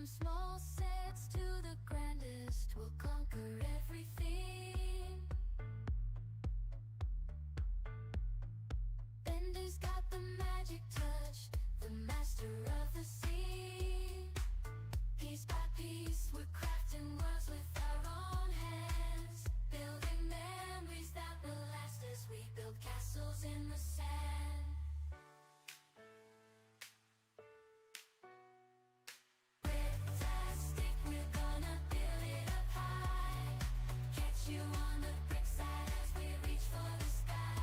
From small sets to the grandest, we'll conquer everything. Bender's got the magic touch, the master of the scene. Piece by piece, we're crafting worlds with our own hands, building memories that will last as we build castles in the sand. Bricktastic, we're gonna build it up high. Catch you on the brick side as we reach for the sky.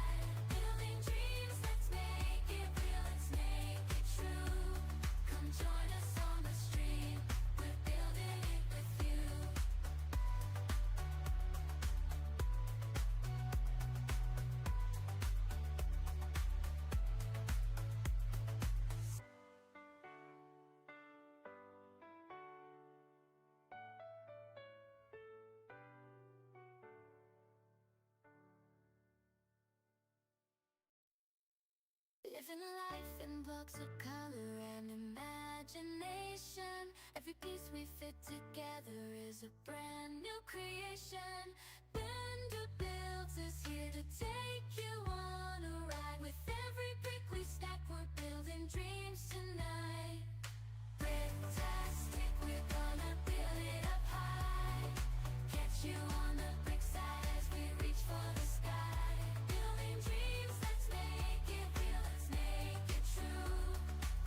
Building dreams, let's make it real, let's make it true. Come join us on the stream, we're building it with you. Living life in blocks of color and imagination. Every piece we fit together is a brand new creation. Bender Builds is here to take you on a ride. With every brick we stack, we're building dreams tonight. Bricktastic, we're gonna build it up high. Catch you on the brick side as we reach for the sky. Building dreams, let's make it real, let's make it true.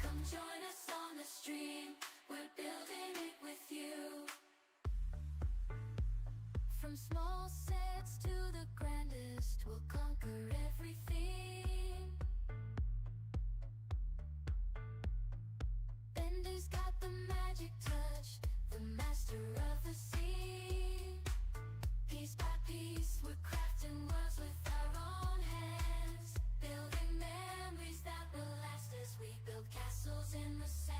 Come join us on the stream, we're building it with you. From small sets to the grandest, we'll conquer everything. Bender's got the magic touch, the master of the scene. Piece by piece, we're crafting worlds with our own hands, building memories that will last as we build castles in the sand.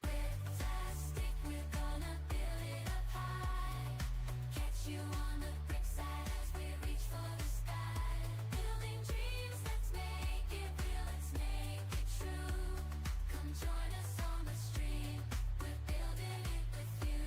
Bricktastic, we're gonna build it up high. Catch you on the brick side as we reach for the sky. Building dreams, let's make it real, let's make it true. Come join us on the stream, we're building it with you.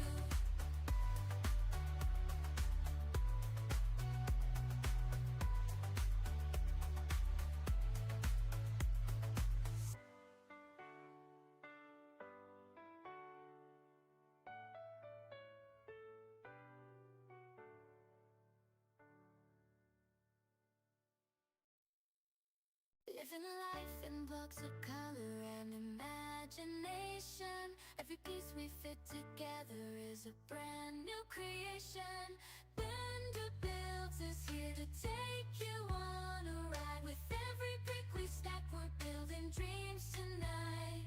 Living life in blocks of color and imagination. Every piece we fit together is a brand new creation. Bender Builds is here to take you on a ride. With every brick we stack, we're building dreams tonight.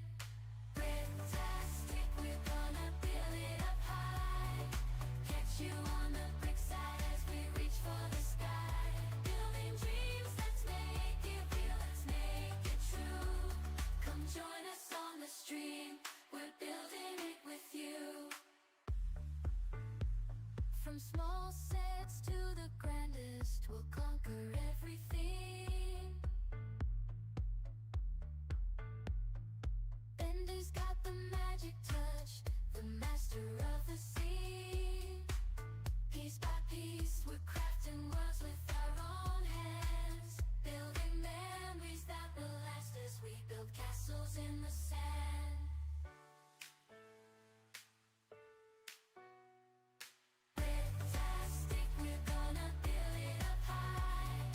Bricktastic, we're gonna build it up high. Catch you on the brick side as we reach for the sky. Building dreams, let's make it real, let's make it true. Come join us on the stream, we're building it with you. From small sets to the grandest, we'll conquer everything. Bender's got the magic touch, the master of the scene. Piece by piece, we're crafting worlds with our own hands, building memories that will last as we build castles in the sand. Bricktastic, we're gonna build it up high.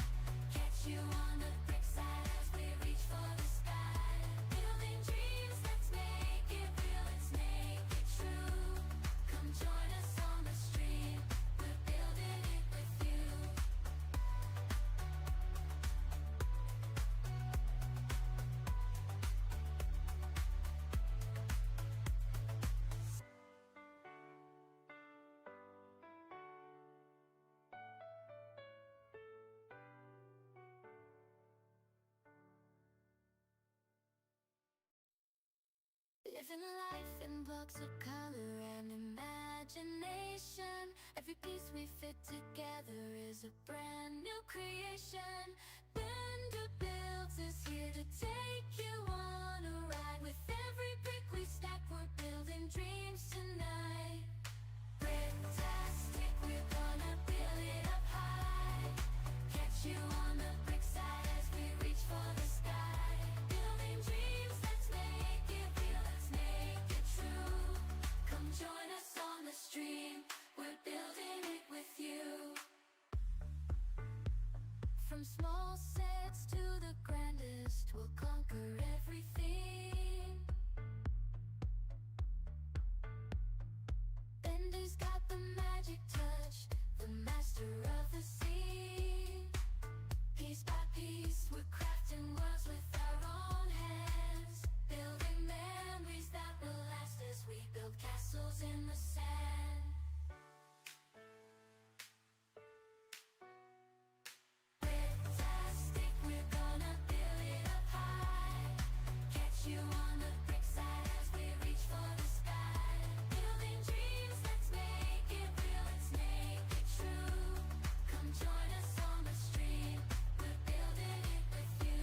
Catch you on the brick side as we reach for the sky. Building dreams, let's make it real, let's make it true. Come join us on the stream, we're building it with you. Living life in blocks of color and imagination. Every piece we fit together is a brand new creation. Bender Builds is here to take From small sets to the grandest, we'll conquer everything. Bender's got the magic touch, the master of the scene. Piece by piece, we're crafting worlds with our own hands, building memories that will last as we build castles in the sand. Fantastic, we're gonna build it up high. Catch you on the brick side as we reach for the sky. Building dreams, let's make it real, let's make it true. Come join us on the stream, we're building it with you.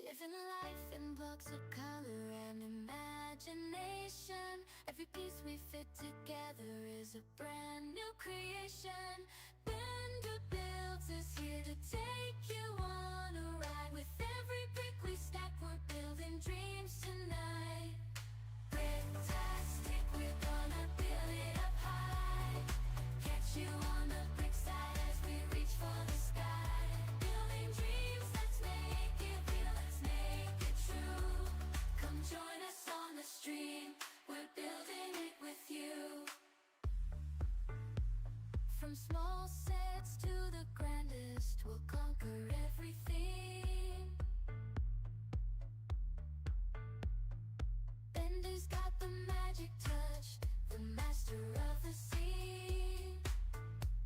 Living life in blocks of color and imagination. Every piece we fit together is a brand new creation. Bender Builds is here to take you on a ride. With every brick we stack, we're building dreams tonight. Fantastic, we're gonna build it up high. Catch you on the brick side as we reach for the sky. Building dreams, let's make it real, let's make it true. Come join us on the stream, we're building it with you. From small sets to the grandest, we'll conquer everything. Bender's got the magic touch, the master of the scene.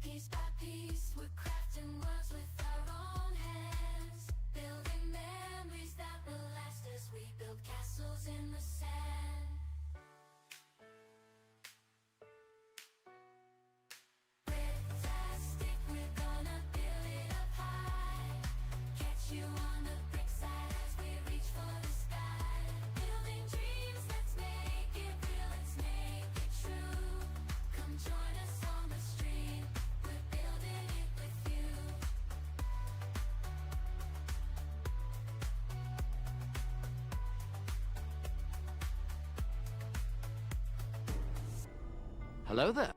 Piece by piece, we're crafting worlds with our own hands, building memories that will last as we build castles in the sand. Fantastic, we're gonna build it up high. Catch you on the brick side as we reach for the sky. Building dreams, let's make it real, let's make it true. Come join us on the stream, we're building it with you. Hello there.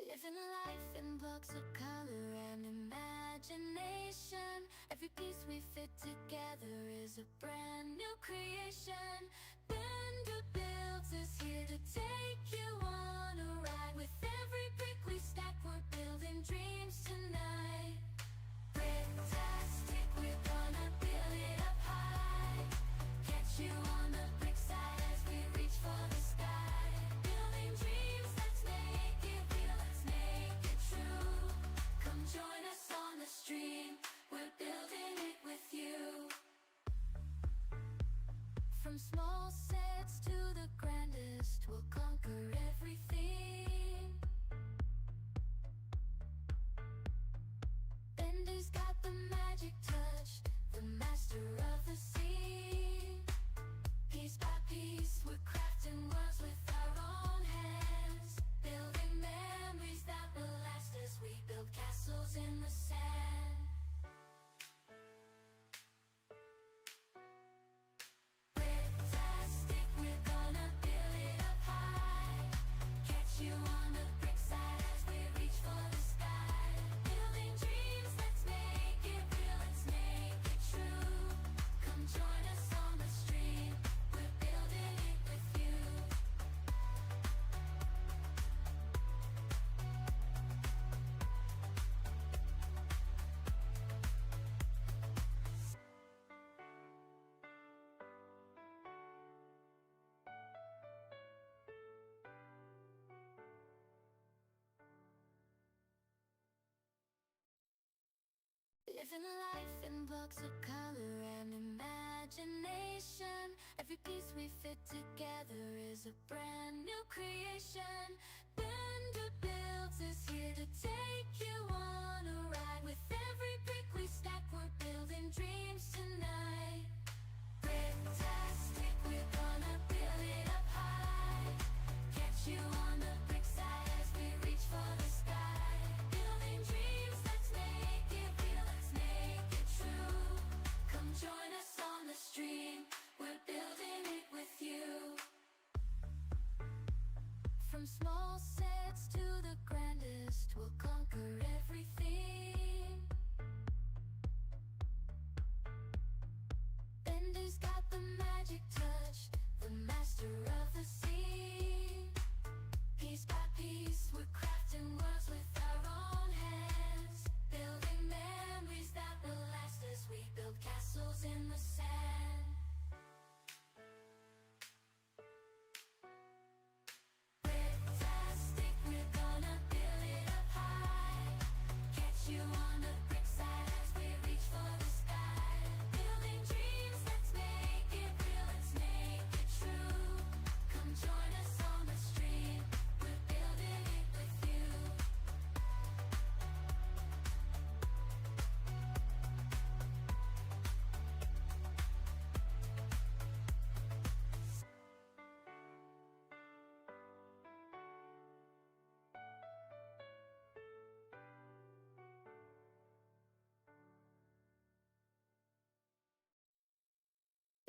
Living life in blocks of color and imagination. Every piece we fit together is a brand new creation. Bender Builds is here to take you on a ride. With every brick we stack, we're building dreams tonight. Fantastic, we're gonna build it up high. Catch you on the brick side as we reach for the sky. Building dreams, let's make it real, let's make it true. Come join us on the stream, we're building it with you. From small sets to the grandest, we'll conquer everything. Bender's got the magic touch, the master of the scene. Piece by piece, we're crafting worlds with our own hands, building memories that will last as we build castles in the sand. Fantastic, we're gonna build it up high. Catch you on the brick side as we reach for the sky. Building dreams, let's make it real, let's make it true. Come join us on the stream, we're building it with you. Living life in blocks of color and imagination. Every piece we fit together is a brand new creation. Bender Builds is here to take take you on a ride. With every brick we stack, we're building dreams tonight. Bricktastic, we're gonna build it up high. Catch you on the brick side as we reach for the sky. Building dreams, let's make it real, let's make it true. Come join us on the stream, we're building it with you. From small sets to the grandest, we'll conquer everything. Bender's got the magic touch, the master of the scene. Piece by piece, we're crafting worlds with our own hands. Building memories that will last as we build castles in the sand. Bricktastic, we're gonna build it up high. Catch you on the brick side as we reach for the sky. Building dreams, let's make it real, let's make it true. Come join us on the stream, we're building it with you.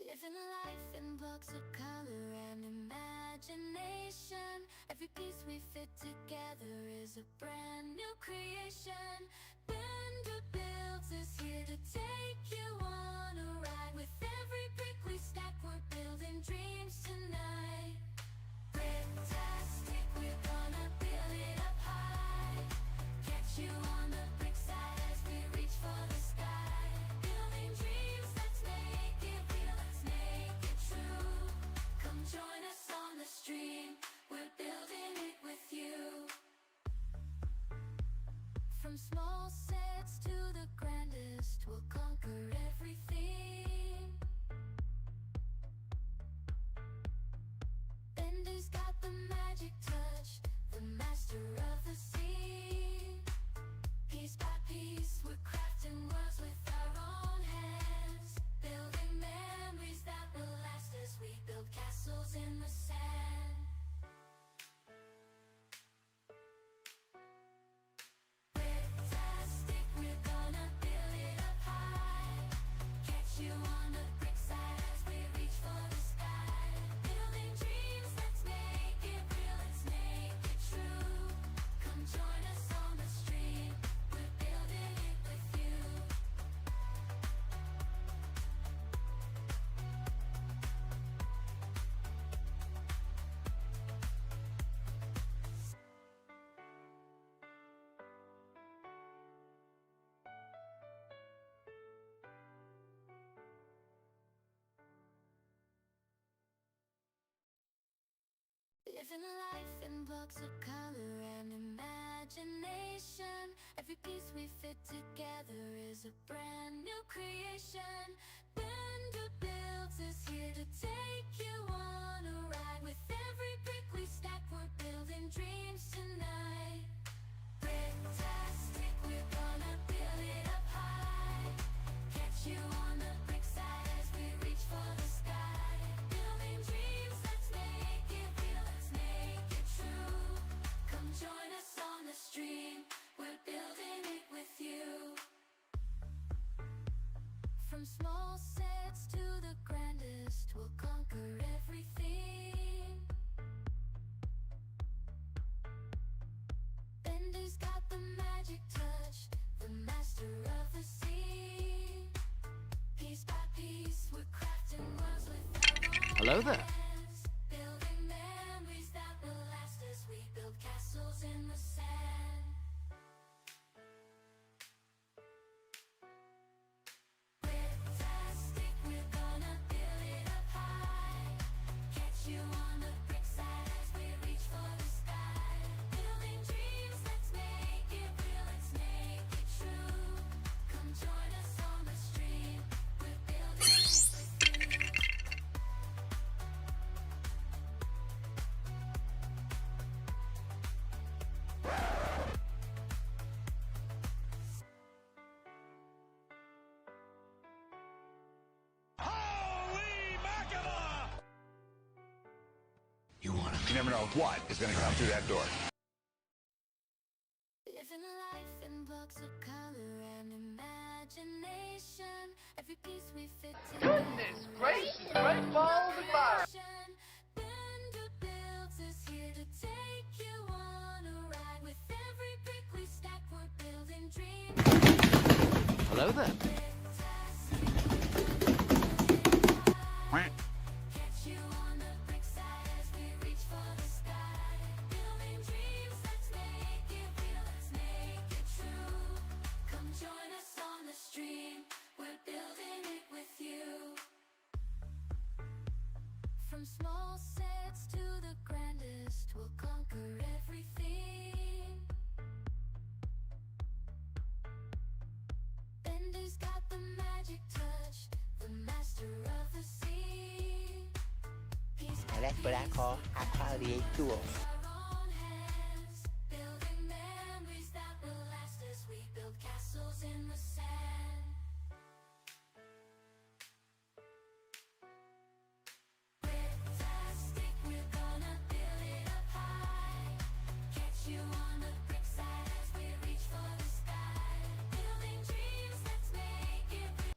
Living life in blocks of color and imagination. Every piece we fit together is a brand new creation. Bender Builds is here to take you on a ride. With every brick we stack, we're building dreams tonight. Bricktastic, we're gonna build it up high. Catch you on the brick side as we reach for the sky. Building dreams, let's make it real, let's make it true. Come join us on the stream, we're building it with you. From small sets to the grandest, we'll conquer everything. Bender's got the magic touch, the master of the scene. Piece by piece, we're crafting worlds with our own hands. Building memories that will last as we build castles in the sand. Bricktastic, we're gonna build it up high. Catch you on the brick side as we reach for the sky. Building dreams, let's make it real, let's make it true. Come join us on the stream, we're building it with you. Living life in blocks of color and imagination. Every piece we fit together is a brand new creation. Bender Builds is here to take you on a ride. With every brick we stack, we're building dreams tonight. Bricktastic, we're gonna build it up high. Catch you on the brick side as we reach for the sky. Building dreams, let's make it real, let's make it true. Come join us on the stream, we're building it with you. From small sets to the grandest, we'll conquer everything. Bender's got the magic touch, the master of the scene. Piece by piece, we're crafting worlds with our own Hello there. hands. Building memories that will last as we build castles in the sand. Bricktastic, we're gonna build it up high. Catch you on the brick side as we reach for the sky. Building dreams, let's make it real, let's make it true. Come join us on the stream, we're building it with you. never know what is going to come through that door. Living life in blocks of color and imagination. Every piece we fit together. Goodness gracious, great balls of fire. Bender Builds is here to take you on a ride. With every brick we stack, we're building dreams. Hello there. Catch you on the brick side as we reach for the sky. Building dreams, let's make it real, let's make it true. Come join us on the stream, we're building it with you. From small sets to the grandest, we'll conquer everything. Bender's got the magic touch, the master of the scene. He's got That's what I call high quality tools. our own hands, building memories that will last as we build castles in the sand. Fantastic, we're gonna build it up high. Catch you on the brick side as we reach for the sky. Building dreams, let's make it real.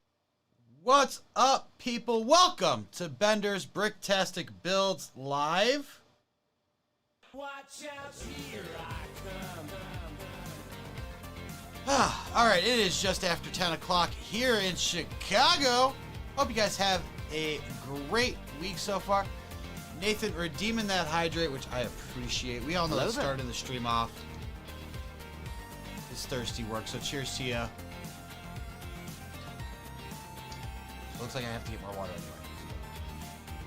What's up, people? Welcome to Bender's Bricktastic Builds Live. Watch out, here I come. All right, it is just after 10 o'clock here in Chicago. Hope you guys have a great week so far. Nathan redeeming that hydrate, which I appreciate. We all know Hello that there. starting the stream off is thirsty work, so cheers to ya. Looks like I have to get more water anyway.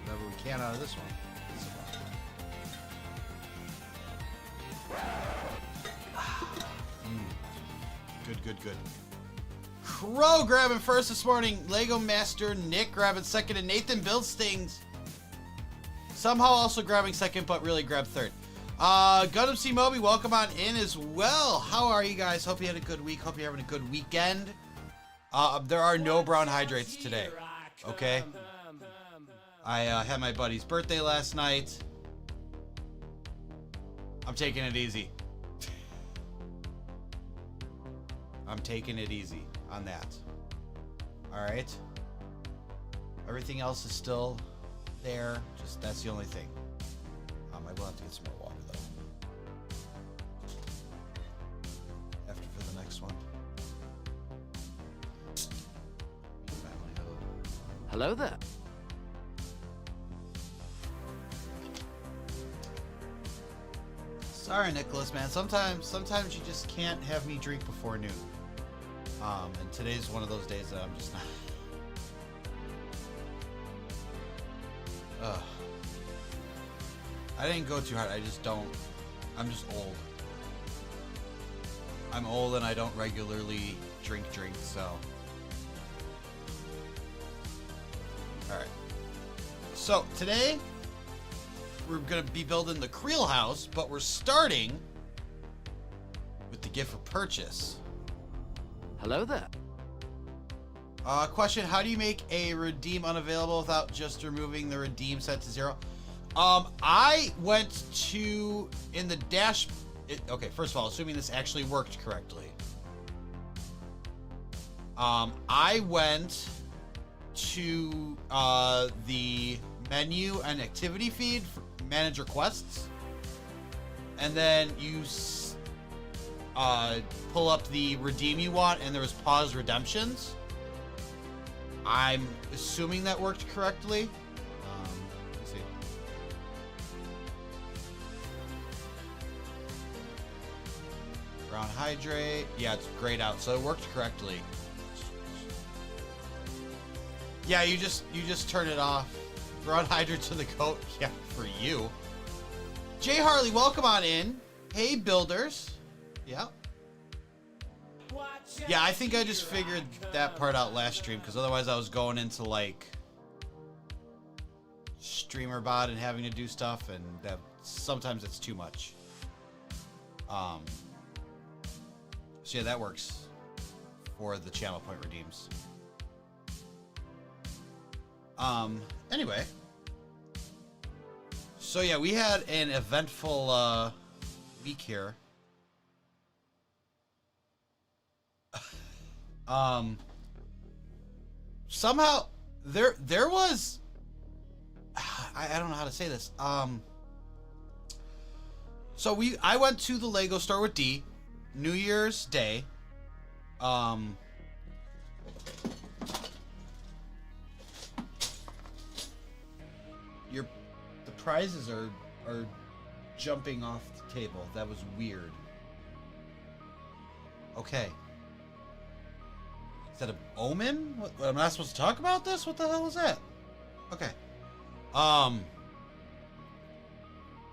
Whatever we can out of this one. This is Good, good, good. Crow grabbing first this morning. Lego Master Nick grabbing second, and Nathan builds things. Somehow also grabbing second, but really grabbed third. Gundam C Moby, welcome on in as well. How are you guys? Hope you had a good week. Hope you're having a good weekend. There are no brown hydrates today. Okay. I had my buddy's birthday last night. I'm taking it easy. I'm taking it easy on that. Alright. Everything else is still there. Just that's the only thing. I will have to get some more water though. After for the next one. Hello there. Sorry, Nicholas, man. Sometimes you just can't have me drink before noon. And today's one of those days that I'm just not. I didn't go too hard. I just don't. I'm just old. I'm old and I don't regularly drink, so. Alright. So, today, we're going to be building the Creel House, but we're starting with the gift of purchase. Hello there. Question, how do you make a redeem unavailable without just removing the redeem set to 0? I went to, in the dash, okay, first of all, assuming this actually worked correctly. I went to the menu and activity feed for manager quests, and then you pull up the redeem you want, and there was pause redemptions. I'm assuming that worked correctly. Let's see. Brown hydrate. Yeah, it's grayed out, so it worked correctly. Yeah, you just turn it off. Brown hydrate to the coat. Yeah, for you. Jay Harley, welcome on in. Hey, builders. Yeah. Yeah, I think I just figured that part out last stream, because otherwise I was going into, like, streamer bot and having to do stuff, and that sometimes it's too much. So yeah, that works for the channel point redeems. Anyway. So yeah, we had an eventful week here. Somehow there was I don't know how to say this. So I went to the Lego store with D New Year's Day. The prizes are jumping off the table. That was weird. Okay. Is that an omen? What, am I not supposed to talk about this? What the hell was that? Okay.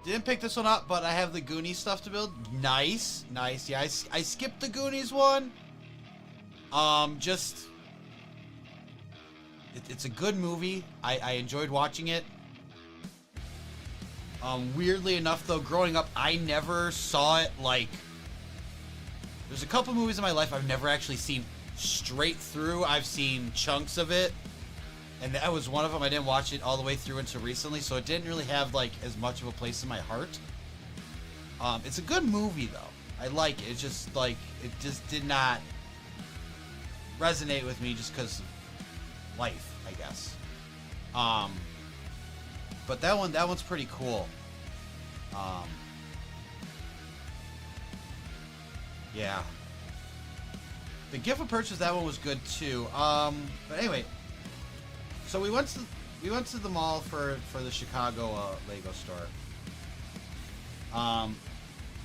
Didn't pick this one up, but I have the Goonies stuff to build. Nice. Nice. Yeah, I skipped the Goonies one. It's a good movie. I enjoyed watching it. Weirdly enough, though, growing up, I never saw it, like... There's a couple movies in my life I've never actually seen straight through. I've seen chunks of it. And that was one of them. I didn't watch it all the way through until recently, so it didn't really have, like, as much of a place in my heart. It's a good movie, though. I like it. It's just, like, it just did not resonate with me just because of life, I guess. But that one's pretty cool. Yeah. The gift of purchase, that one was good too. But anyway, so we went to the mall for the Chicago Lego store.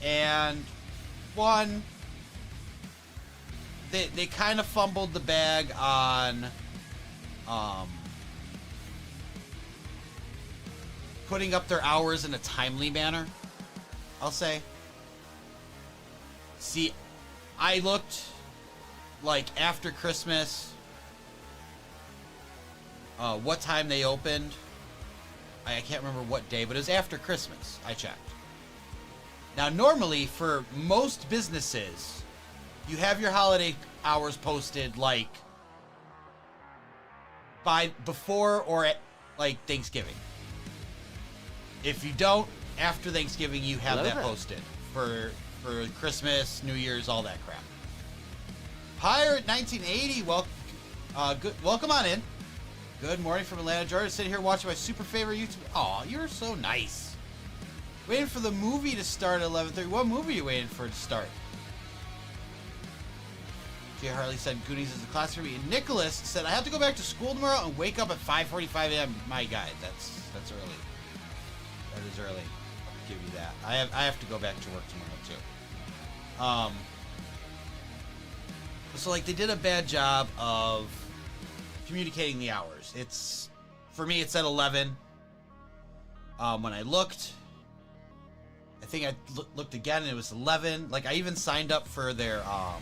And one, they kind of fumbled the bag on putting up their hours in a timely manner, I'll say. See, I looked like after Christmas, what time they opened. I can't remember what day, but it was after Christmas. I checked. Now, normally for most businesses, you have your holiday hours posted like before or at like Thanksgiving. If you don't, after Thanksgiving, you have that posted for Christmas, New Year's, all that crap. Pirate 1980, welcome on in. Good morning from Atlanta, Georgia. Sitting here watching my super favorite YouTube. Aw, you're so nice. Waiting for the movie to start at 11:30. What movie are you waiting for it to start? Jay Harley said Goonies is a classic for me. And Nicholas said I have to go back to school tomorrow and wake up at 5:45 a.m. My guy, that's early. That is early. I'll give you that. I have to go back to work tomorrow too. So like they did a bad job of communicating the hours. It's for me it said 11. When I looked, I think I looked again and it was 11. Like I even signed up for their I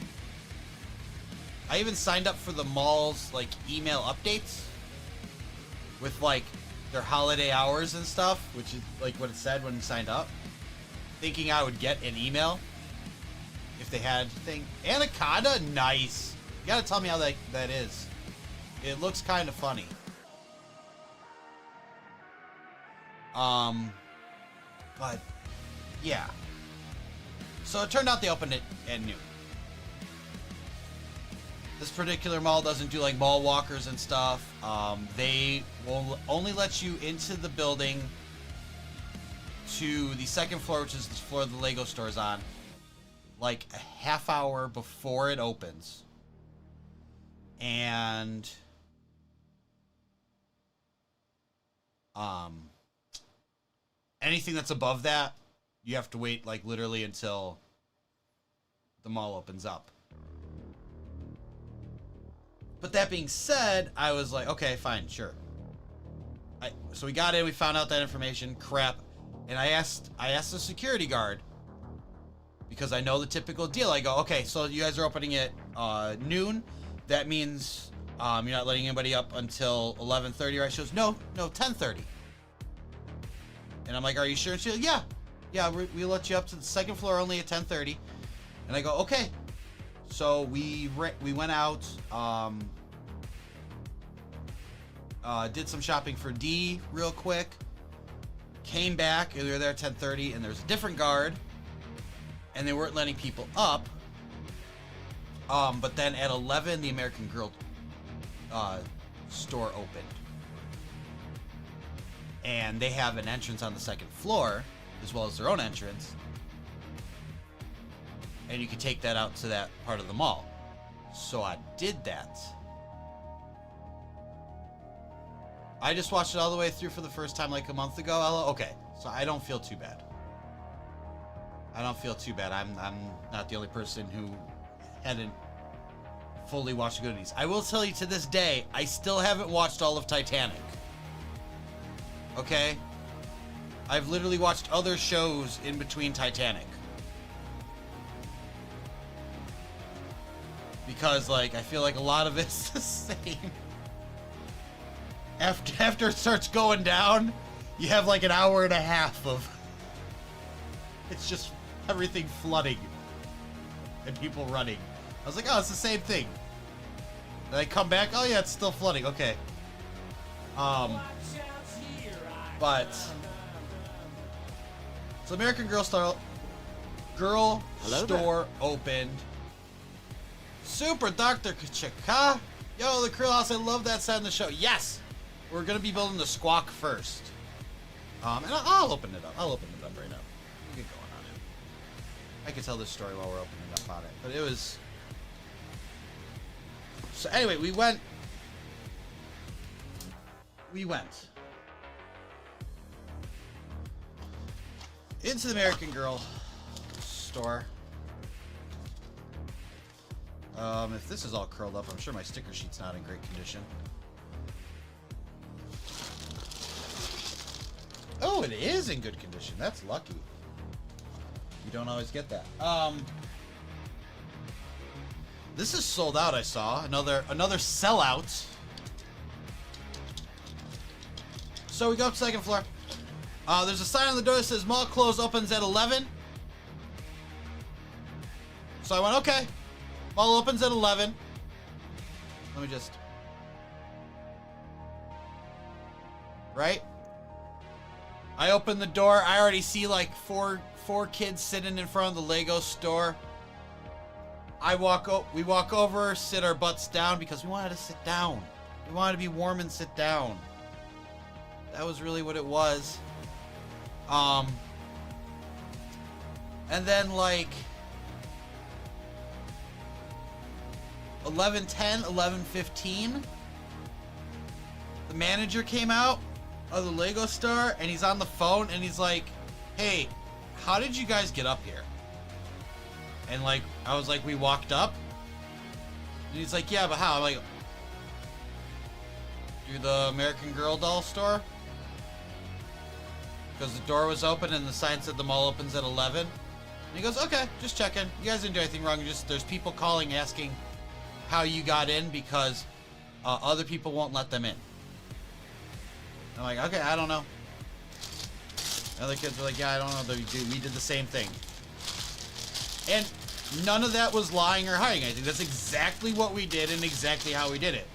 even signed up for the mall's like email updates with like their holiday hours and stuff, which is like what it said when you signed up, thinking I would get an email if they had thing. Anaconda, nice. You gotta tell me how that is. It looks kind of funny. But yeah. So it turned out they opened it at noon. This particular mall doesn't do like mall walkers and stuff. They will only let you into the building to the second floor, which is the floor the Lego store's on, like a half hour before it opens. And anything that's above that, you have to wait like literally until the mall opens up. But that being said, I was like, okay, fine, sure. So we got in, we found out that information, crap, and I asked the security guard, because I know the typical deal. I go, okay, so you guys are opening at noon. That means you're not letting anybody up until 11:30, right? She goes, no, 10:30. And I'm like, are you sure? She goes, yeah, we'll let you up to the second floor only at 10:30. And I go, okay. So we went out, did some shopping for D real quick, came back, and we were there at 10:30, and there was a different guard, and they weren't letting people up. But then at 11, the American Girl store opened. And they have an entrance on the second floor, as well as their own entrance. And you can take that out to that part of the mall. So I did that. I just watched it all the way through for the first time like a month ago, Ella. Okay, so I don't feel too bad. I don't feel too bad. I'm not the only person who hadn't fully watched the goodies. I will tell you, to this day, I still haven't watched all of Titanic. Okay? I've literally watched other shows in between Titanic. Because, like, I feel like a lot of it's the same. After it starts going down, you have like an hour and a half of... It's just everything flooding. And people running. I was like, oh, it's the same thing. And I come back, oh yeah, it's still flooding. Okay. But... So American Girl Store opened. Super Dr. Chaka. Yo, the Creel House, I love that side of the show. Yes! We're going to be building the squawk first. And I'll open it up. I'll open it up right now. We'll get going on it. I can tell this story while we're opening up on it. But it was... So anyway, we went into the American Girl store. If this is all curled up, I'm sure my sticker sheet's not in great condition. Oh, it is in good condition. That's lucky. You don't always get that. This is sold out, I saw. Another sellout. So we go up to the second floor. There's a sign on the door that says mall close opens at 11. So I went, okay. Mall opens at 11. Let me just... Right? I open the door. I already see like four kids sitting in front of the Lego store. We walk over, sit our butts down because we wanted to sit down. We wanted to be warm and sit down. That was really what it was. And then like 11:10, 11:15, the manager came out of the Lego store and he's on the phone and he's like, hey, how did you guys get up here? And like, I was like, we walked up. And he's like, yeah, but how? I'm like, through the American Girl doll store? Because the door was open and the sign said the mall opens at 11. And he goes, okay, just checking. You guys didn't do anything wrong. Just there's people calling asking how you got in because other people won't let them in. I'm like, okay, I don't know. The other kids were like, yeah, I don't know. We did the same thing. And none of that was lying or hiding. I think that's exactly what we did and exactly how we did it.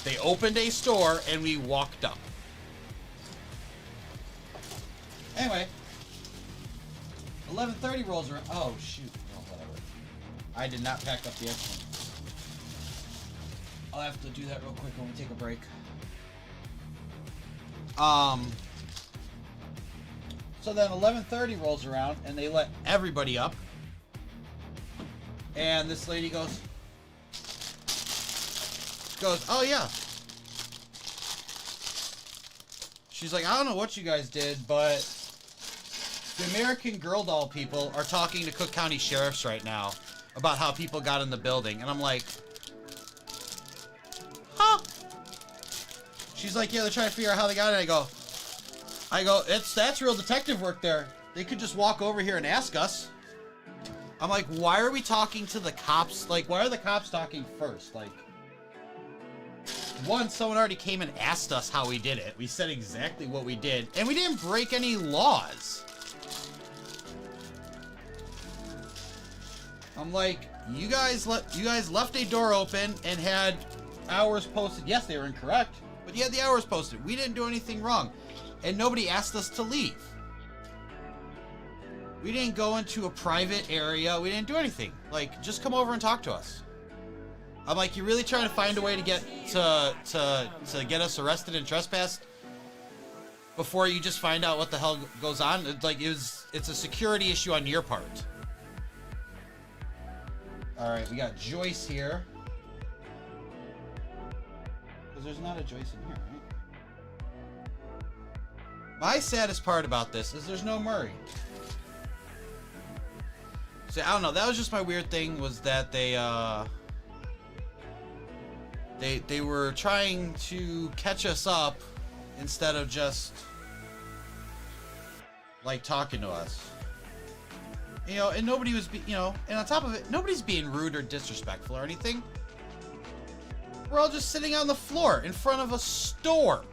They opened a store and we walked up. Anyway, 11:30 rolls around. Oh, shoot. Oh, whatever. I did not pack up the extra one. I'll have to do that real quick when we take a break. So then 11:30 rolls around and they let everybody up. And this lady goes, oh yeah. She's like, I don't know what you guys did, but the American Girl doll people are talking to Cook County sheriffs right now about how people got in the building. And I'm like, huh? She's like, yeah, they're trying to figure out how they got in. I go, that's real detective work there. They could just walk over here and ask us. I'm like, why are we talking to the cops? Like, why are the cops talking first? Like, one, someone already came and asked us how we did it. We said exactly what we did, and we didn't break any laws. I'm like, you guys left a door open and had hours posted. Yes, they were incorrect, but you had the hours posted. We didn't do anything wrong. and nobody asked us to leave. We didn't go into a private area. We didn't do anything. Like, just come over and talk to us. I'm like, you really trying to find a way to get to get us arrested and trespassed before you just find out what the hell goes on? It's like it's a security issue on your part. All right, we got Joyce here. Because there's not a Joyce in here, right? My saddest part about this is there's no Murray. So I don't know. That was just my weird thing, was that they were trying to catch us up instead of just like talking to us. You know, and nobody was, and on top of it, nobody's being rude or disrespectful or anything. We're all just sitting on the floor in front of a store.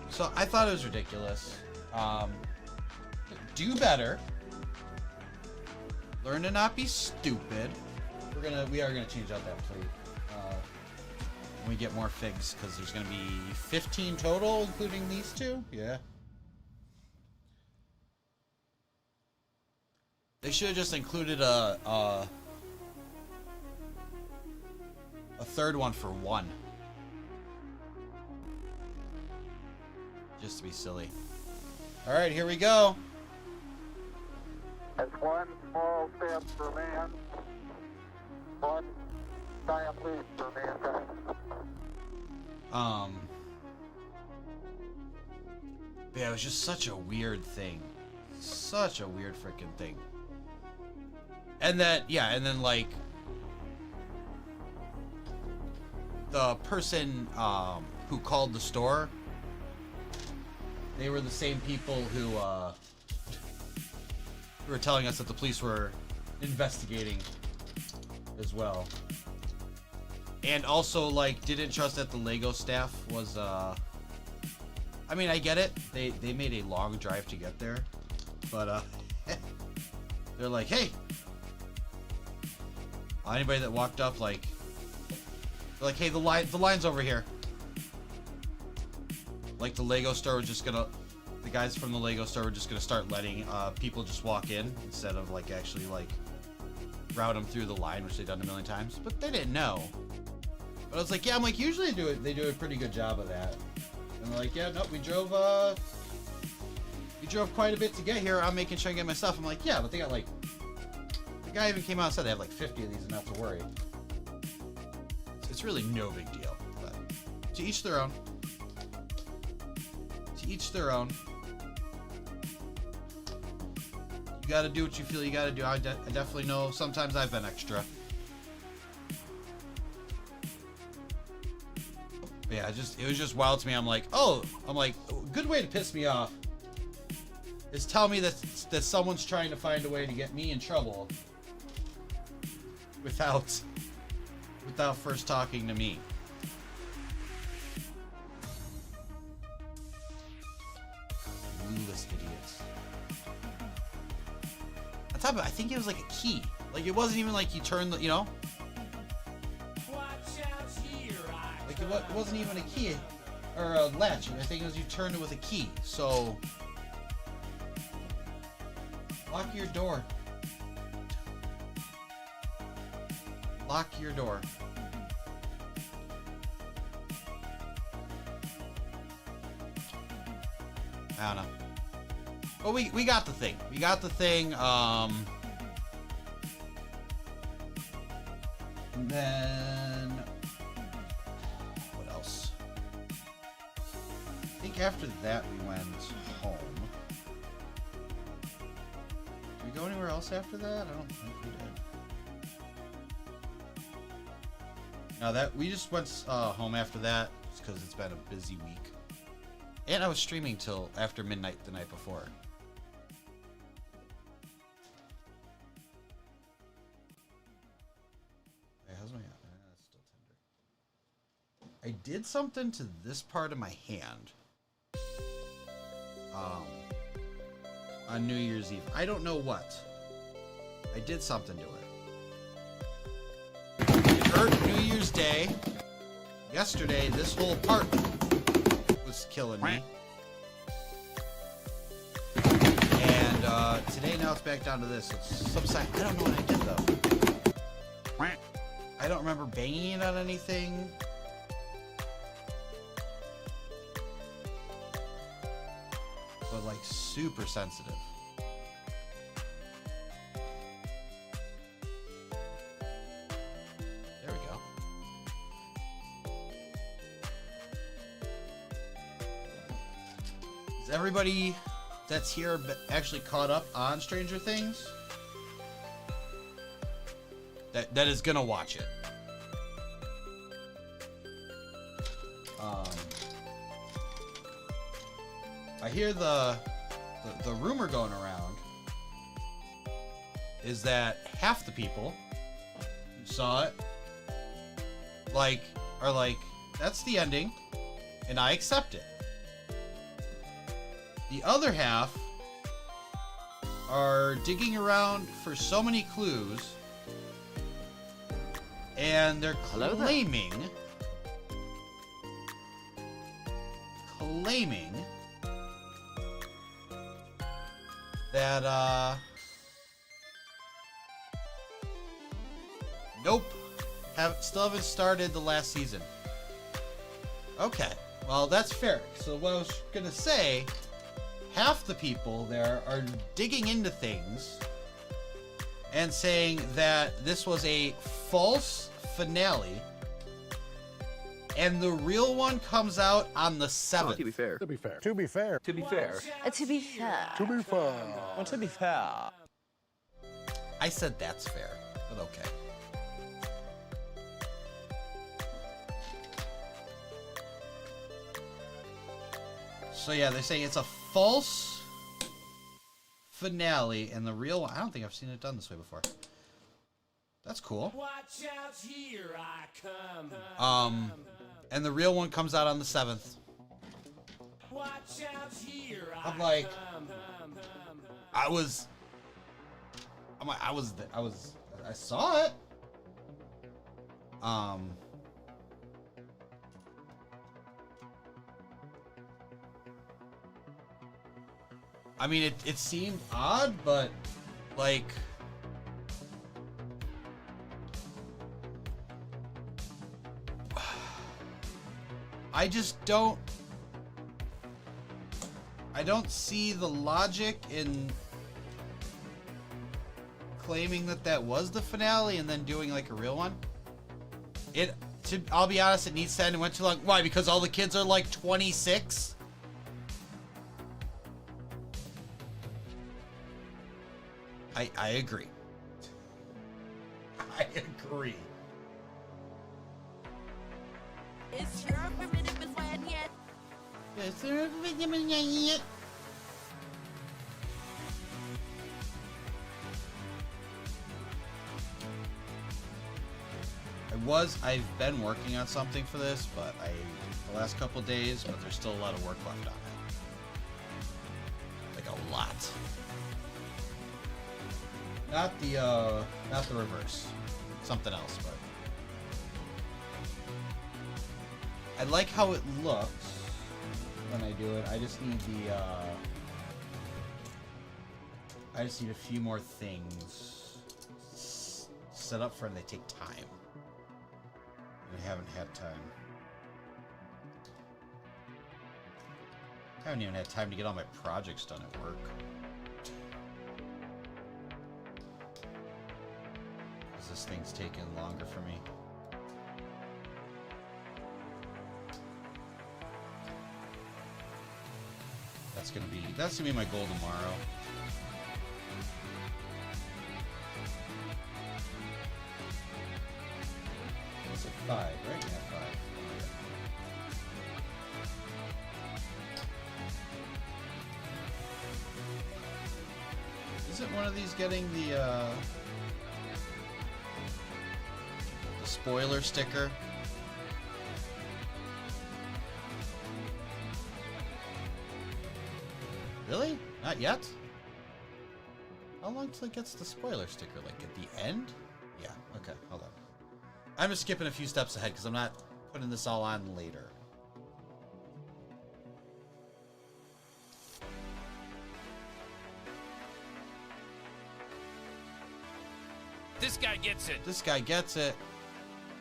So I thought it was ridiculous. Do better. Learn to not be stupid. We are gonna change out that plate when we get more figs, because there's gonna be 15 total, including these two. Yeah. They should have just included a third one for one. Just to be silly. All right, here we go. It's one small step for man, one giant leap for mankind. Yeah, it was just such a weird thing. Such a weird freaking thing. And then like the person who called the store, they were the same people who were telling us that the police were investigating as well. And also, like, didn't trust that the Lego staff was, I mean, I get it. They made a long drive to get there. But, they're like, hey. Anybody that walked up, like, they're like, hey, the line's over here. Like, the Lego store was just gonna, the guys from the Lego store were just gonna start letting people just walk in instead of, like, actually, like, route them through the line, which they've done a million times. But they didn't know. But I was like, yeah, I'm like, usually they do a pretty good job of that. And they're like, yeah, nope, we drove quite a bit to get here. I'm making sure I get my stuff. I'm like, yeah, but they got, like, the guy even came out and said they have like 50 of these and not to worry. It's really no big deal. But to each their own. To each their own. You gotta do what you feel you gotta do. I definitely know sometimes I've been extra. But yeah, it was just wild to me. I'm like, a good way to piss me off is tell me that someone's trying to find a way to get me in trouble without first talking to me. Clueless idiots. On top of it, I think it was like a key. Like, it wasn't even like you turn the, you know? Like, it wasn't even a key or a latch. I think it was you turned it with a key. So lock your door. Lock your door. I don't know. But we got the thing. We got the thing. And then what else? I think after that we went home. Did we go anywhere else after that? I don't think we did. No, that we just went home after that because it's been a busy week, and I was streaming till after midnight the night before. Hey, how's my hand? It's still tender. I did something to this part of my hand on New Year's Eve. I don't know what. I did something to it. New Year's Day, yesterday, this whole part was killing me. And today now it's back down to this. It's some side. I don't know what I did though. I don't remember banging it on anything. But like super sensitive. There we go. Is everybody that's here actually caught up on Stranger Things? That is gonna watch it. I hear the rumor going around is that half the people who saw it are like, that's the ending, and I accept it. The other half are digging around for so many clues, and they're claiming that nope, still haven't started the last season. Okay, well that's fair. So what I was gonna say, half the people there are digging into things and saying that this was a false finale, and the real one comes out on the 7th. To be fair. To be fair. To be fair. To be fair. To be fair. To be fair. Well, to be fair. I said that's fair, but okay. So yeah, they're saying it's a false finale, and the real one, I don't think I've seen it done this way before. That's cool. Watch out, here I come. And the real one comes out on the 7th. Watch out, here I'm like, I saw it. I mean, it seemed odd, but like, I don't see the logic in claiming that was the finale and then doing like a real one. I'll be honest, it needs to end. It went too long. Why? Because all the kids are like 26? I agree. I agree. Is your primitive plan yet? I've been working on something for this, but the last couple days, but there's still a lot of work left on it. Like a lot. Not the reverse. Something else, but I like how it looks when I do it. I just need I just need a few more things set up for, and they take time. And I haven't had time. I haven't even had time to get all my projects done at work. Because this thing's taking longer for me. That's gonna be my goal tomorrow. It's at 5, right? Yeah, 5. Isn't one of these getting the spoiler sticker? Really? Not yet? How long till it gets the spoiler sticker? Like at the end? Yeah, okay, hold on. I'm just skipping a few steps ahead because I'm not putting this all on later. This guy gets it. This guy gets it.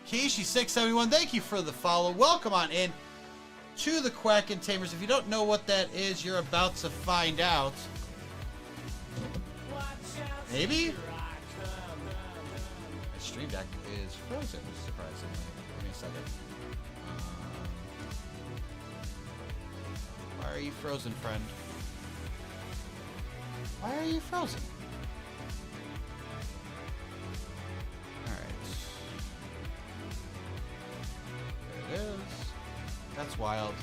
Kishi671, thank you for the follow. Welcome on in to the Quack and Tamers. If you don't know what that is, you're about to find out. Maybe? My stream deck is frozen, surprisingly. Give me a second. Why are you frozen, friend? Why are you frozen? Alright. There it is. That's wild.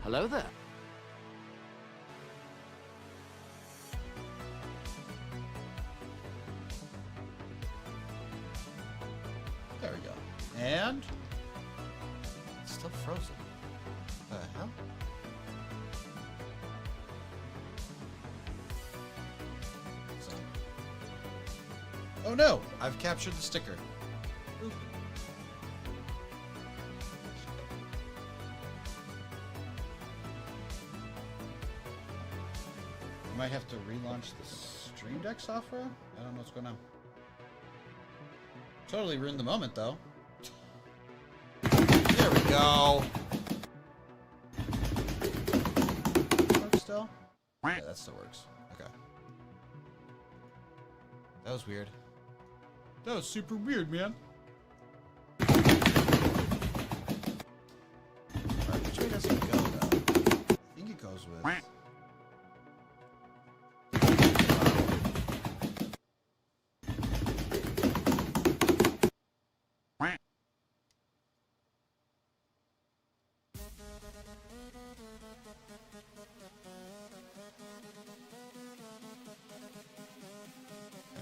Hello there. There we go. And it's still frozen. What the hell? Oh no! I've captured the sticker. Oop. I might have to relaunch the Stream Deck software. I don't know what's going on. Totally ruined the moment, though. There we go. Works still? Yeah, that still works. Okay. That was weird. That was super weird, man. Alright, which way does it go, though? I think it goes with...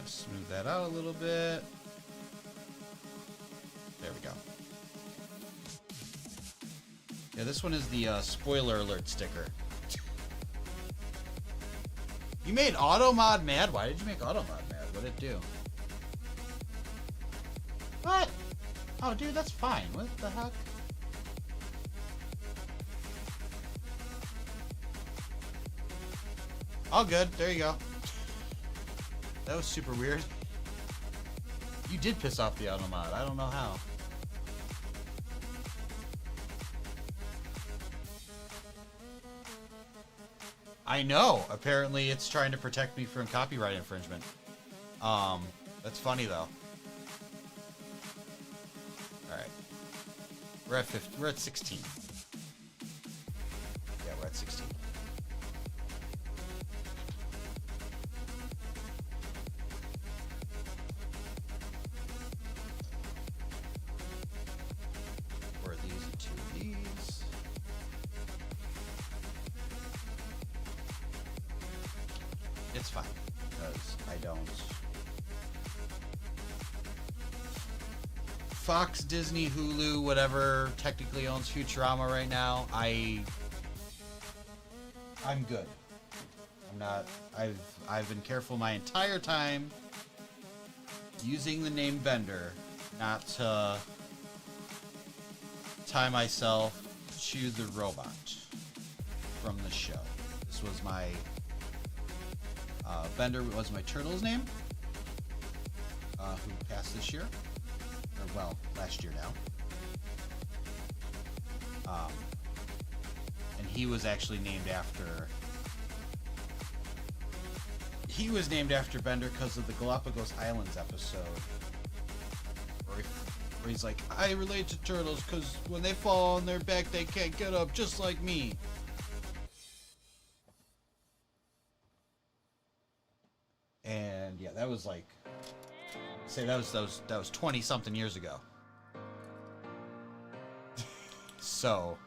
Smooth that out a little bit. There we go. Yeah, this one is the spoiler alert sticker. You made Automod mad? Why did you make Automod mad? What did it do? What? Oh, dude, that's fine. What the heck? All good. There you go. That was super weird. You did piss off the Automod. I don't know how. I know. Apparently it's trying to protect me from copyright infringement. That's funny though. Alright. We're at 15. We're at 16. Yeah, we're at 16. It's fine, because I don't... Fox, Disney, Hulu, whatever technically owns Futurama right now, I'm good. I'm not... I've been careful my entire time using the name Bender not to tie myself to the robot from the show. This was my... Bender was my turtle's name, who passed this year, or well, last year now. And he was actually named after. He was named after Bender because of the Galapagos Islands episode, where he's like, I relate to turtles because when they fall on their back, they can't get up, just like me. And yeah, that was like, say that was 20 something years ago. So,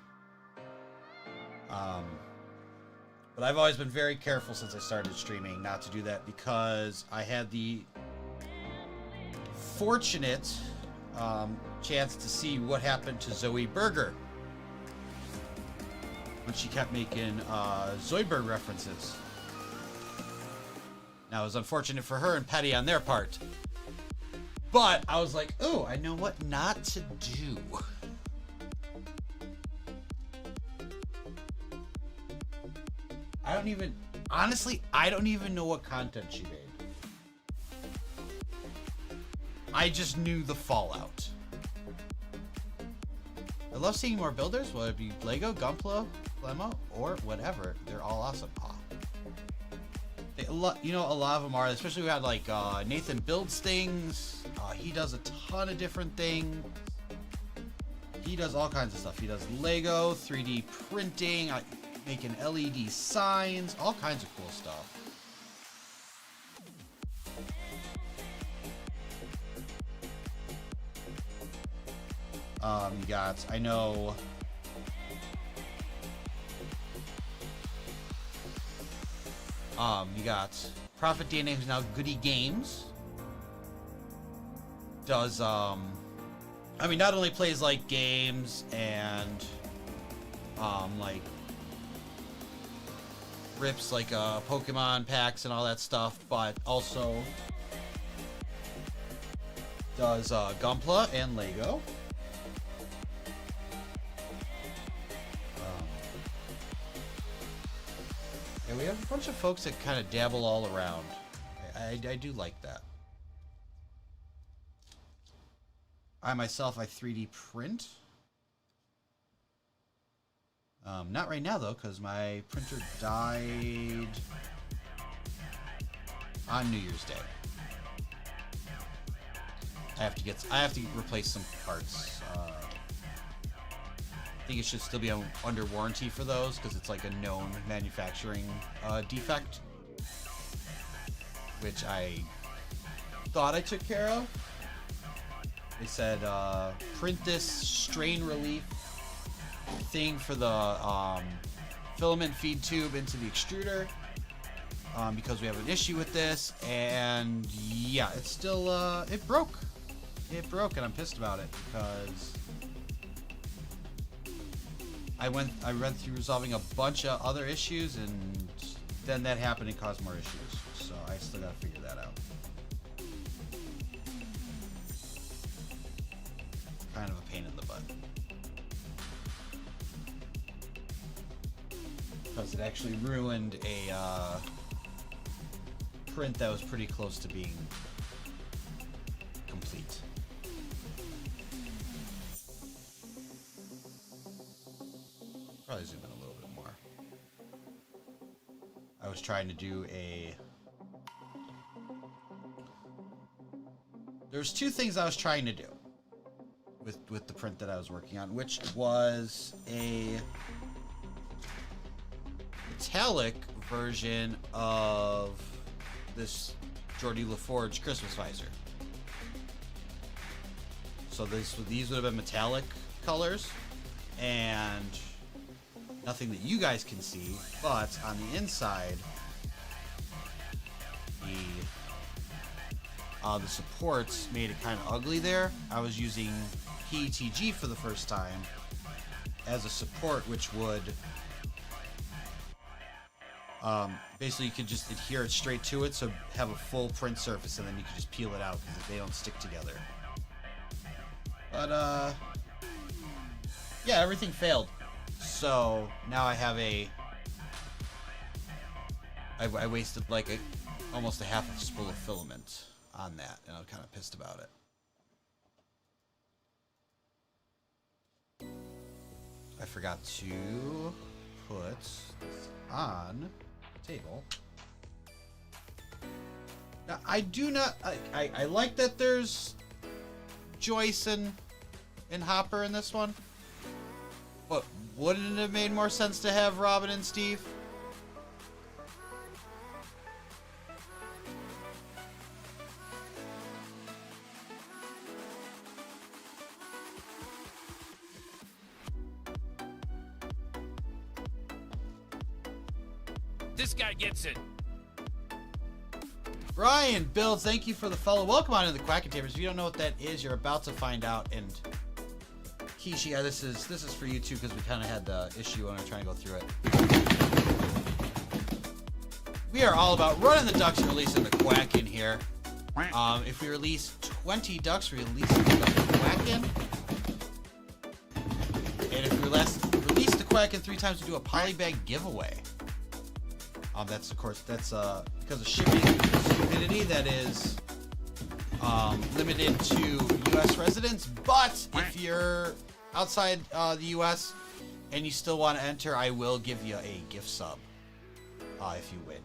but I've always been very careful since I started streaming not to do that because I had the fortunate chance to see what happened to Zoe Berger when she kept making Zoidberg references. Now, it was unfortunate for her and Petty on their part. But I was like, oh, I know what not to do. Honestly, I don't even know what content she made. I just knew the fallout. I love seeing more builders, whether it be Lego, Gunpla, Lemma, or whatever. They're all awesome. A lot of them are, especially we had like Nathan builds things. He does a ton of different things. He does all kinds of stuff. He does Lego, 3D printing, making LED signs, all kinds of cool stuff. You got, I know, you got Prophet DNA, who's now Goody Games. Does, I mean, not only plays like games and, like rips like Pokemon packs and all that stuff, but also does Gunpla and Lego. And we have a bunch of folks that kind of dabble all around. I do like that. I 3D print. Not right now though, because my printer died on New Year's Day. I have to replace some parts. I think it should still be under warranty for those because it's like a known manufacturing defect, which I thought I took care of. They said print this strain relief thing for the filament feed tube into the extruder because we have an issue with this, and yeah, it's still it broke and I'm pissed about it because I went through resolving a bunch of other issues, and then that happened and caused more issues. So I still gotta figure that out. Kind of a pain in the butt. Because it actually ruined a print that was pretty close to being complete. Probably zoom in a little bit more. I was trying to do There's two things I was trying to do with the print that I was working on, which was a metallic version of this Geordie LaForge Christmas visor. So these would have been metallic colors, and nothing that you guys can see, but on the inside, the supports made it kind of ugly there. I was using PETG for the first time as a support, which would basically you could just adhere it straight to it, so have a full print surface, and then you can just peel it out because they don't stick together. But yeah, everything failed. So now I have I wasted like almost a half a spool of filament on that, and I'm kind of pissed about it. I forgot to put this on the table. Now I do not. I like that there's Joyce and Hopper in this one, but wouldn't it have made more sense to have Robin and Steve? This guy gets it. Brian Bill, thank you for the follow. Welcome on to the Quackentabers. If you don't know what that is, you're about to find out. And Kishi, this is for you too, because we kind of had the issue when I was trying to go through it. We are all about running the ducks and releasing the quack in here. If we release 20 ducks, we release the Quacken. And if we release the Quacken 3 times, we do a polybag giveaway. That's of course, that's because of shipping stupidity that is limited to U.S. residents. But if you're outside the U.S. and you still want to enter, I will give you a gift sub if you win.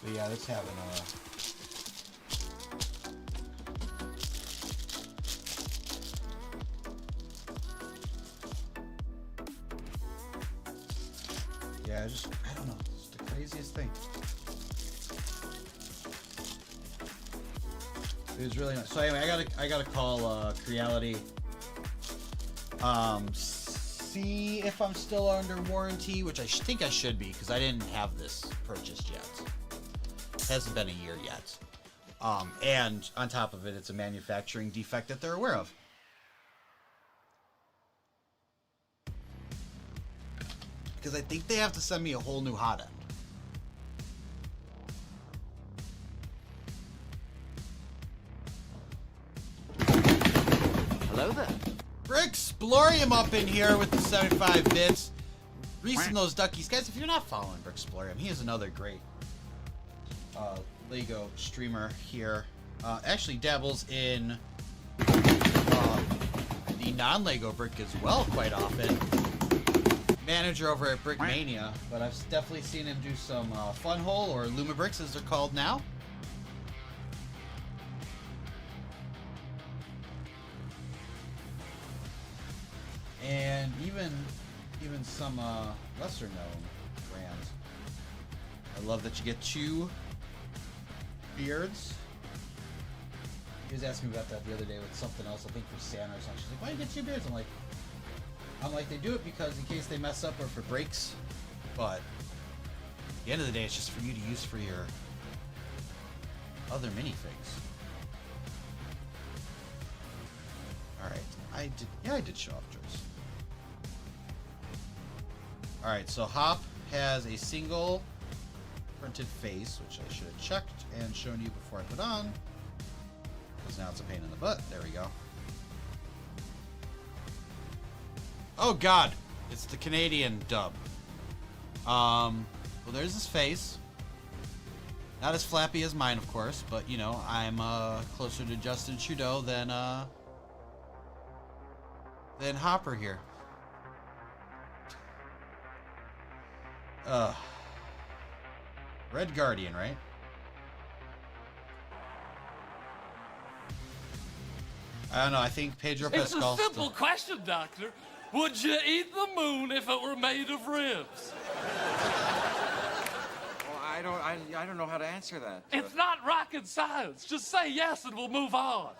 But yeah, let's have yeah, I don't know. It's the craziest thing. It was really nice. So anyway, I gotta call Creality. See if I'm still under warranty, which I think I should be, because I didn't have this purchased yet. It hasn't been a year yet. And on top of it, it's a manufacturing defect that they're aware of. Because I think they have to send me a whole new hot end. Hello there. Brixplorium up in here with the 75 bits. Reasing those duckies. Guys, if you're not following Brixplorium, he is another great Lego streamer here. Actually dabbles in the non-Lego brick as well quite often. Manager over at Brickmania, but I've definitely seen him do some Funhole or Lumabricks as they're called now. And even some lesser known brands. I love that you get 2 beards. He was asking me about that the other day with something else, I think for Santa or something. She's like, why do you get 2 beards? I'm like, they do it because in case they mess up or for breaks. But at the end of the day, it's just for you to use for your other minifigs. Alright, I did show off Joe's. Alright, so Hop has a single printed face, which I should have checked and shown you before I put on. Because now it's a pain in the butt. There we go. Oh god, it's the Canadian dub. Well, there's his face. Not as flappy as mine, of course, but you know, I'm closer to Justin Trudeau than Hopper here. Red Guardian, right? I don't know. I think Pedro Pascal. It's a simple question, Doctor. Would you eat the moon if it were made of ribs? Well, I don't know how to answer that. It's not rocket science. Just say yes and we'll move on.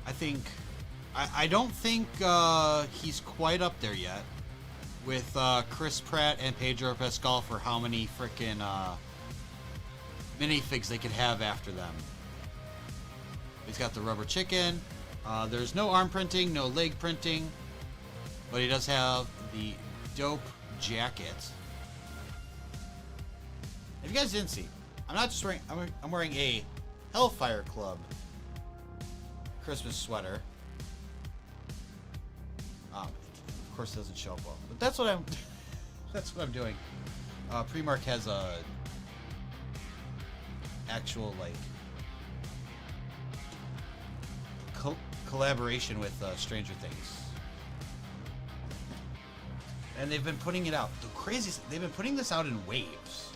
I don't think he's quite up there yet with Chris Pratt and Pedro Pascal for how many frickin' minifigs they could have after them. He's got the rubber chicken. There's no arm printing, no leg printing, but he does have the dope jacket. If you guys didn't see, I'm not just wearing, I'm wearing a Hellfire Club Christmas sweater. Of course, it doesn't show up well, but that's what I'm doing. Primark has a actual like collaboration with Stranger Things, and they've been putting it out. The craziest, they've been putting this out in waves.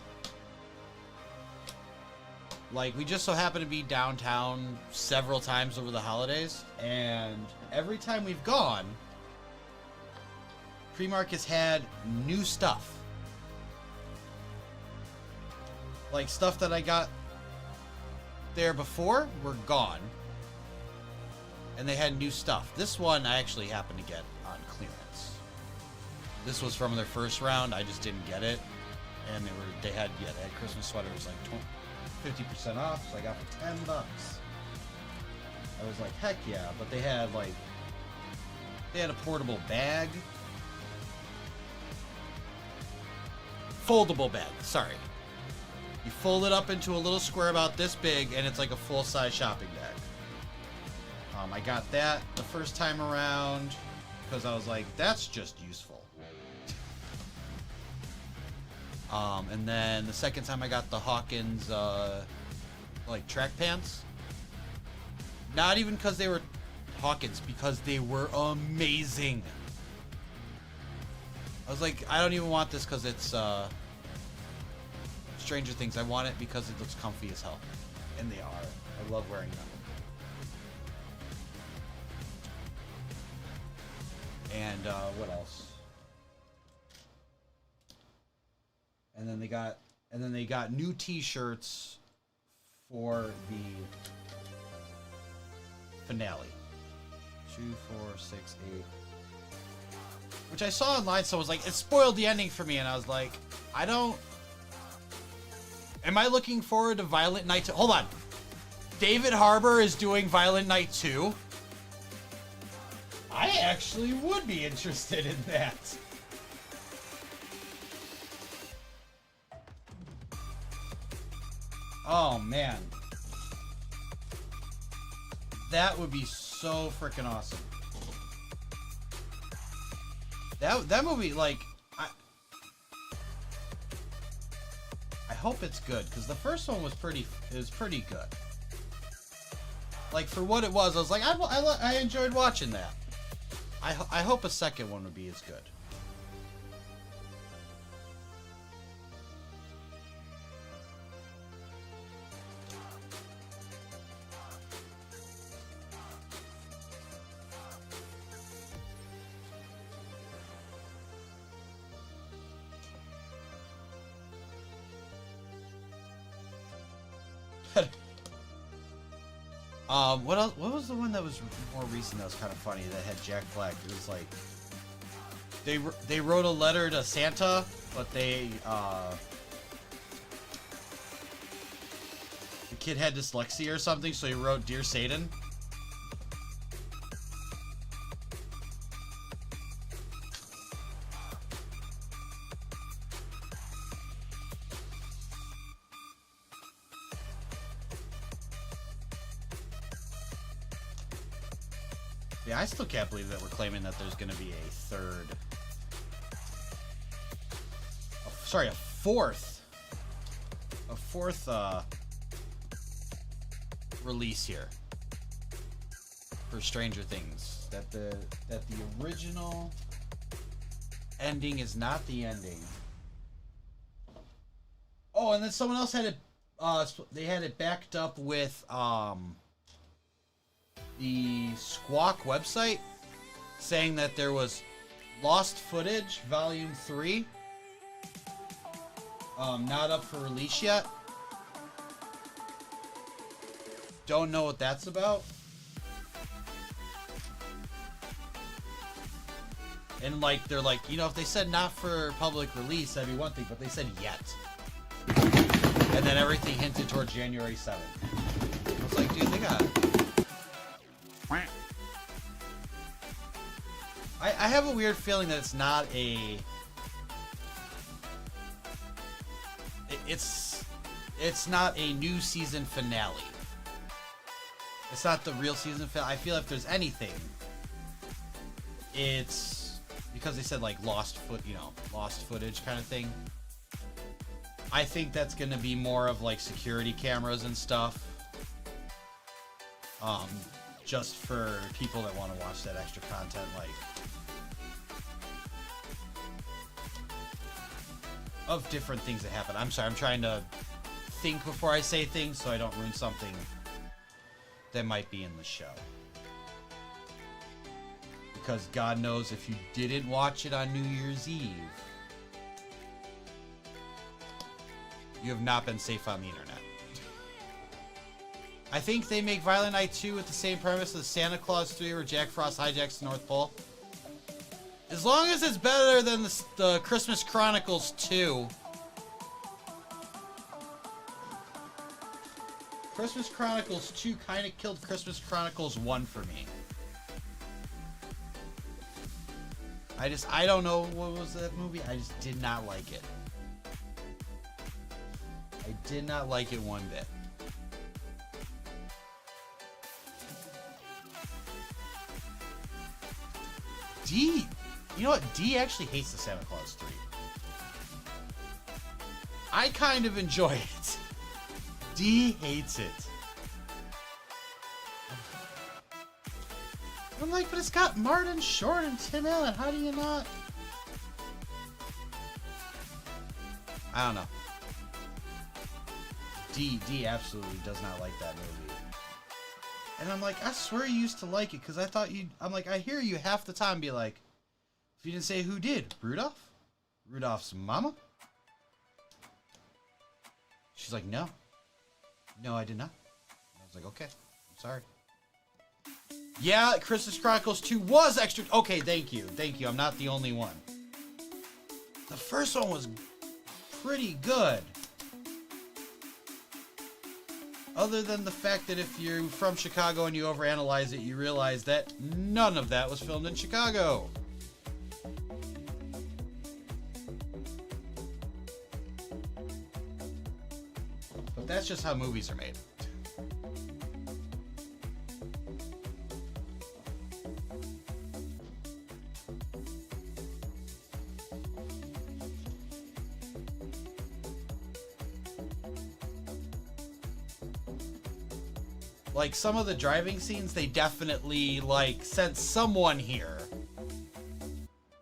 Like, we just so happen to be downtown several times over the holidays, and every time we've gone, Primark has had new stuff. Like, stuff that I got there before were gone, and they had new stuff. This one I actually happened to get on clearance. This was from their first round. I just didn't get it, and they had Christmas sweaters like 50% off, so I got for $10. I was like, heck yeah! But they had a portable bag, foldable bag. Sorry, you fold it up into a little square about this big, and it's like a full-size shopping bag. I got that the first time around because I was like, that's just useful. And then the second time I got the Hawkins, like track pants. Not even because they were Hawkins, because they were amazing. I was like, I don't even want this because it's Stranger Things. I want it because it looks comfy as hell. And they are. I love wearing them. And what else? And then they got new T-shirts for the finale. 2, 4, 6, 8. Which I saw online, so I was like, it spoiled the ending for me, and I was like, I don't. Am I looking forward to Violent Night 2? Hold on. David Harbour is doing Violent Night 2. I actually would be interested in that. Oh man. That would be so freaking awesome. That movie, like, I hope it's good, because the first one was pretty good. Like, for what it was, I was like, I enjoyed watching that. I hope a second one would be as good. What else? What was the one that was more recent that was kind of funny that had Jack Black? It was like they wrote a letter to Santa, but the kid had dyslexia or something, so he wrote "Dear Satan." Yeah, I still can't believe that we're claiming that there's going to be a fourth release here for Stranger Things. That the original ending is not the ending. Oh, and then someone else had it. They had it backed up with the Squawk website, saying that there was lost footage, Volume 3, not up for release yet. Don't know what that's about. And like, they're like, you know, if they said not for public release, that'd be one thing, but they said yet. And then everything hinted towards January 7th. I was like, dude, they got... I have a weird feeling that it's not a... It's not a new season finale. It's not the real season finale. I feel if there's anything, it's because they said like lost footage kind of thing. I think that's going to be more of like security cameras and stuff. Just for people that want to watch that extra content, like of different things that happen. I'm sorry, I'm trying to think before I say things so I don't ruin something that might be in the show. Because God knows if you didn't watch it on New Year's Eve, you have not been safe on the internet. I think they make Violent Night 2 with the same premise as Santa Claus 3 where Jack Frost hijacks the North Pole. As long as it's better than the Christmas Chronicles 2, Christmas Chronicles 2 kind of killed Christmas Chronicles 1 for me. I don't know what was that movie. I just did not like it. I did not like it one bit. D, you know what? D actually hates the Santa Claus 3. I kind of enjoy it. D hates it. I'm like, but it's got Martin Short and Tim Allen. How do you not? I don't know. D absolutely does not like that movie. And I'm like, I swear you used to like it because I thought you. I'm like, I hear you half the time be like, if you didn't say who did, Rudolph? Rudolph's mama? She's like, no. No, I did not. I was like, okay, I'm sorry. Yeah, Christmas Chronicles 2 was extra. Okay, thank you. Thank you. I'm not the only one. The first one was pretty good. Other than the fact that if you're from Chicago and you overanalyze it, you realize that none of that was filmed in Chicago. But that's just how movies are made. Like, some of the driving scenes, they definitely, like, sent someone here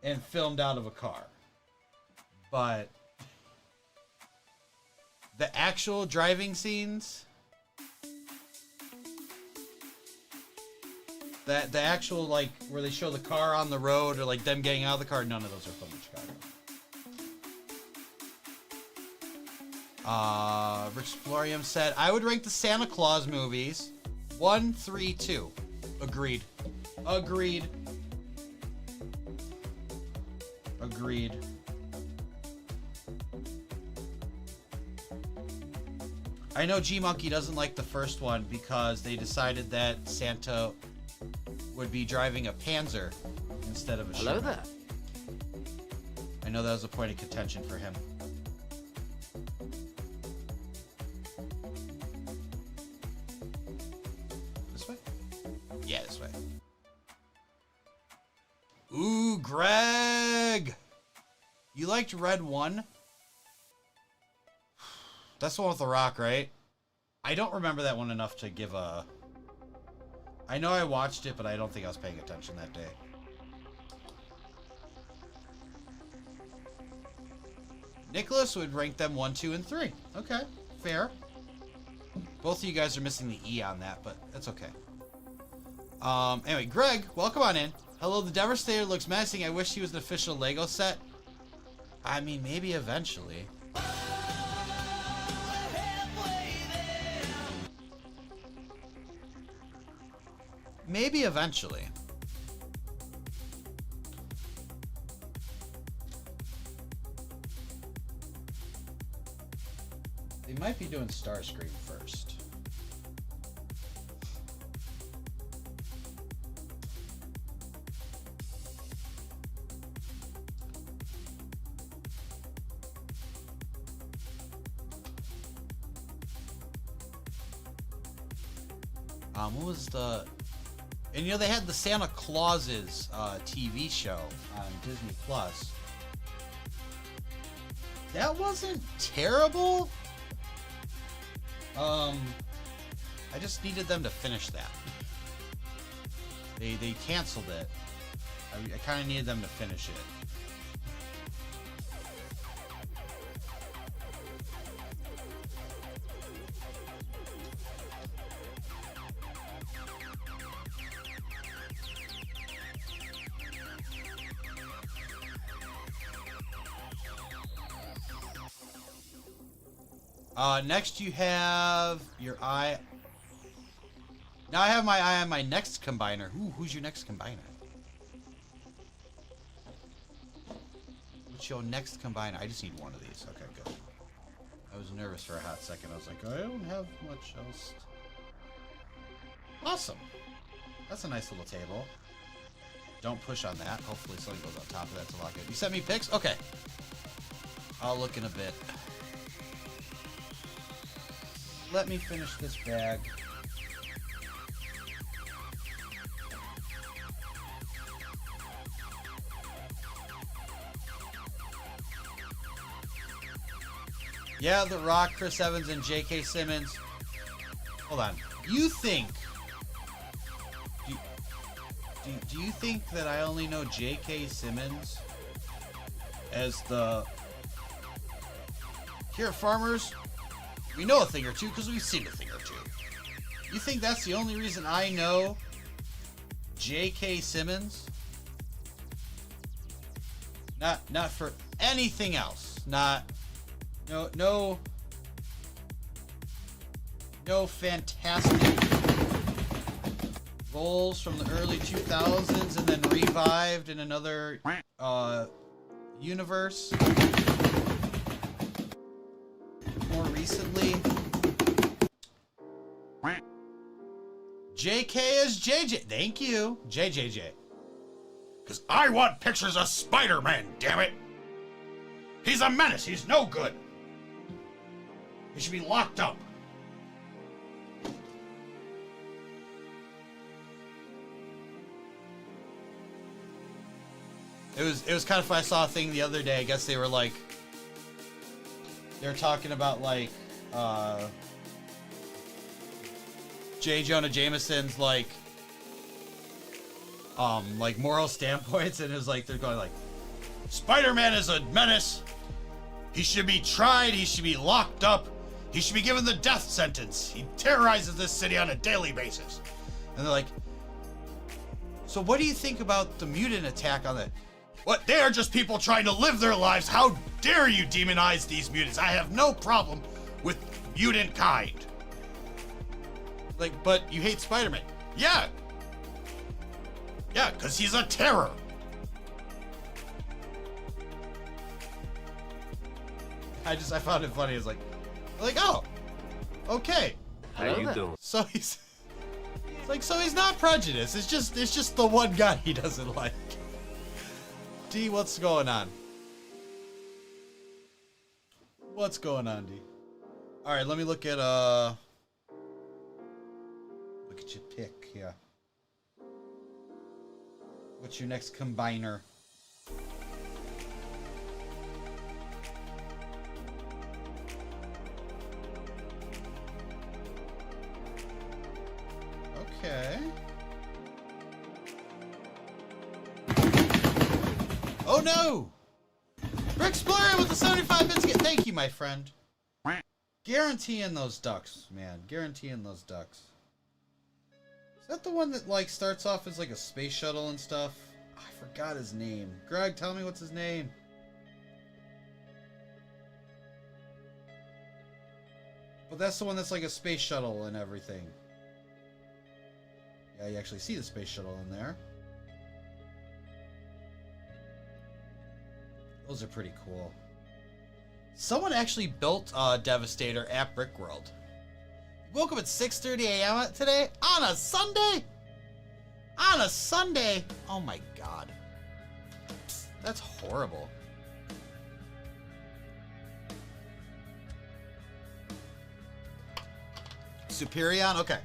and filmed out of a car. But the actual driving scenes, the actual, like, where they show the car on the road or, like, them getting out of the car, none of those are filmed in Chicago. Rich Florium said, I would rank the Santa Claus movies 1, 3, 2. Agreed. Agreed. Agreed. I know G-Monkey doesn't like the first one because they decided that Santa would be driving a Panzer instead of a Hello Sherman. there. I know that was a point of contention for him. This way? Yeah, this way. Ooh, Greg! You liked Red 1? That's the one with the rock, right? I don't remember that one enough to give a... I know I watched it, but I don't think I was paying attention that day. Nicholas would rank them 1, 2, and 3. Okay, fair. Both of you guys are missing the E on that, but that's okay. Anyway, Greg, welcome on in. Hello, the Devastator looks menacing. I wish he was an official Lego set. I mean, maybe eventually. Maybe eventually. They might be doing Starscream first. What was the... And you know, they had the Santa Clauses TV show on Disney Plus. That wasn't terrible. I just needed them to finish that. They canceled it. I kind of needed them to finish it. Next you have your eye. Now I have my eye on my next combiner. Ooh, who's your next combiner? What's your next combiner? I just need one of these. Okay, good. I was nervous for a hot second. I was like, I don't have much else. Awesome. That's a nice little table. Don't push on that. Hopefully something goes on top of that to lock it. You sent me pics? Okay. I'll look in a bit. Let me finish this bag. Yeah, The Rock, Chris Evans, and J.K. Simmons. Hold on. You think... Do you think that I only know J.K. Simmons as the... Here at Farmers, we know a thing or two because we've seen a thing or two. You think that's the only reason I know J.K. Simmons? Not for anything else. No fantastic roles from the early 2000s and then revived in another universe more recently. JK is JJ. Thank you, JJJ. Because I want pictures of Spider-Man, damn it! He's a menace, he's no good! He should be locked up. It was kind of fun. I saw a thing the other day. I guess they were talking about J. Jonah Jameson's moral standpoints, and it was they're going Spider-Man is a menace. He should be tried, he should be locked up, he should be given the death sentence. He terrorizes this city on a daily basis. And they're like, so what do you think about the mutant attack on the... What? They are just people trying to live their lives. How dare you demonize these mutants? I have no problem with mutant kind. But you hate Spider-Man. Yeah. Yeah, because he's a terror. I found it funny. It's oh, okay. How you doing? So he's so he's not prejudiced. It's just the one guy he doesn't like. D, what's going on? What's going on, D? All right, let me look at your pick here. What's your next combiner? Okay. Oh no! Rick Explorer with the 75 bits. Thank you, my friend. Guaranteeing those ducks, man. Guaranteeing those ducks. Is that the one that starts off as a space shuttle and stuff? I forgot his name. Greg, tell me what's his name. But that's the one that's a space shuttle and everything. Yeah, you actually see the space shuttle in there. Those are pretty cool. Someone actually built Devastator at Brickworld. Woke up at 6:30 a.m. today on a Sunday? On a Sunday? Oh my god. That's horrible. Superion? Okay.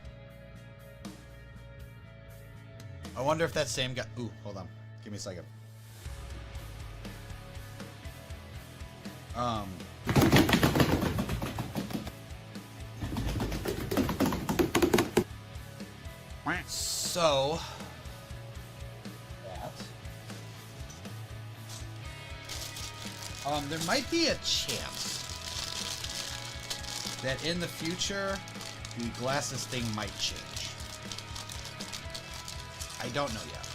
I wonder if that same guy... Ooh, hold on. Give me a second. So... there might be a chance that in the future, the glasses thing might change. I don't know yet.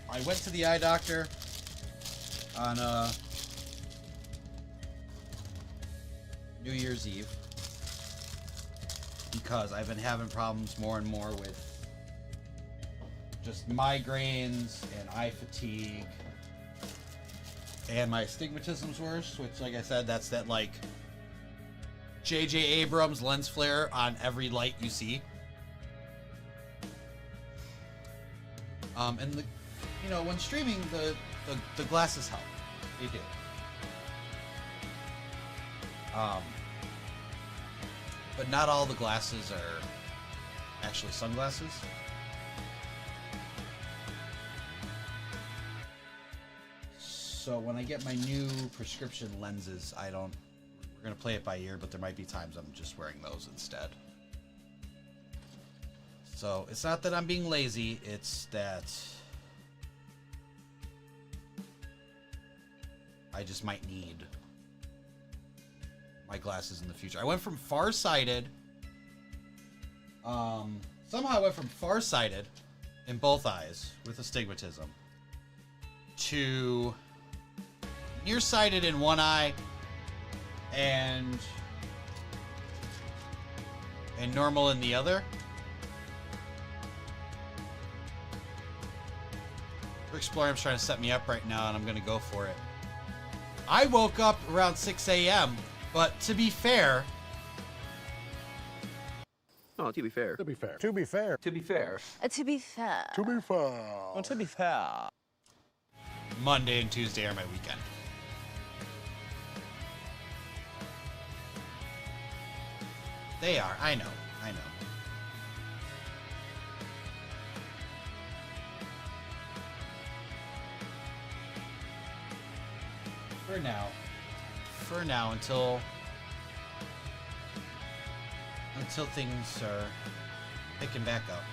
I went to the eye doctor on New Year's Eve because I've been having problems more and more with just migraines and eye fatigue And my astigmatism's worse, which, like I said, that's that, like, J.J. Abrams lens flare on every light you see. And, when streaming, the glasses help. They do. But not all the glasses are actually sunglasses. So when I get my new prescription lenses, we're going to play it by ear, but there might be times I'm just wearing those instead. So it's not that I'm being lazy, it's that I just might need my glasses in the future. I went from farsighted, somehow I went from farsighted in both eyes with astigmatism to nearsighted in one eye and normal in the other. Explore's trying to set me up right now, and I'm gonna go for it. I woke up around 6 a.m., but to be fair... Oh, to be fair. To be fair. To be fair. To be fair. To be fair. To be fair. Well, to be fair. Monday and Tuesday are my weekend. They are. I know. For now, until things are picking back up.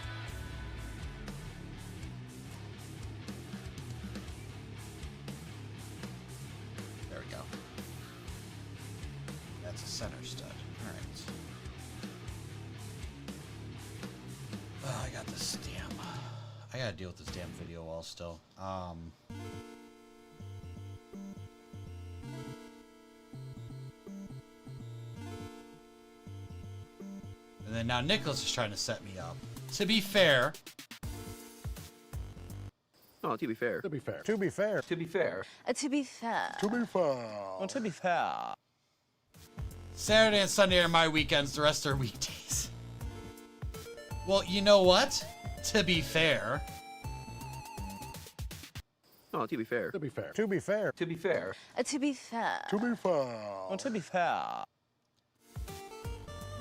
There we go. That's a center stud. All right. Oh, I got this damn. I gotta deal with this damn video wall still. And then now Nicholas is trying to set me up. To be fair. Oh, to be fair. To be fair. To be fair. To be fair. To be fair. To be fair. Well, to be fair. Saturday and Sunday are my weekends. The rest are weekdays. Well, you know what? To be fair. Oh, to be fair. To be fair. To be fair. To be fair. To be fair. To be fair. Well, to be fair.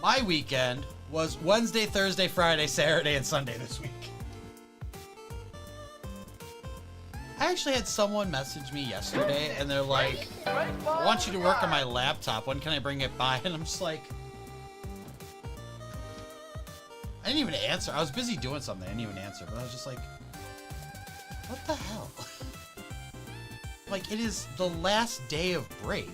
My weekend was Wednesday, Thursday, Friday, Saturday, and Sunday this week. I actually had someone message me yesterday, and they're like, I want you to work on my laptop. When can I bring it by? And I'm just like... I didn't even answer. I was busy doing something. I didn't even answer, but I was just like, what the hell? Like, it is the last day of break.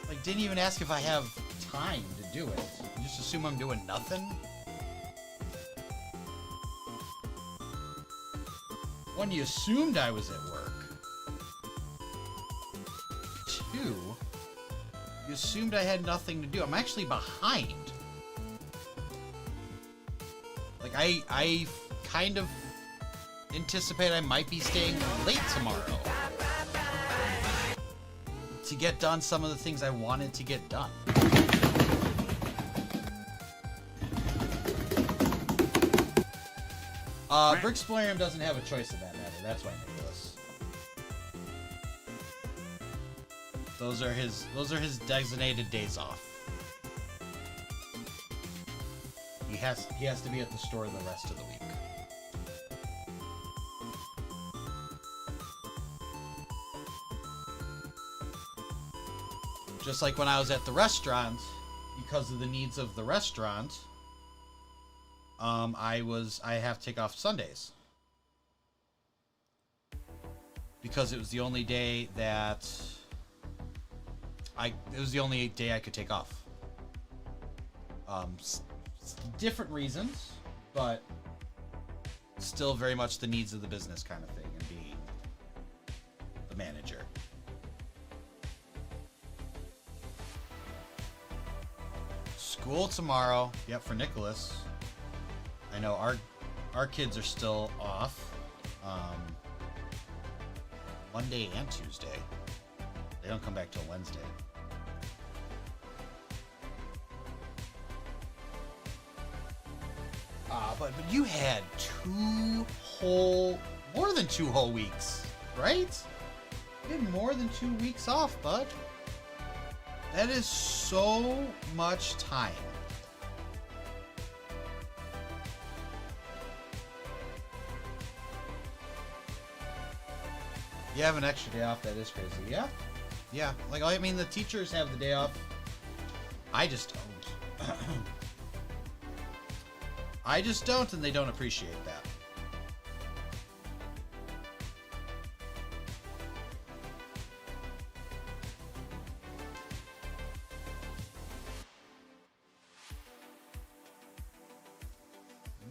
Like, didn't even ask if I have time to do it. You just assume I'm doing nothing? One, you assumed I was at work. Two, you assumed I had nothing to do. I'm actually behind. Like, I kind of anticipate I might be staying late tomorrow to get done some of the things I wanted to get done. Brixplorium doesn't have a choice in that matter. That's why Nicholas. Those are his designated days off. He has to be at the store the rest of the week. Just like when I was at the restaurant, because of the needs of the restaurant, I have to take off Sundays. Because it was the only day that it was the only day I could take off. Different reasons, but still very much the needs of the business kind of thing, and being the manager. School tomorrow. Yep, for Nicholas. I know our kids are still off Monday and Tuesday. They don't come back till Wednesday. But you had more than 2 whole weeks, right? You had more than 2 weeks off, bud. That is so much time. You have an extra day off, that is crazy. Yeah. Yeah. Like, I mean, the teachers have the day off. I just don't. I just don't, and they don't appreciate that.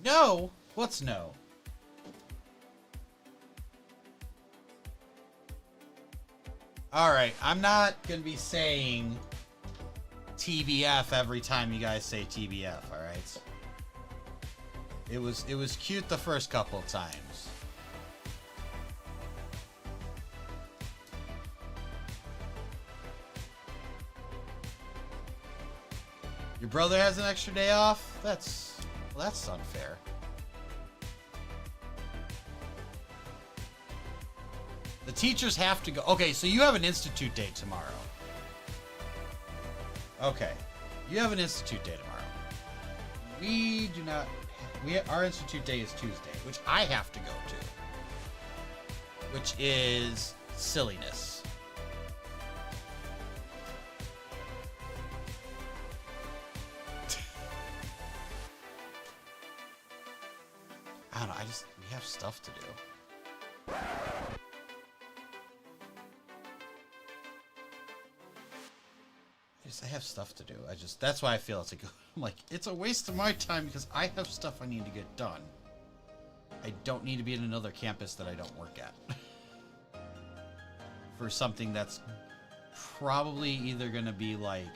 No? What's no? Alright, I'm not gonna be saying TBF every time you guys say TBF, alright? It was cute the first couple of times. Your brother has an extra day off? That's unfair. The teachers have to go. Okay, so you have an institute day tomorrow. Okay. You have an institute day tomorrow. We do not. Our institute day is Tuesday, which I have to go to. Which is silliness. I don't know, we have stuff to do. I have stuff to do. That's why I feel it's I'm like, it's a waste of my time because I have stuff I need to get done. I don't need to be in another campus that I don't work at. For something that's probably either going to be like...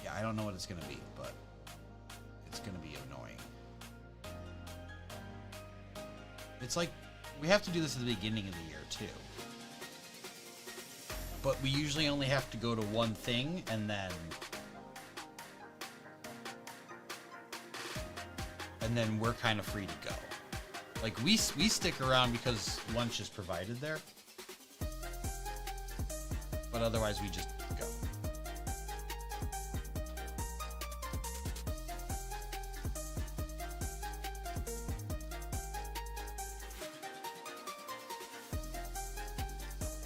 Yeah, I don't know what it's going to be, but it's going to be annoying. It's like, we have to do this at the beginning of the year, too. But we usually only have to go to one thing, and then we're kind of free to go. Like, we stick around because lunch is provided there. But otherwise, we just go.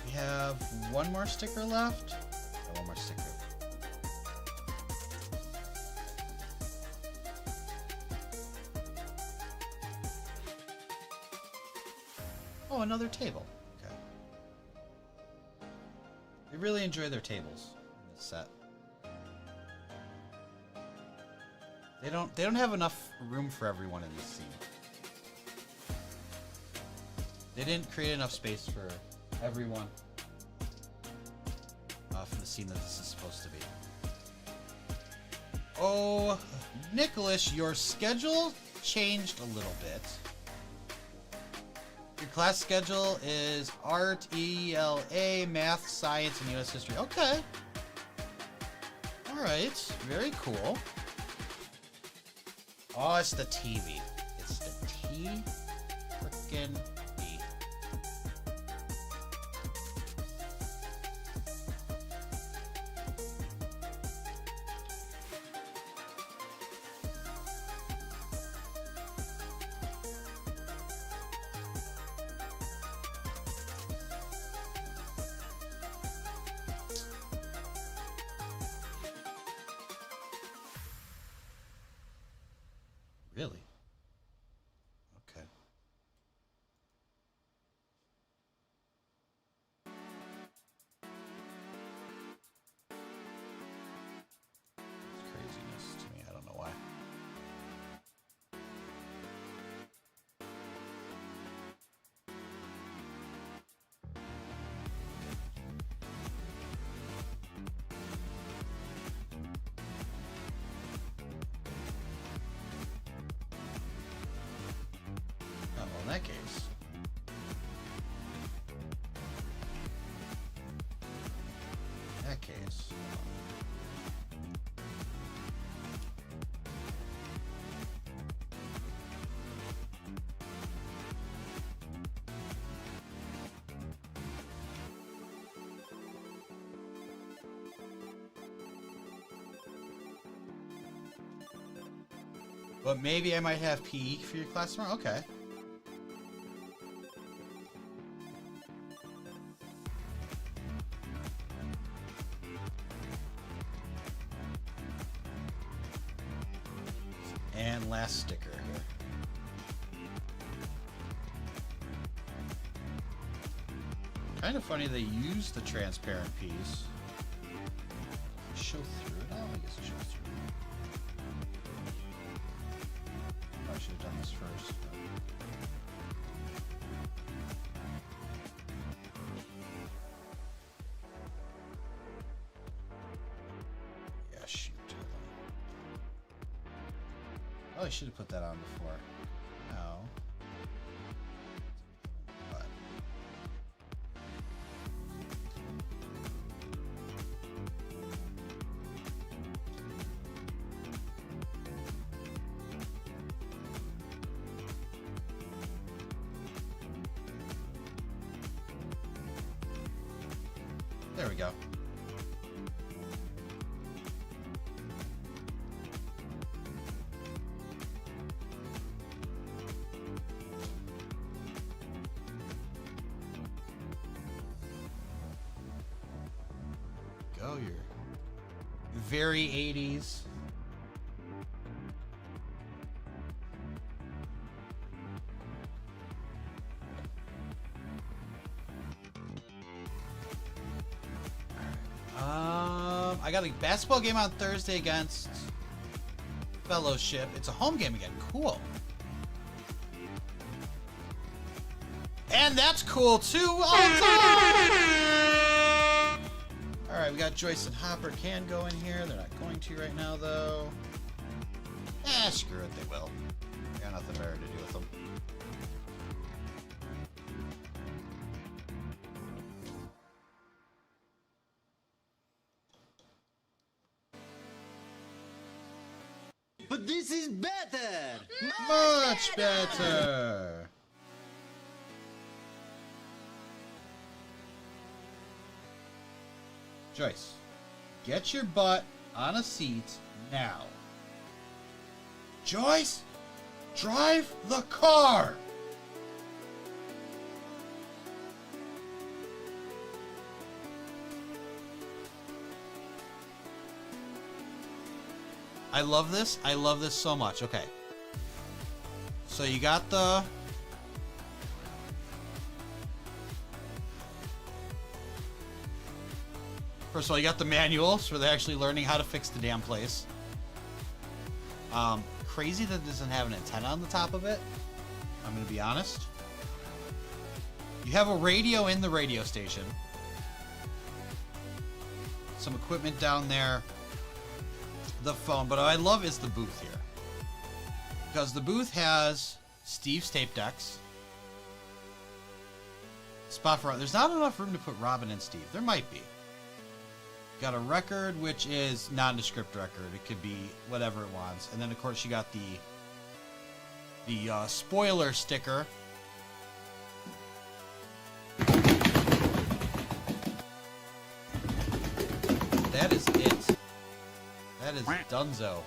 We have one more sticker left. Yeah, one more sticker. Oh, another table. Okay. They really enjoy their tables in this set. They don't have enough room for everyone in this scene. They didn't create enough space for everyone for the scene that this is supposed to be. Oh, Nicholas, your schedule changed a little bit. Your class schedule is art, ELA, math, science, and U.S. history. Okay. All right. Very cool. Oh, it's the TV. It's the frickin' B. Really? Okay. It's craziness to me. I don't know why. that case. In that case. But maybe I might have PE for your class tomorrow? Okay. And last sticker here. Kind of funny they used the transparent piece. Show through it? Oh, I guess it shows through. I should have done this first. Yeah, shoot. Oh, I should have put that on before. No. But. There we go. Go, you're very 80s. I got a basketball game on Thursday against Fellowship. It's a home game again. Cool. And that's cool too. Oh, all right, we got Joyce and Hopper can go in here. They're not going to right now though. Screw it, they will. I got nothing better to do with them. But this is better! Much better! Joyce, get your butt on a seat now. Joyce, drive the car! I love this. I love this so much. Okay. So you got the... First of all, you got the manuals where they're actually learning how to fix the damn place. Crazy that it doesn't have an antenna on the top of it. I'm going to be honest. You have a radio in the radio station. Some equipment down there. The phone, but what I love is the booth here, because the booth has Steve's tape decks, spot for there's not enough room to put Robin and Steve. There might be. Got a record, which is nondescript record. It could be whatever it wants, and then of course you got the spoiler sticker. That is it. That is Dunzo.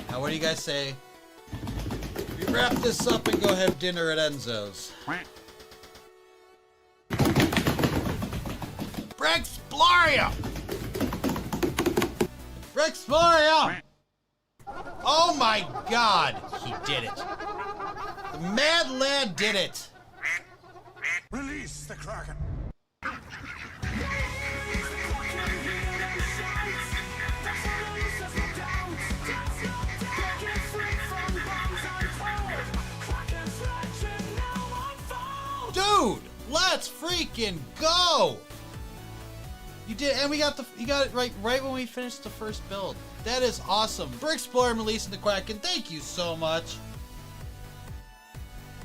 Now, what do you guys say? We wrap this up and go have dinner at Enzo's. Brexploria! Brexploria! Oh my God, he did it. The mad lad did it. Release the Kraken! Dude, let's freaking go! You did, and you got it right when we finished the first build. That is awesome. Brick Explorer and releasing the Quacken. Thank you so much.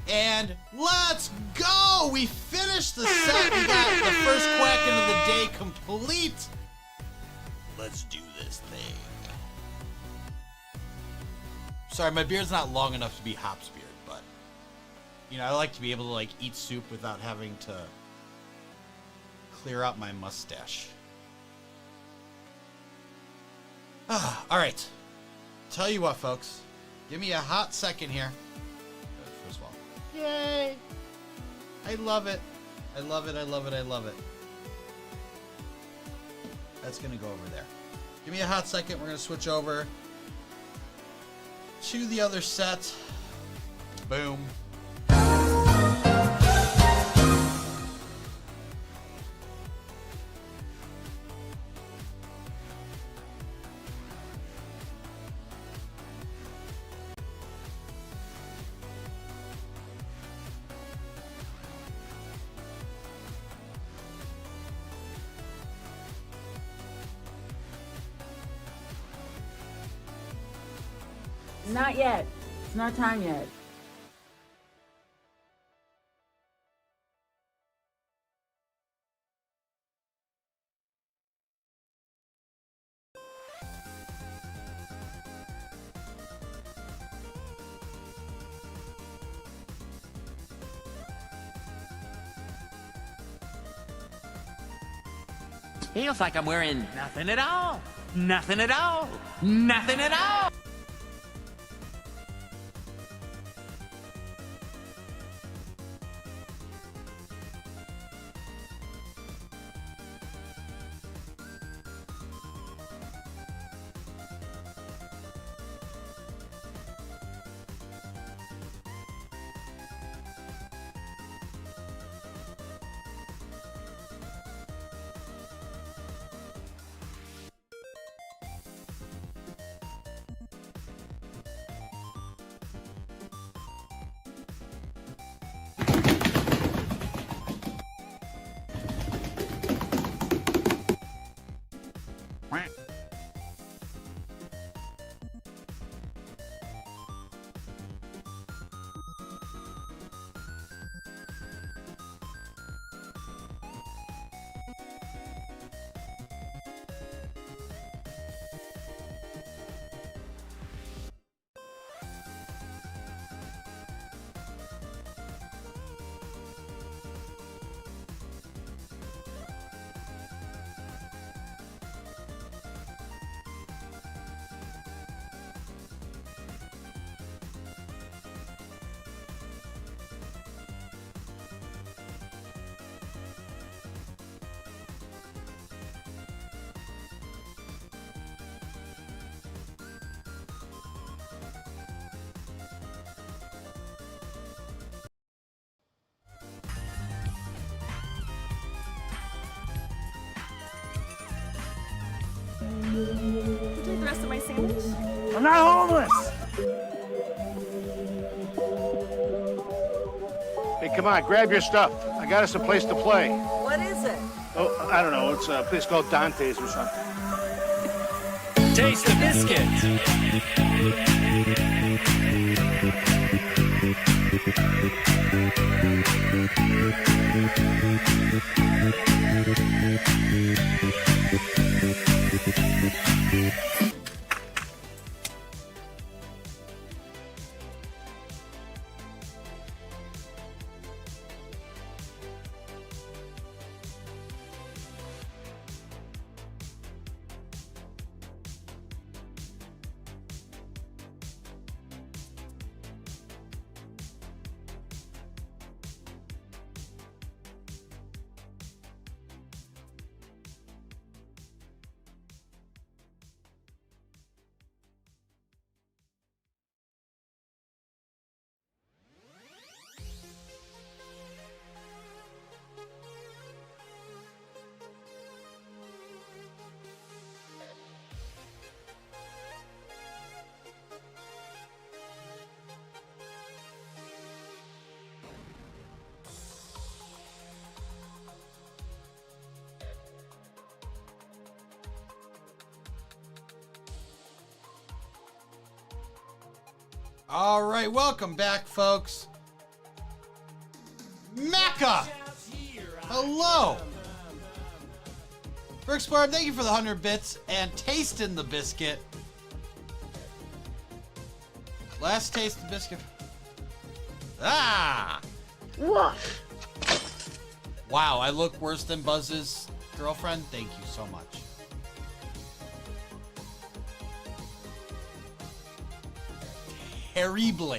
And let's go! We finished the set. We got the first Quacken of the day complete. Let's do this thing. Sorry, my beard's not long enough to be Hop's beard, but you know, I like to be able to like eat soup without having to clear out my mustache. All right. Tell you what, folks. Give me a hot second here. First of all, yay! I love it. I love it. I love it. I love it. That's gonna go over there. Give me a hot second. We're gonna switch over to the other set. Boom. Not yet. It's not time yet. Feels like I'm wearing nothing at all. Nothing at all. Nothing at all. You take the rest of my sandwich? I'm not homeless! Hey, come on, grab your stuff. I got us a place to play. What is it? Oh, I don't know. It's a place called Dante's or something. Taste the biscuit. All right, welcome back, folks. Mecca! Hello! For Explorer, thank you for the 100 bits and tasting the biscuit. Last taste of biscuit. Ah! Woof. Wow, I look worse than Buzz's girlfriend. Thank you so much. Terrible.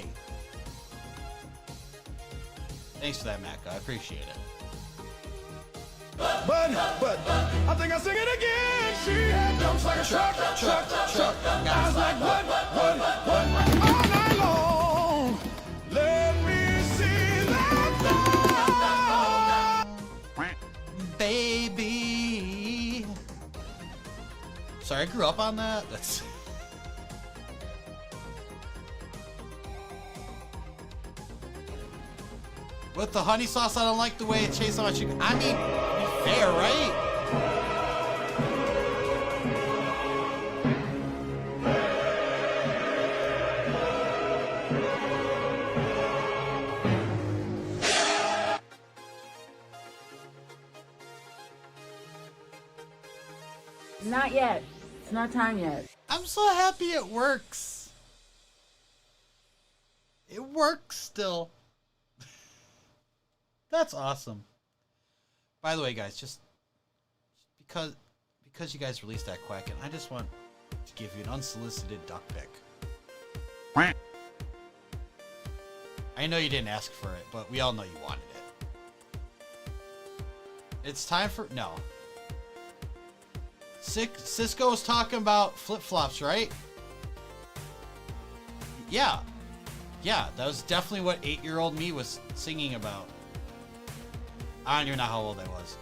Thanks for that, Mecca. I appreciate it. But, I think I sing it again. She had jumps like a truck. I was like, what, all night long. Let me see that Baby. Sorry, I grew up on that. That's... With the honey sauce, I don't like the way it tastes so much. I mean, to be fair, right? Not yet. It's not time yet. I'm so happy it works. It works still. That's awesome. By the way, guys, just because you guys released that Quacken, I just want to give you an unsolicited duck pic. I know you didn't ask for it, but we all know you wanted it. It's time for... No. Cisco was talking about flip-flops, right? Yeah. Yeah, that was definitely what 8-year-old me was singing about. I don't even know how old I was.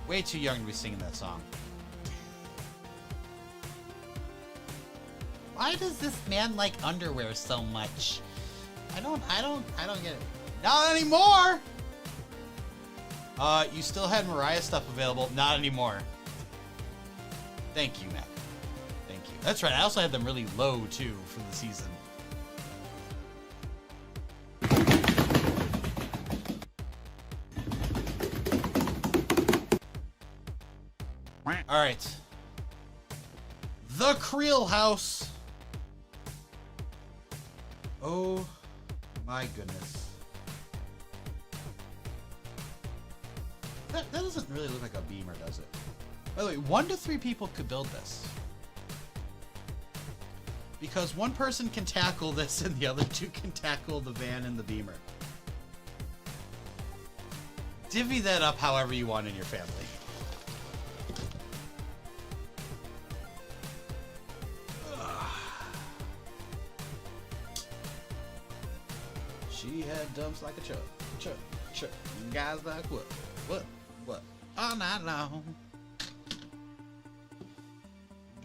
Way too young to be singing that song. Why does this man like underwear so much? I don't get it. Not anymore! You still had Mariah stuff available. Not anymore. Thank you, Mac. Thank you. That's right, I also had them really low, too, for the season. Alright. The Creel House. Oh my goodness. That doesn't really look like a beamer, does it? By the way, 1 to 3 people could build this. Because one person can tackle this and the other 2 can tackle the van and the beamer. Divvy that up however you want in your family. She had dumps like a truck. Guys like what? All night long.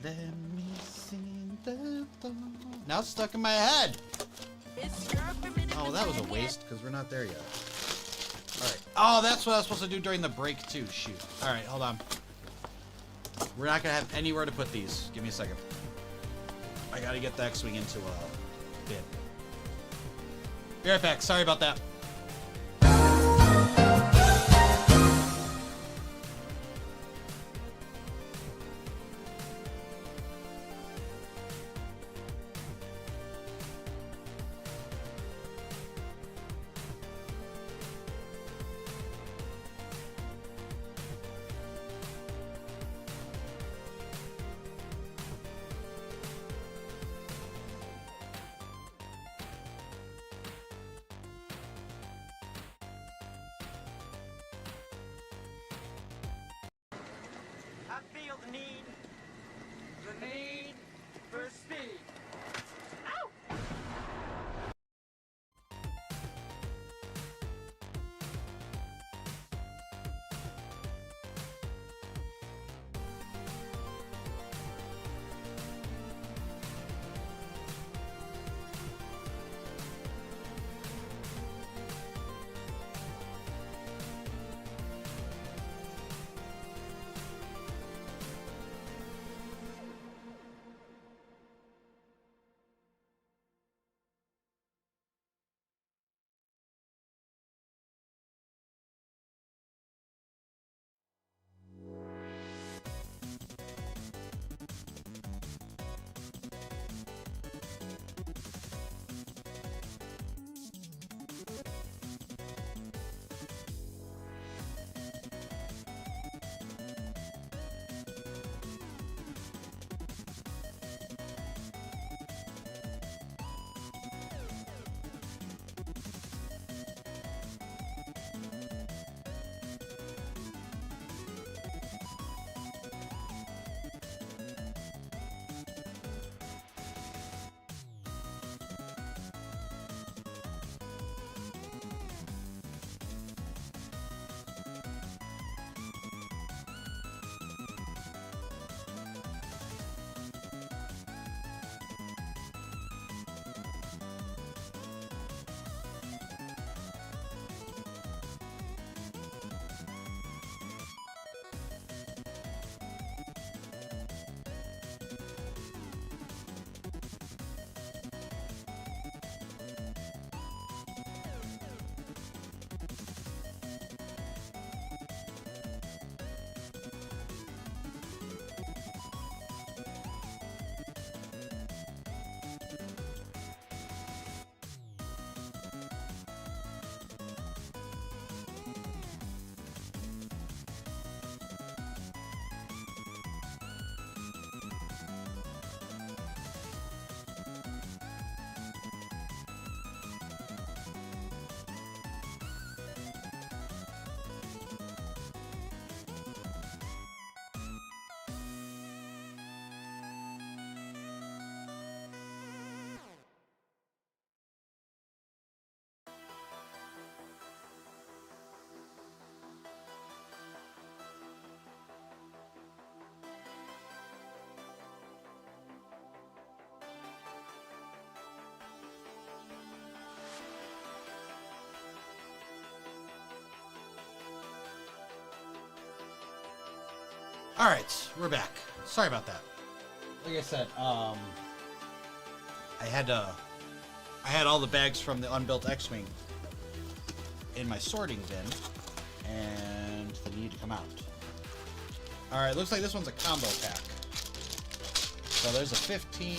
Let me sing the song. Now it's stuck in my head. Oh, that was a waste because we're not there yet. All right. Oh, that's what I was supposed to do during the break too. Shoot. All right, hold on. We're not gonna have anywhere to put these. Give me a second. I gotta get the X-Wing into a bin. Be right back. Sorry about that. The need for speed. All right, we're back. Sorry about that. Like I said, I had all the bags from the unbuilt X-Wing in my sorting bin, and they need to come out. All right, looks like this one's a combo pack. So there's a 15,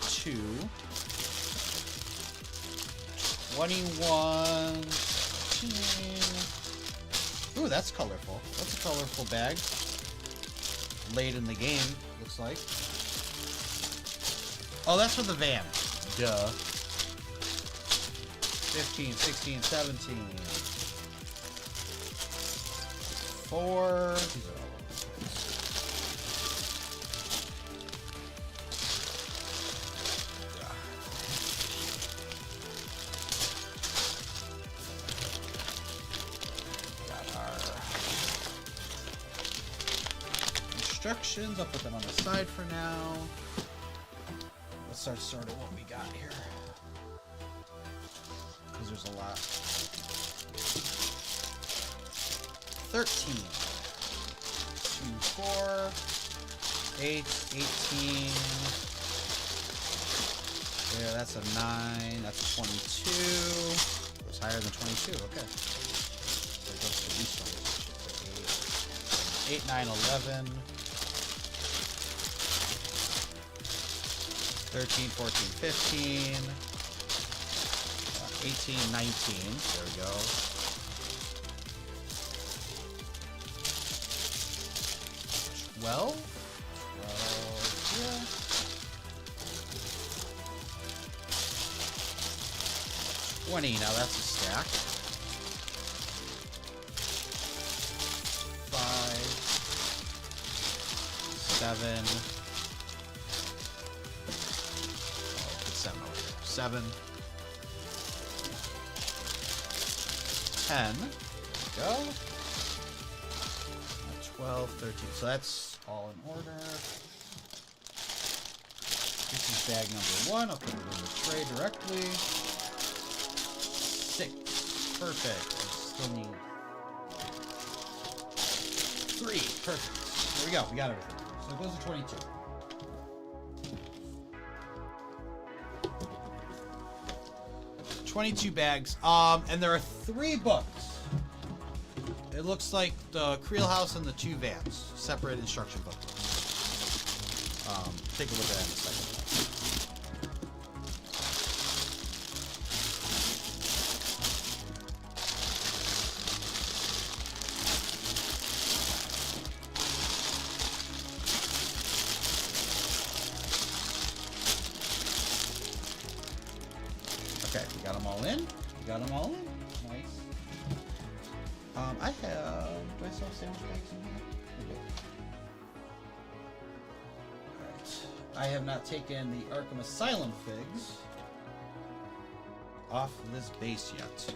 2, 21, 15. Ooh, that's colorful. That's a colorful bag. Late in the game, looks like. Oh, that's for the van. Duh. 15, 16, 17. 4. These are all instructions. I'll put them on the side for now. Let's start sorting what we got here, because there's a lot. 13, 2, 4, 8, 18. There, that's a 9. That's a 22. It was higher than 22. Okay. So it goes to these ones. 8, 9, 11. 13, 14, 15, 18, 19, there we go. 12, yeah. 20, now that's a stack. 5, 7, 7, 10, there we go. 12, 13, so that's all in order. This is bag number 1, I'll put it in the tray directly. 6, perfect, I still need 3, perfect. There we go, we got everything. So it goes to 22. 22 bags, and there are 3 books. It looks like the Creel House and the 2 vans, separate instruction books. Take a look at that in a second. Okay, we got them all in. We got them all in. Nice. I have. Do I still have sandwich bags in here? Okay. Alright. I have not taken the Arkham Asylum figs off this base yet.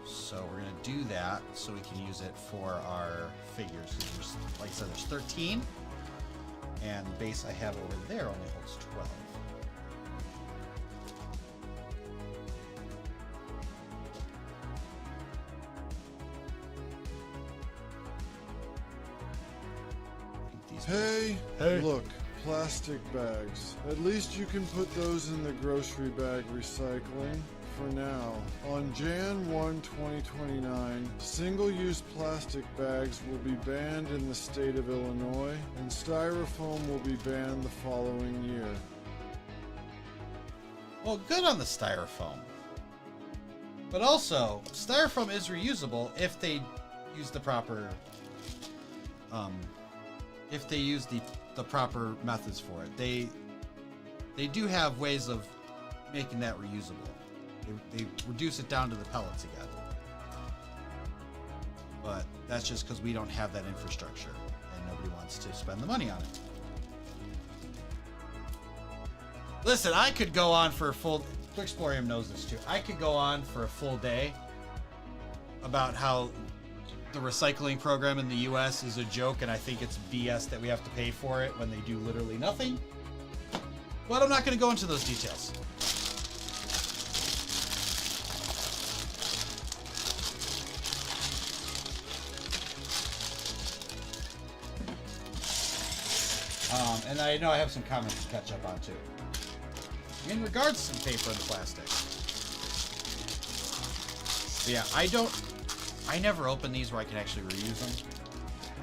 So we're going to do that so we can use it for our figures. There's, like I said, there's 13. And the base I have over there only holds 12. Hey, look, plastic bags. At least you can put those in the grocery bag recycling. For now, on Jan 1, 2029, single-use plastic bags will be banned in the state of Illinois, and styrofoam will be banned the following year. Well, good on the styrofoam. But also, styrofoam is reusable if they use the proper, if they use the proper methods for it. They do have ways of making that reusable. They reduce it down to the pellets again. But that's just because we don't have that infrastructure and nobody wants to spend the money on it. Listen, I could go on for a full... Quicksplorium knows this too. I could go on for a full day about how the recycling program in the US is a joke and I think it's BS that we have to pay for it when they do literally nothing. But I'm not going to go into those details. And I know I have some comments to catch up on too. In regards to paper and plastic. So yeah, I never open these where I can actually reuse them.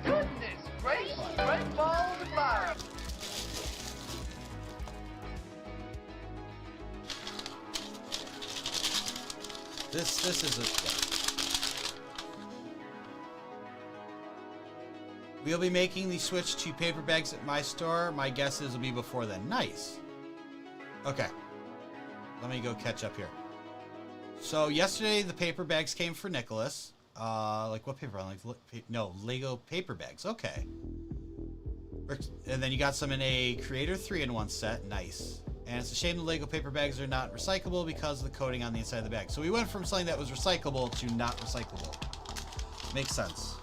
Goodness gracious, great balls of fire! This is a... Yeah. We'll be making the switch to paper bags at my store. My guess is it'll be before then. Nice. Okay. Let me go catch up here. So yesterday the paper bags came for Nicholas. Like what paper? Like no, Lego paper bags. Okay. And then you got some in a Creator 3-in-1 set. Nice. And it's a shame the Lego paper bags are not recyclable because of the coating on the inside of the bag. So we went from something that was recyclable to not recyclable. Makes sense.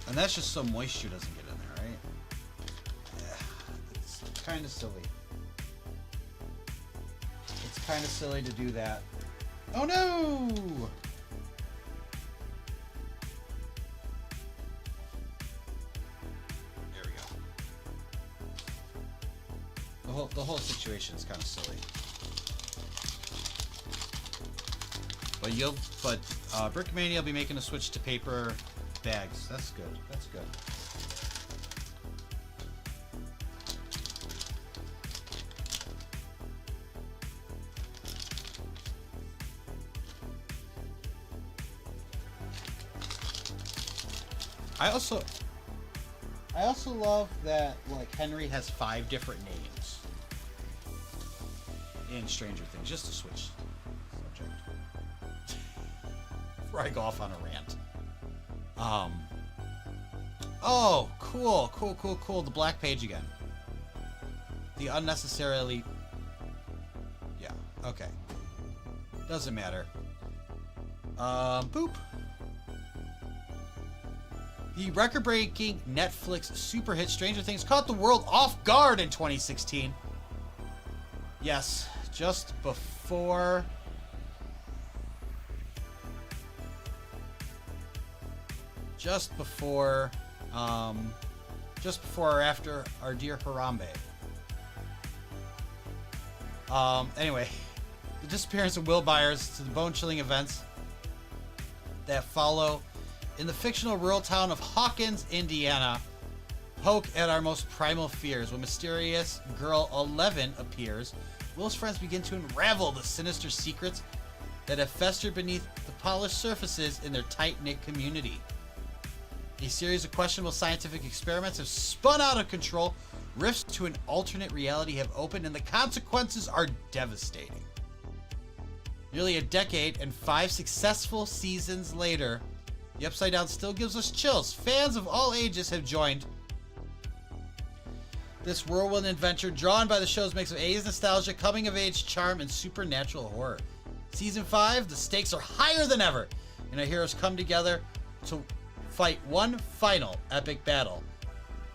And that's just so moisture doesn't get in there, right? Yeah, it's kind of silly. It's kind of silly to do that. Oh no! There we go. The whole situation is kind of silly. But Brickmania will be making a switch to paper bags. That's good. That's good. I also love that like Henry has 5 different names in Stranger Things, just to switch subject. Before I go off on a rant. Oh, cool. The black page again. The unnecessarily... Yeah, okay. Doesn't matter. Boop. The record-breaking Netflix super hit Stranger Things caught the world off guard in 2016. Yes, just before... Just before or after our dear Harambe. Anyway, the disappearance of Will Byers to the bone-chilling events that follow in the fictional rural town of Hawkins, Indiana, poke at our most primal fears. When mysterious girl 11 appears, Will's friends begin to unravel the sinister secrets that have festered beneath the polished surfaces in their tight-knit community. A series of questionable scientific experiments have spun out of control, rifts to an alternate reality have opened, and the consequences are devastating. Nearly a decade and 5 successful seasons later, the Upside Down still gives us chills. Fans of all ages have joined this whirlwind adventure, drawn by the show's mix of 80s nostalgia, coming-of-age charm, and supernatural horror. Season 5, the stakes are higher than ever, and our heroes come together to fight one final epic battle.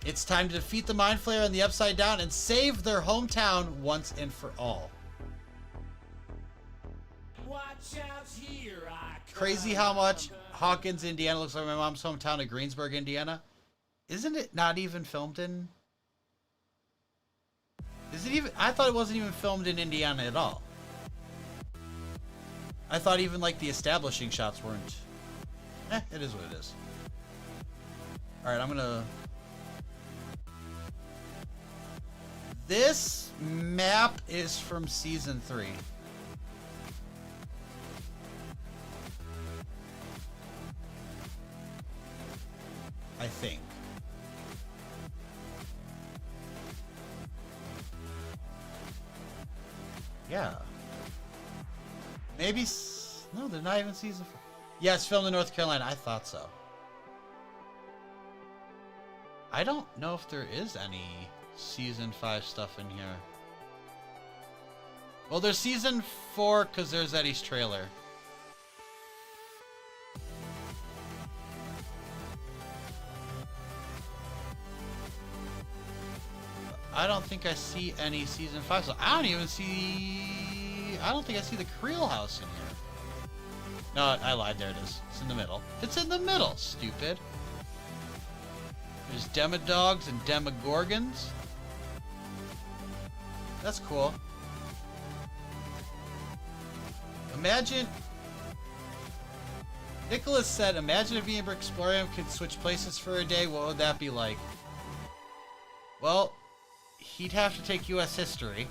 It's time to defeat the Mind Flayer and the Upside Down and save their hometown once and for all. Watch out here, Crazy how much Hawkins, Indiana looks like my mom's hometown of Greensburg, Indiana. Isn't it not even filmed in... Is it even... I thought it wasn't even filmed in Indiana at all. I thought even like the establishing shots weren't... it is what it is. Alright, I'm gonna... This map is from Season 3. I think. Yeah. Maybe... No, they're not even Season 4. Yeah, it's filmed in North Carolina. I thought so. I don't know if there is any Season 5 stuff in here. Well, there's Season 4 because there's Eddie's trailer. I don't think I see any Season 5. So I don't even see... I don't think I see the Creel House in here. No, I lied. There it is. It's in the middle. It's in the middle, stupid. There's Demodogs and Demogorgons. That's cool. Imagine... Nicholas said, imagine if Being Explorium could switch places for a day. What would that be like? Well, he'd have to take U.S. history.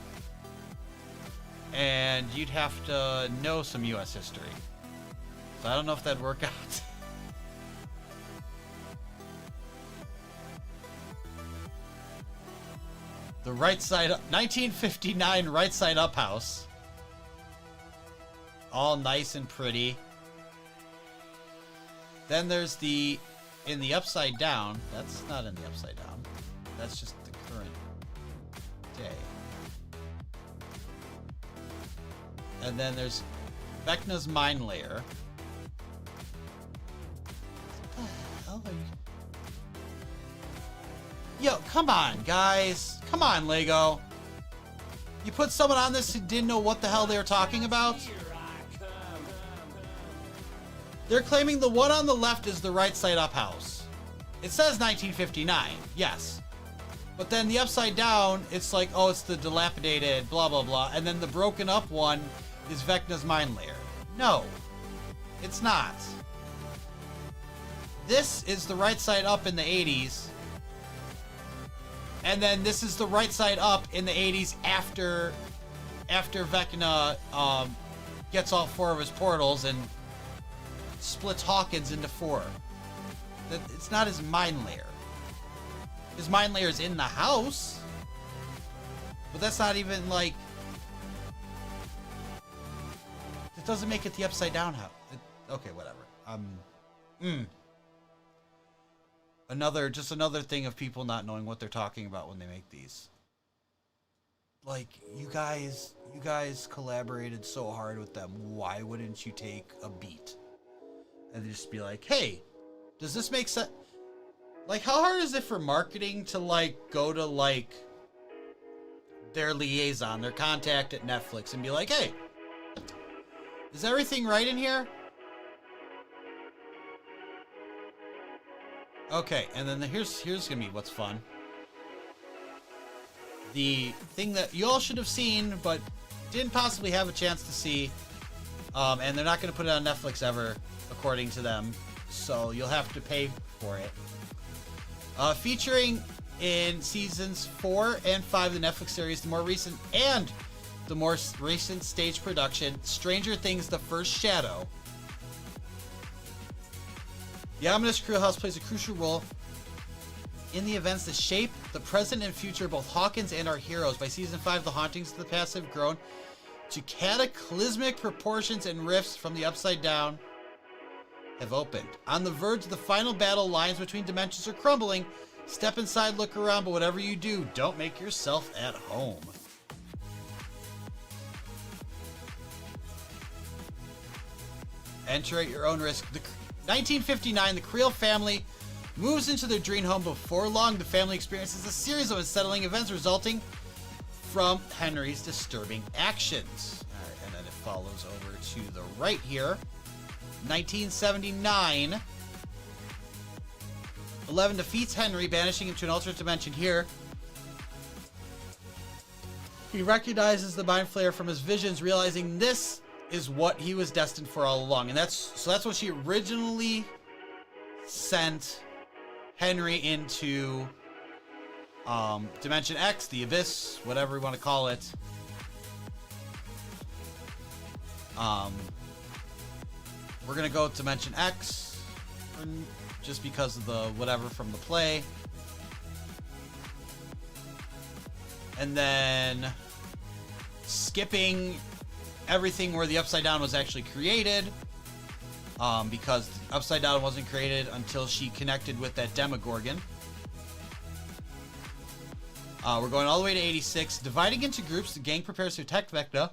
And you'd have to know some U.S. history. So I don't know if that'd work out. The right side up, 1959 right side up house. All nice and pretty. Then there's the, in the upside down. That's not in the upside down. That's just the current day. And then there's Vecna's mine layer. What the hell are you? Yo, come on, guys. Come on, Lego. You put someone on this who didn't know what the hell they were talking about? They're claiming the one on the left is the right side up house. It says 1959, yes. But then the upside down, it's like, oh, it's the dilapidated blah, blah, blah. And then the broken up one is Vecna's mine layer. No, it's not. This is the right side up in the 80s. And then this is the right side up in the 80s after Vecna gets all 4 of his portals and splits Hawkins into 4. It's not his mine layer. His mine layer is in the house. But that's not even like... It doesn't make it the upside down house. Okay, whatever. Another thing of people not knowing what they're talking about when they make these. Like, you guys collaborated so hard with them. Why wouldn't you take a beat and just be like, hey, does this make sense? Like, how hard is it for marketing to like go to like their liaison, their contact at Netflix, and be like, hey, is everything right in here? Okay, and then here's gonna be what's fun. The thing that you all should have seen, but didn't possibly have a chance to see, and they're not gonna put it on Netflix ever, according to them. So you'll have to pay for it. Featuring in seasons 4 and 5 of the Netflix series, the more recent stage production, Stranger Things: The First Shadow. The ominous Creel House plays a crucial role in the events that shape the present and future of both Hawkins and our heroes. By season 5, the hauntings of the past have grown to cataclysmic proportions, and rifts from the upside down have opened. On the verge of the final battle, lines between dimensions are crumbling. Step inside, look around, but whatever you do, don't make yourself at home. Enter at your own risk. 1959, the Creel family moves into their dream home. Before long, the family experiences a series of unsettling events resulting from Henry's disturbing actions. All right, and then it follows over to the right here. 1979, Eleven defeats Henry, banishing him to an alternate dimension. Here, he recognizes the Mind Flayer from his visions, realizing this is what he was destined for all along. And that's what she originally sent Henry into Dimension X, the Abyss, whatever you want to call it. We're gonna go with Dimension X just because of the whatever from the play. And then skipping everything where the Upside Down was actually created, because the Upside Down wasn't created until she connected with that Demogorgon. We're going all the way to 86. Dividing into groups, the gang prepares to attack Vecna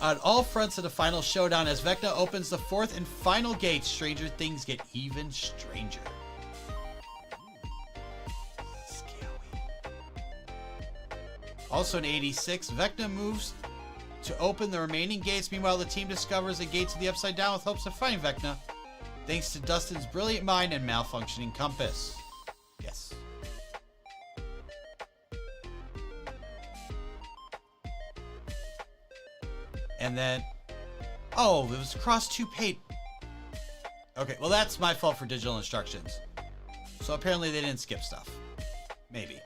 on all fronts of the final showdown. As Vecna opens the fourth and final gate, stranger things get even stranger. Also in 86, Vecna moves to open the remaining gates. Meanwhile, the team discovers a gate to the Upside Down with hopes of finding Vecna, thanks to Dustin's brilliant mind and malfunctioning compass. Yes. And then... Oh, it was across 2 pages. Okay, well that's my fault for digital instructions. So apparently they didn't skip stuff. Maybe.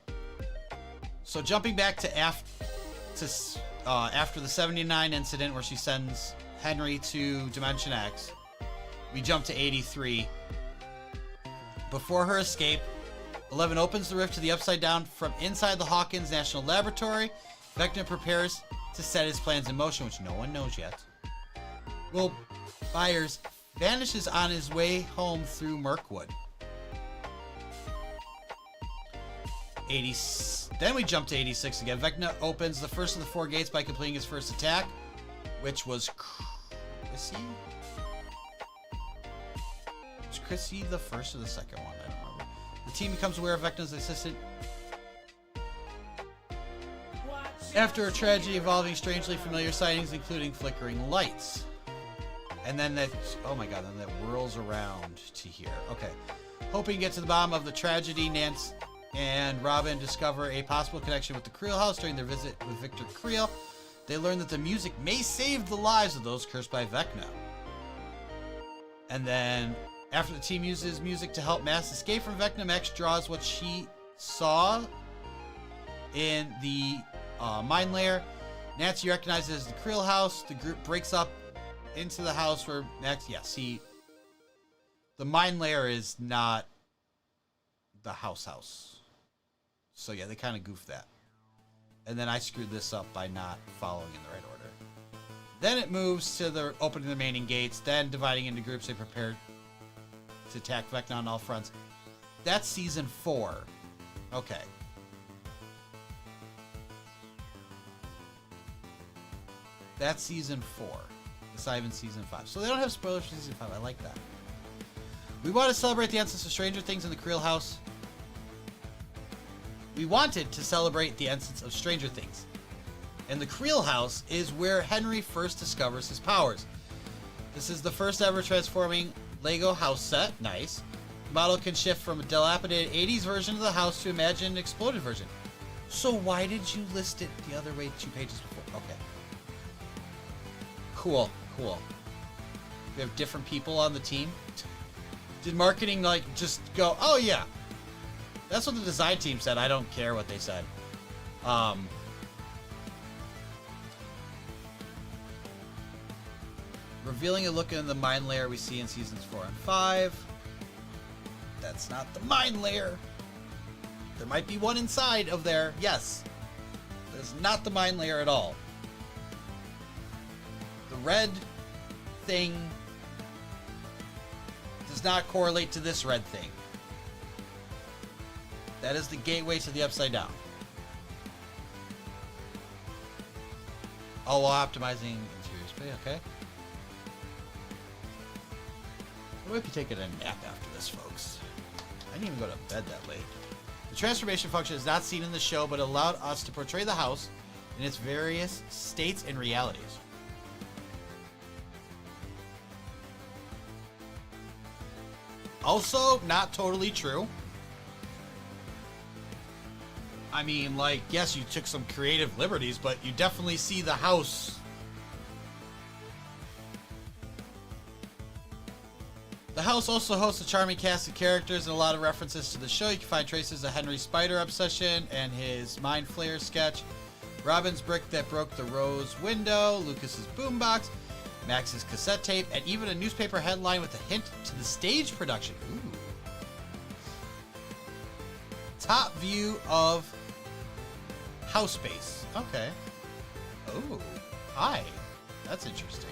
So jumping back to after the 79 incident where she sends Henry to Dimension X, we jump to 83. Before her escape, 11 opens the rift to the Upside Down from inside the Hawkins National Laboratory. Vecna prepares to set his plans in motion, which no one knows yet. Will Byers vanishes on his way home through Mirkwood. Then we jump to 86 again. Vecna opens the first of the 4 gates by completing his first attack, which was Chrissy? Was Chrissy the first or the second one? I don't remember. The team becomes aware of Vecna's assistant after a tragedy involving strangely familiar sightings, including flickering lights. And then that, oh my god, then that whirls around to here. Okay. Hoping to get to the bottom of the tragedy, Nance and Robin discover a possible connection with the Creel House during their visit with Victor Creel. They learn that the music may save the lives of those cursed by Vecna. And then, after the team uses music to help Max escape from Vecna, Max draws what she saw in the mine layer. Nancy recognizes as the Creel House. The group breaks up into the house where Max, the mine layer is not the house. So yeah, they kind of goofed that. And then I screwed this up by not following in the right order. Then it moves to the opening the remaining gates, then dividing into groups. They prepare to attack Vecna on all fronts. That's season 4. Okay. That's season 4. It's not even season 5. So they don't have spoilers for season 5. I like that. We want to celebrate the essence of Stranger Things in the Creel House. We wanted to celebrate the essence of Stranger Things. And the Creel House is where Henry first discovers his powers. This is the first ever transforming Lego house set. Nice. The model can shift from a dilapidated 80s version of the house to imagined exploded version. So why did you list it the other way 2 pages before? Okay. Cool. We have different people on the team. Did marketing just go, oh yeah. That's what the design team said. I don't care what they said. Revealing a look in the mine layer we see in seasons 4 and 5. That's not the mine layer. There might be one inside of there. Yes. That's not the mine layer at all. The red thing does not correlate to this red thing. That is the gateway to the Upside Down. Oh, while optimizing interior space, okay. I might be taking a nap after this, folks. I didn't even go to bed that late. The transformation function is not seen in the show, but allowed us to portray the house in its various states and realities. Also, not totally true. I mean, yes, you took some creative liberties, but you definitely see the house. The house also hosts a charming cast of characters and a lot of references to the show. You can find traces of Henry's spider obsession and his mind flayer sketch, Robin's brick that broke the rose window, Lucas's boombox, Max's cassette tape, and even a newspaper headline with a hint to the stage production. Ooh. Top view of house space. Okay. Oh, hi. That's interesting.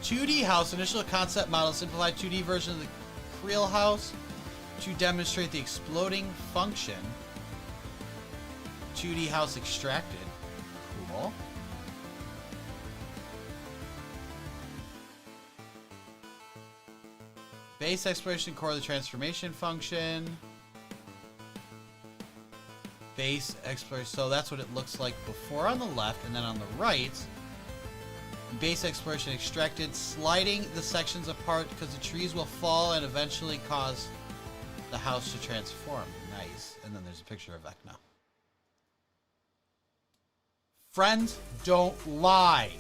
"2D house, initial concept model, simplified 2D version of the Creel House to demonstrate the exploding function. 2D house extracted." Cool. Base exploration core of the transformation function. Base exploration. So that's what it looks like before on the left, and then on the right, base exploration extracted, sliding the sections apart because the trees will fall and eventually cause the house to transform. Nice. And then there's a picture of Vecna. Friends don't lie.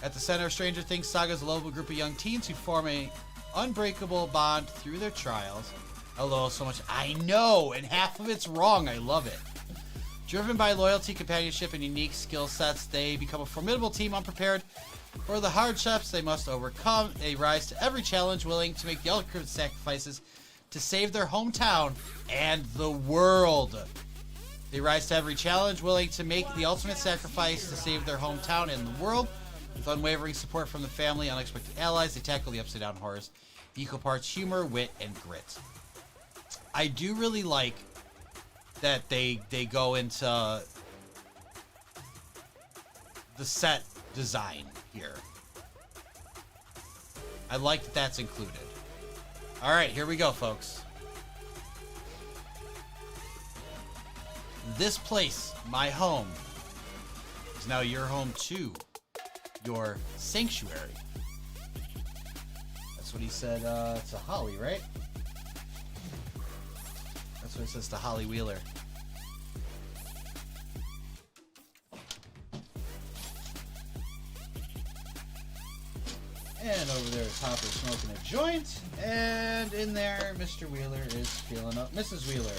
At the center of Stranger Things Saga is a lovable group of young teens who form an unbreakable bond through their trials. Hello, so much. I know, and half of it's wrong. I love it. Driven by loyalty, companionship, and unique skill sets, they become a formidable team unprepared for the hardships they must overcome. They rise to every challenge, willing to make the ultimate sacrifices to save their hometown and the world. They rise to every challenge, willing to make the ultimate sacrifice to save their hometown and the world. With unwavering support from the family, unexpected allies, they tackle the upside-down horrors. Equal parts humor, wit, and grit. I do really like that they go into the set design here. I like that that's included. All right, here we go, folks. This place, my home, is now your home too. Your sanctuary. That's what he said to Holly, right? That's what it says to Holly Wheeler. And over there is Hopper smoking a joint. And in there, Mr. Wheeler is feeling up Mrs. Wheeler.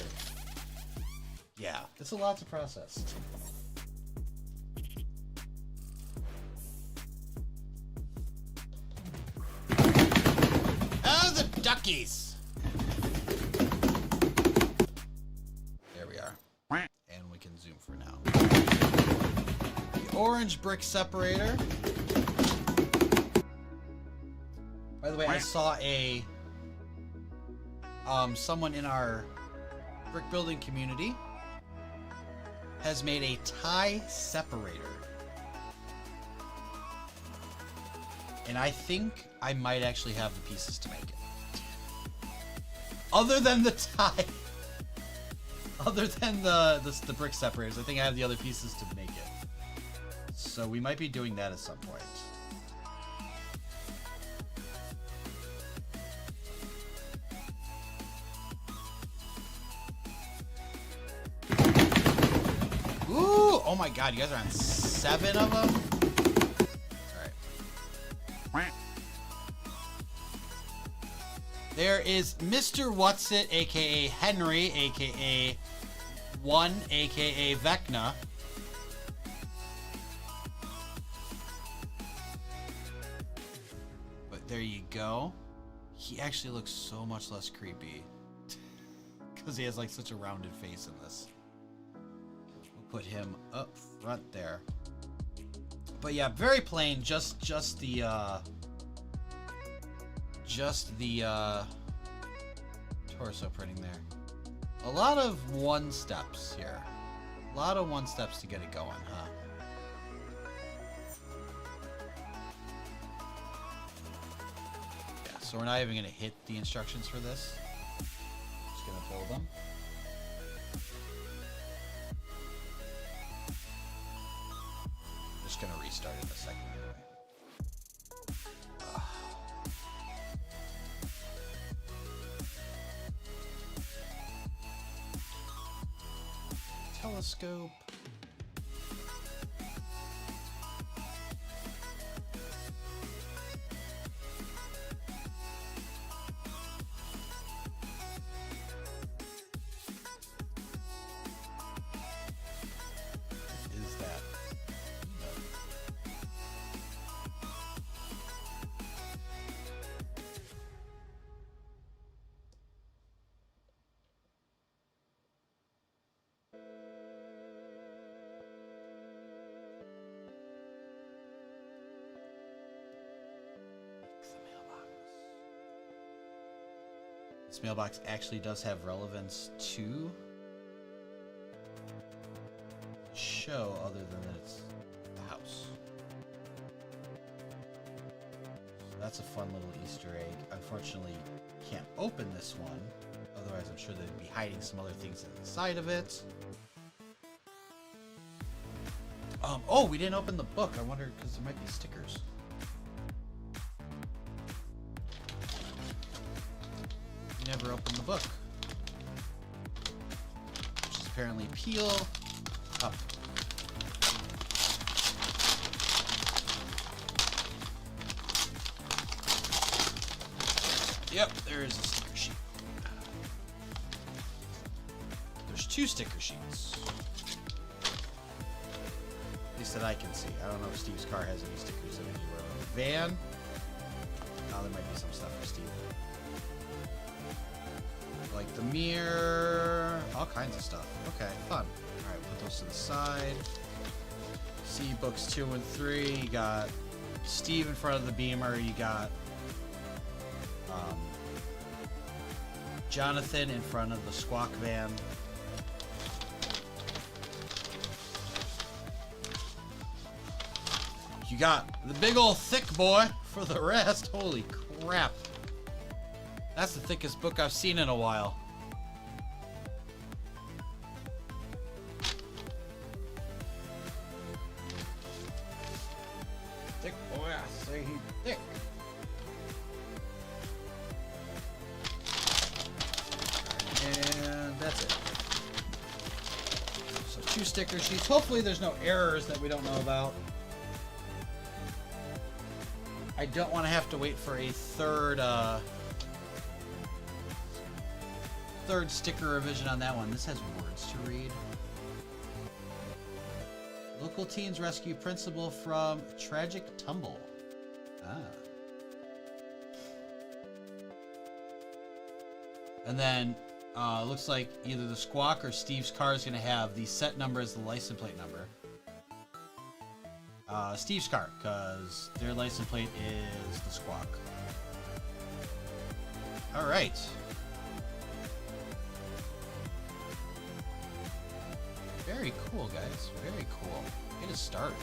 Yeah, it's a lot to process. Oh, the duckies! There we are. And we can zoom for now. The orange brick separator. By the way, I saw a someone in our brick building community has made a tie separator. And I think I might actually have the pieces to make it. Other than the tie, other than the brick separators, I think I have the other pieces to make it. So we might be doing that at some point. Ooh! Oh my god, you guys are on 7 of them? Alright. There is Mr. Whatsit, aka Henry, aka 1, aka Vecna. But there you go. He actually looks so much less creepy. Because he has like such a rounded face in this. Put him up front there. But yeah, very plain, just the torso printing there. A lot of one steps here. A lot of one steps to get it going, huh? Yeah, so we're not even gonna hit the instructions for this. Just gonna build them. Just gonna restart in a second anyway. Telescope. What is that? This mailbox actually does have relevance to the show, other than that it's the house. So that's a fun little Easter egg. Unfortunately, can't open this one, Otherwise, I'm sure they'd be hiding some other things inside of it. Oh, we didn't open the book. I wonder, because there might be stickers. We never opened the book. Which is apparently peel up. Yep, there is a sticker sheet. There's 2 sticker sheets. At least that I can see. I don't know if Steve's car has any stickers anywhere on the van. Oh, there might be some stuff for Steve. Like the mirror, all kinds of stuff. Okay, fun. Alright, put those to the side. See books 2 and 3. You got Steve in front of the Beamer. You got Jonathan in front of the squawk van. You got the big old thick boy for the rest. Holy crap. That's the thickest book I've seen in a while. Thick boy, I say he's thick. And that's it. So 2 sticker sheets. Hopefully there's no errors that we don't know about. I don't want to have to wait for a third sticker revision on that one. This has words to read. Local teens rescue principal from tragic tumble. Ah. And then looks like either the squawk or Steve's car is going to have the set number as the license plate number. Steve's car, because their license plate is the squawk. Alright. Very cool, guys. Very cool. Get a start.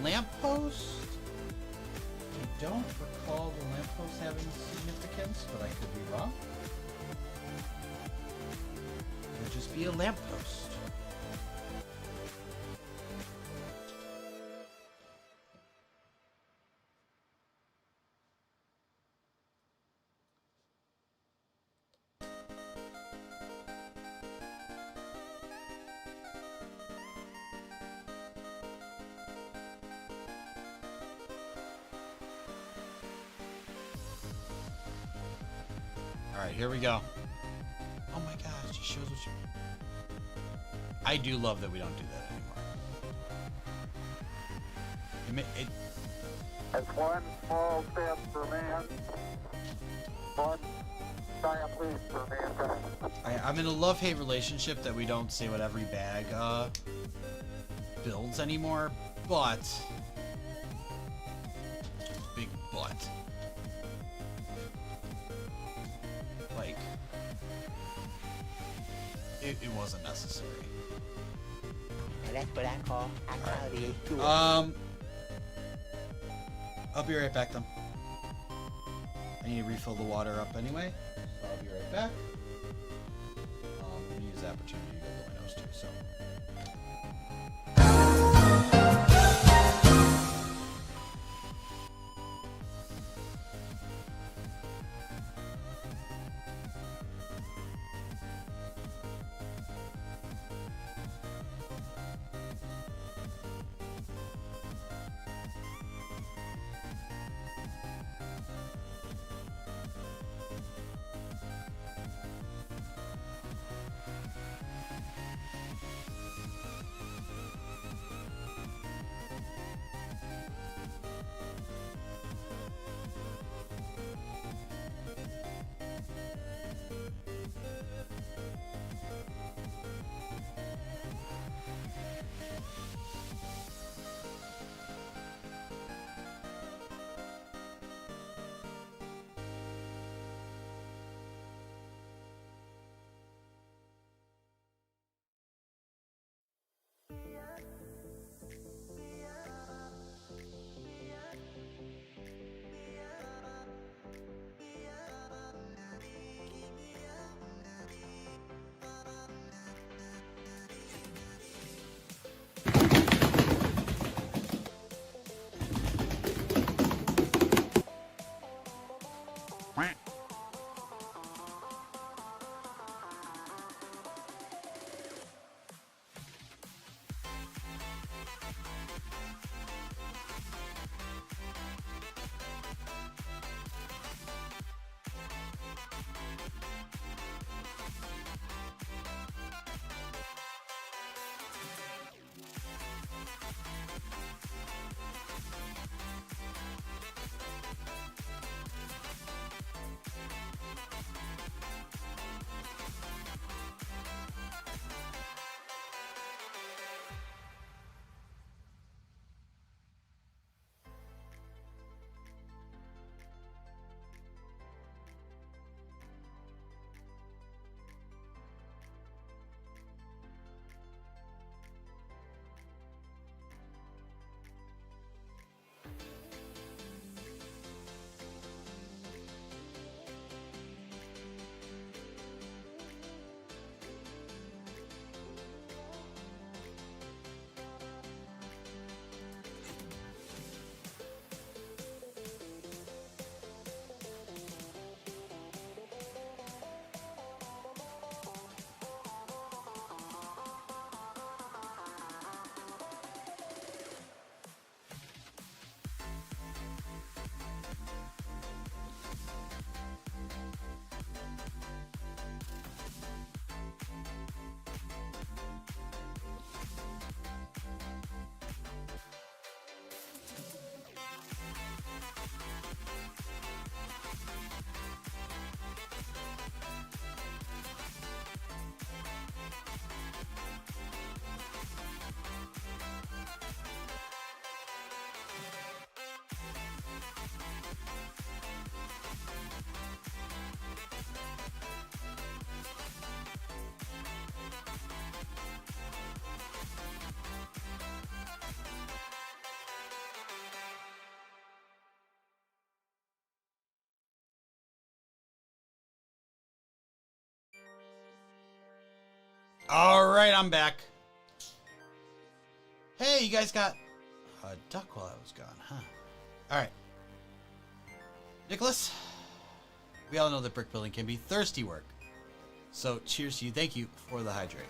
Lamppost? I don't recall the lamppost having significance, but I could be wrong. It would just be a lamppost. Alright, here we go. Oh my gosh, it shows what you... I do love that we don't do that anymore. It's one small step for man, one giant leap for mankind. I'm in a love-hate relationship that we don't say what every bag builds anymore, but... Big but. Like, it wasn't necessary. That's what I call the I'll be right back then. I need to refill the water up anyway, so I'll be right back. I'm gonna use the opportunity to go blow my nose too, so. All right, I'm back. Hey, you guys got a duck while I was gone, huh? All right. Nicholas, we all know that brick building can be thirsty work. So cheers to you. Thank you for the hydrate.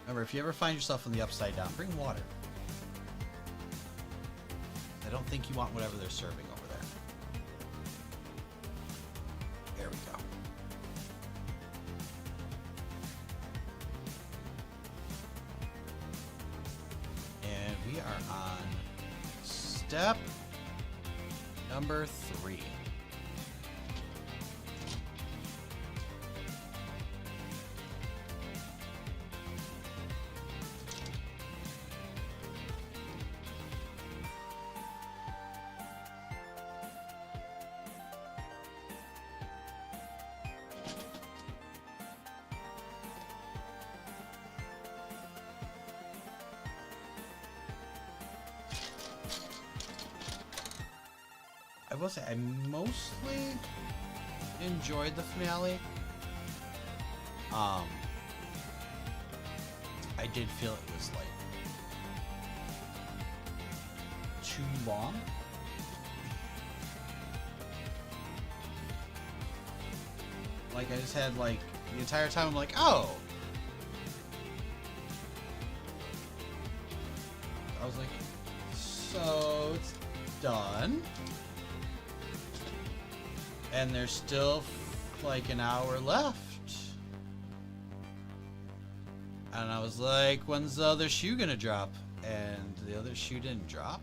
Remember, if you ever find yourself in the upside down, bring water. I don't think you want whatever they're serving over there. There we go. And we are on step number 3. I will say I mostly enjoyed the finale. I did feel it was like too long. Like I just had like the entire time I'm like, oh. I was like, so it's done. And there's still like an hour left. And I was like, when's the other shoe gonna drop? And the other shoe didn't drop.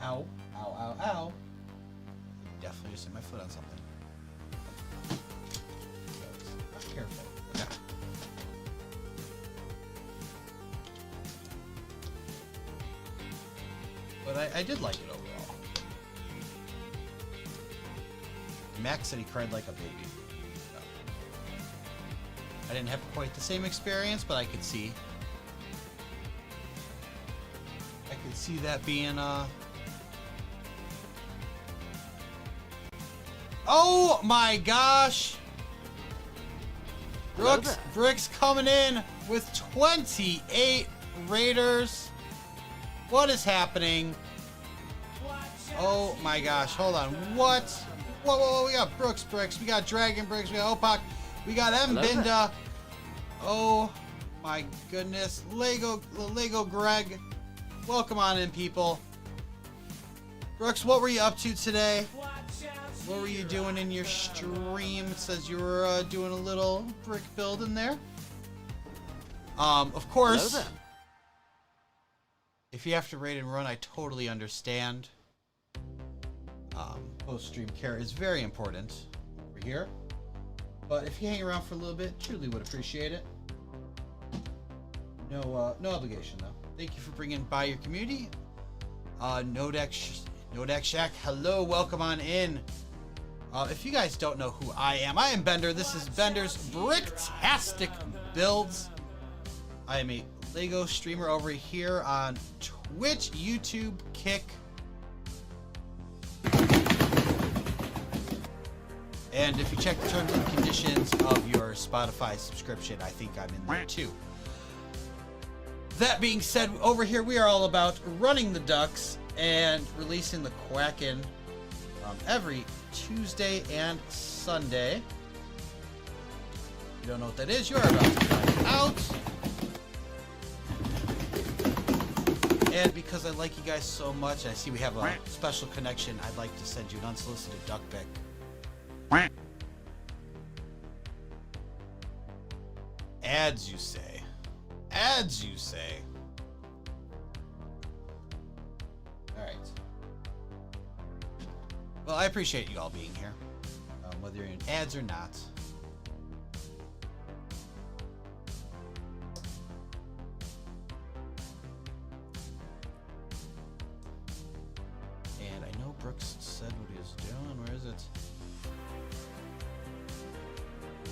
Ow, ow, ow, ow. Definitely just hit my foot on something. Be careful. Yeah. But I did like it overall. Max said he cried like a baby. So. I didn't have quite the same experience, but I could see that being Oh my gosh! Bricks coming in with 28 Raiders. What is happening? Oh my gosh, hold on. What? Whoa, whoa, whoa, we got Brooks Bricks, we got Dragon Bricks, we got Opak, we got Binda. Oh my goodness. Lego Greg. Welcome on in, people. Brooks, what were you up to today? What were you doing in your stream? It says you were doing a little brick build in there. Of course, if you have to raid and run, I totally understand. Post-stream care is very important over here. But if you hang around for a little bit, truly would appreciate it. No obligation, though. Thank you for bringing by your community. No Deck Shack, hello, welcome on in. If you guys don't know who I am Bender. This is Bender's Bricktastic Builds. I am a Lego streamer over here on Twitch, YouTube, Kick. And if you check the terms and conditions of your Spotify subscription, I think I'm in there too. That being said, over here we are all about running the ducks and releasing the Quackin' every Tuesday and Sunday. If you don't know what that is, you are about to find out. And because I like you guys so much, I see we have a special connection. I'd like to send you an unsolicited duck pic. Ads, you say? Ads, you say? Alright. Well, I appreciate you all being here, whether you're in ads or not. And I know Brooks said what he was doing. Where is it?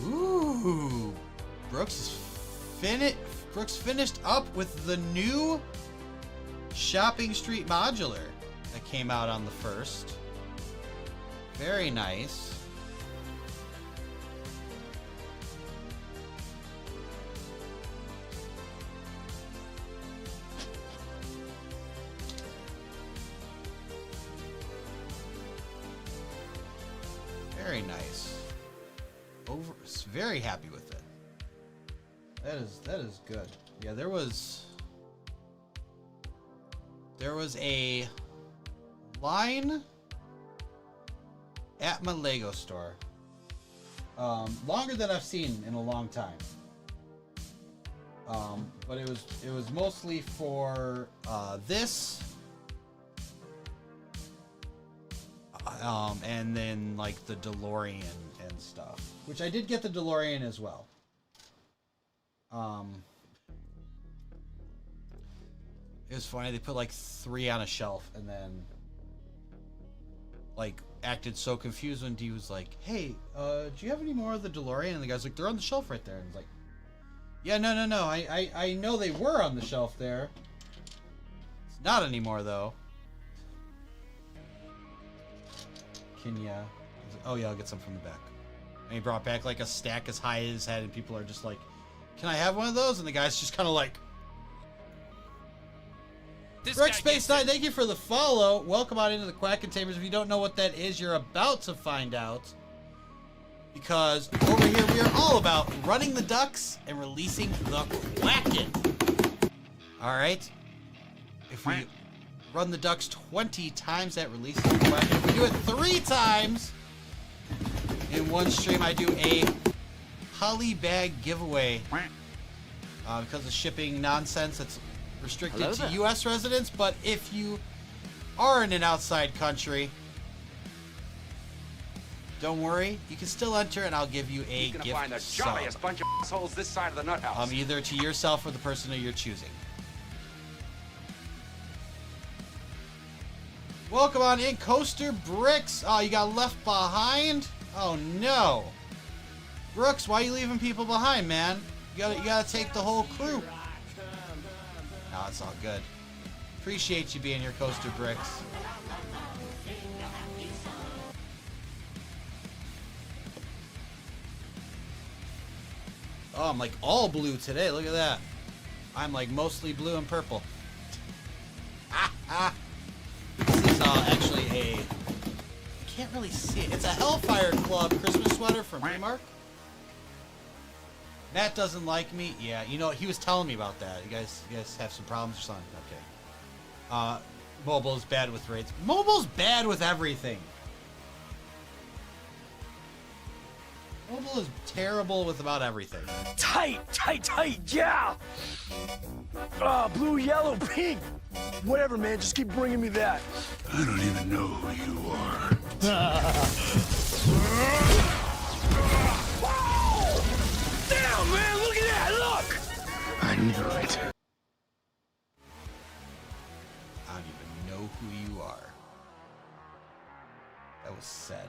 Ooh, Brooks finished up with the new Shopping Street modular, that came out on the 1st. Very nice. Very nice. Very happy with it. That is good. Yeah, there was a line at my Lego store. Longer than I've seen in a long time. But it was mostly for this. And then like the DeLorean and stuff, which I did get the DeLorean as well. It was funny. They put like 3 on a shelf and then like acted so confused when Dee was like, "Hey, do you have any more of the DeLorean?" And the guy's like, "They're on the shelf right there." And he's like, "Yeah, no. I know they were on the shelf there. It's not anymore though." Can ya? Oh yeah, I'll get some from the back. And he brought back like a stack as high as his head, and people are just like, "Can I have one of those?" And the guy's just kind of like, Rick Space 9, thank you for the follow. Welcome on into the Quack Containers. If you don't know what that is, you're about to find out. Because over here we are all about running the ducks and releasing the Quacken. Alright. If we run the ducks 20 times, that releases the Quacken. If we do it 3 times in one stream, I do a Holly bag giveaway. Because of shipping nonsense, it's restricted to U.S. residents, but if you are in an outside country, don't worry, you can still enter, and I'll give you a gift find the jolliest bunch of assholes this side of the nut house. Either to yourself or the person who you're choosing. Welcome on in, Coaster Bricks. Oh, you got left behind? Oh no, Brooks, why are you leaving people behind, man? You gotta take the whole crew. No, it's all good. Appreciate you being here, Coaster Bricks. Oh, I'm like all blue today. Look at that. I'm like mostly blue and purple. This is actually a... You can't really see it. It's a Hellfire Club Christmas sweater from Primark. Matt doesn't like me. Yeah, you know, he was telling me about that. You guys have some problems or something? Okay. Mobile's bad with raids. Mobile's bad with everything. Mobile is terrible with about everything. Tight, yeah! Blue, yellow, pink! Whatever, man, just keep bringing me that. I don't even know who you are. Damn, man, look at that, look! I knew it. I don't even know who you are. That was sad.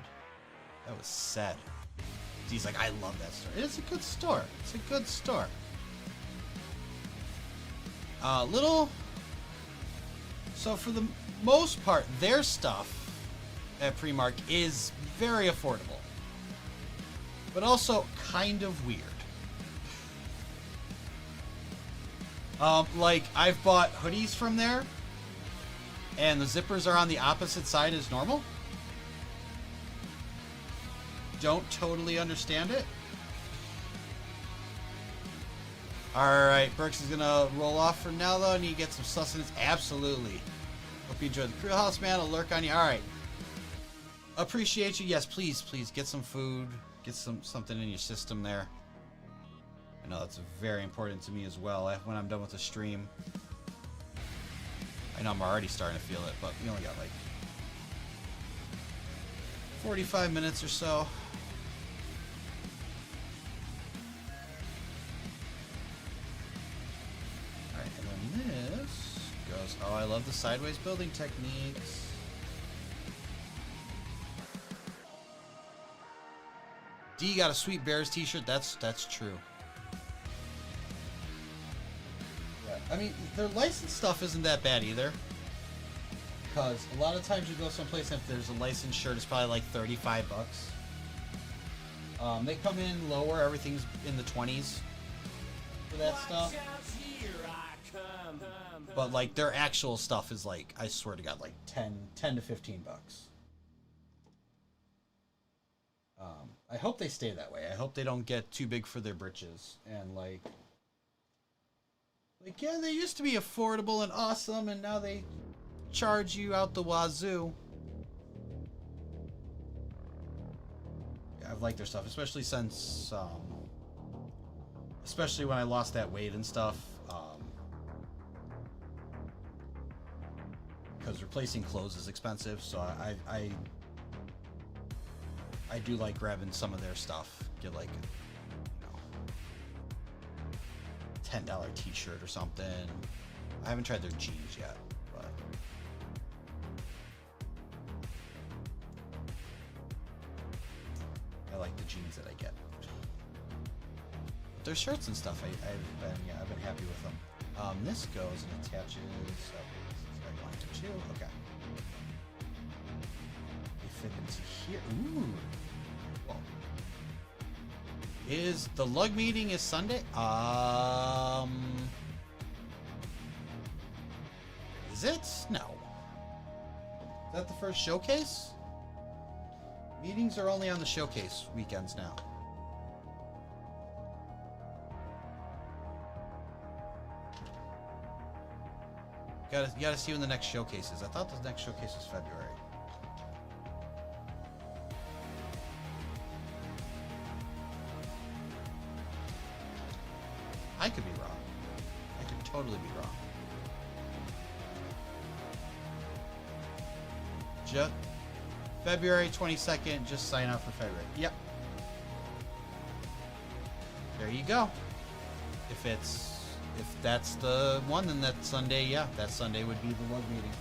That was sad. He's like, I love that store. It's a good store. It's a good store. So for the most part, their stuff at Primark is very affordable. But also kind of weird. Like, I've bought hoodies from there, and the zippers are on the opposite side as normal. Don't totally understand it. Alright, Brooks is gonna roll off for now, though. Need to get some sustenance. Absolutely. Hope you enjoyed the Creel House, man. I'll lurk on you. Alright. Appreciate you. Yes, please get some food. Get something in your system there. I know that's very important to me as well when I'm done with the stream. I know I'm already starting to feel it, but we only got like 45 minutes or so. Alright, and then this goes... Oh, I love the sideways building techniques. D got a Sweet Bears t-shirt. That's true. Yeah, I mean, their licensed stuff isn't that bad either. Because a lot of times you go someplace and if there's a licensed shirt, it's probably like 35 bucks. They come in lower, everything's in the 20s for that stuff. But like their actual stuff is like, I swear to God, like 10 to 15 bucks. I hope they stay that way. I hope they don't get too big for their britches and like yeah, they used to be affordable and awesome, and now they charge you out the wazoo. Yeah, I've liked their stuff, especially since, especially when I lost that weight and stuff. Because replacing clothes is expensive, so I do like grabbing some of their stuff. Get like, $10 t-shirt or something. I haven't tried their jeans yet, but I like the jeans that I get. But their shirts and stuff, I've been happy with them. This goes and attaches. Okay. They fit into here. Ooh. Well, is the lug meeting is Sunday? Is it? No. Is that the first showcase? Meetings are only on the showcase weekends now. You gotta see when the next showcase is. I thought the next showcase was February. I could be wrong. I could totally be wrong. Just February 22nd, just sign up for February. Yep. There you go. If that's the one, then that Sunday, yeah, that Sunday would be the lug meeting.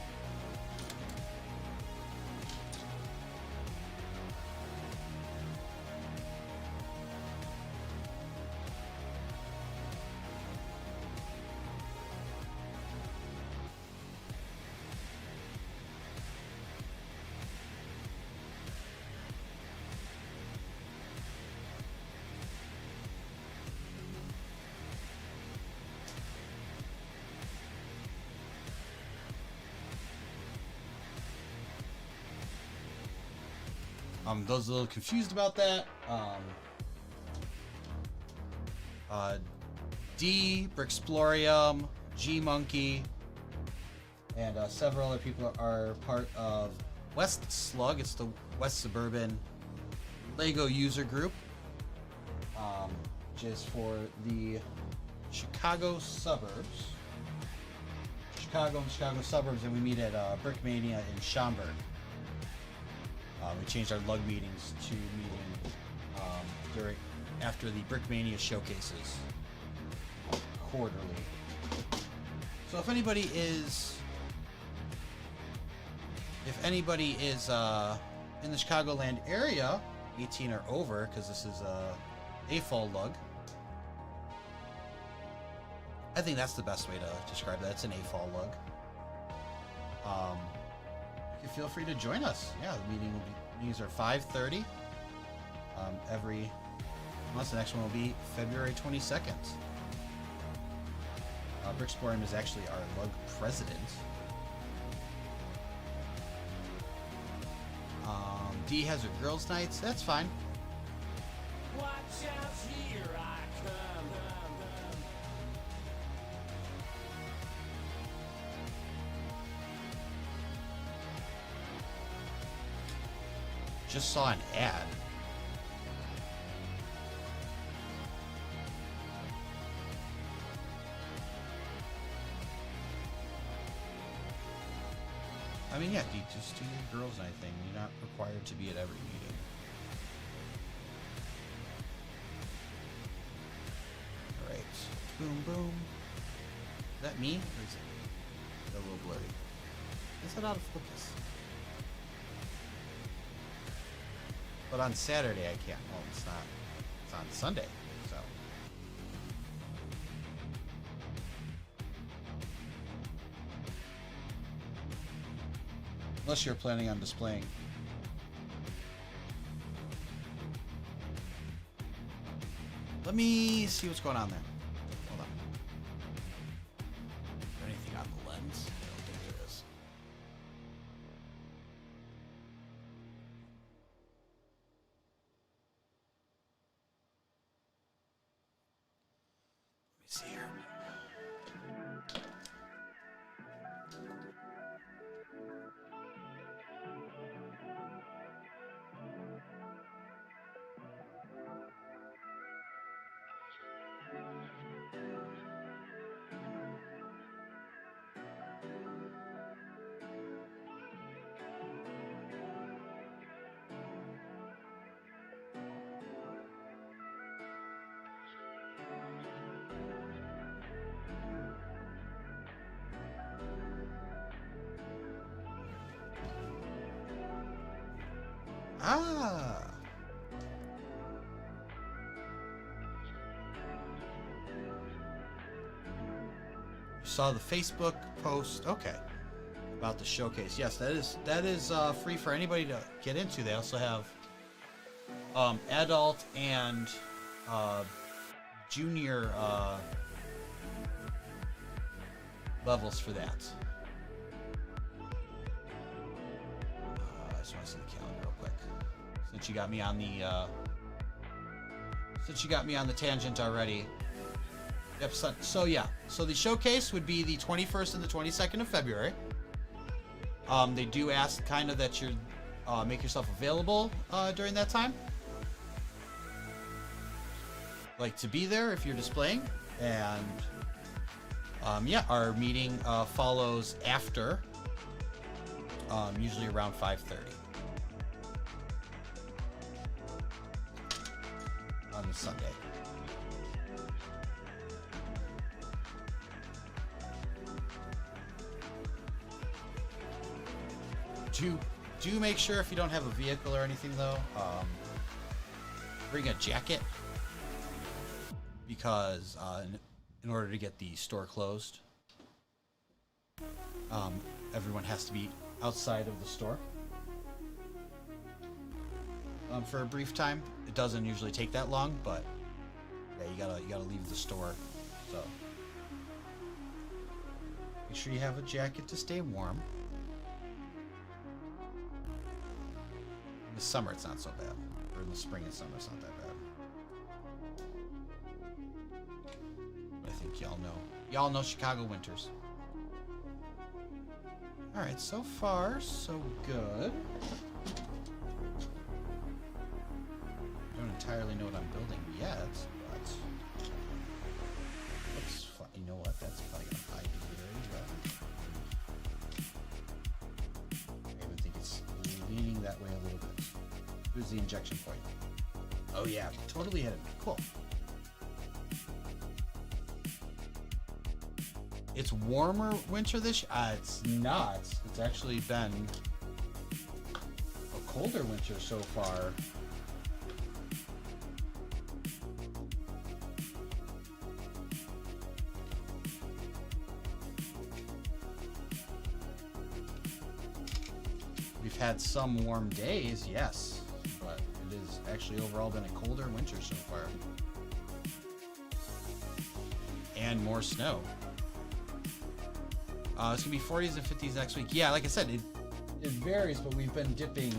Those a little confused about that. D, Brixplorium, G Monkey, and several other people are part of West Slug. It's the West Suburban Lego user group, which is for the Chicago suburbs. Chicago and Chicago suburbs, and we meet at Brickmania in Schaumburg. We changed our lug meetings to meeting after the Brickmania showcases quarterly. So if anybody is in the Chicagoland area, 18 or over, because this is a fall lug. I think that's the best way to describe that. It's an fall lug. Feel free to join us. Yeah, the meetings are 5:30 every month. The next one will be February 22nd. Brixplorium is actually our lug president. D has her girls' nights. That's fine. Watch out, here I come. Just saw an ad. I mean, yeah, you just do your girls' night thing. You're not required to be at every meeting. Alright. Boom, boom. Is that me? Or is it a little blurry? Is it out of focus? But on Saturday I can't. Well, it's not. It's on Sunday, so. Unless you're planning on displaying. Let me see what's going on there. Hold on. Is there anything on the lens? I don't think there is. Let me see here. Ah. You saw the Facebook post, okay, about the showcase. Yes, that is free for anybody to get into. They also have adult and junior levels for that. I just want to see the calendar real quick. Since you got me on the tangent already. Yep. So yeah. So the showcase would be the 21st and the 22nd of February. They do ask kind of that you make yourself available during that time, like to be there if you're displaying. And yeah, our meeting follows after, usually around 5:30 on the Sunday. Do make sure, if you don't have a vehicle or anything though, bring a jacket, because in order to get the store closed, everyone has to be outside of the store for a brief time. It doesn't usually take that long, but yeah, you gotta leave the store. So make sure you have a jacket to stay warm. In the summer, it's not so bad. Or in the spring and summer, it's not that bad. But I think y'all know Chicago winters. All right, so far so good. Don't entirely know what I'm building yet, but oops, you know what? That's probably gonna hide the I even think it's leaning that way a little bit. Here's the injection point. Oh yeah, totally hit it. Cool. It's warmer winter this year? It's not. It's actually been a colder winter so far. We've had some warm days, yes, but it has actually overall been a colder winter so far. And more snow. It's gonna be 40s and 50s next week. Yeah, like I said, it varies, but we've been dipping.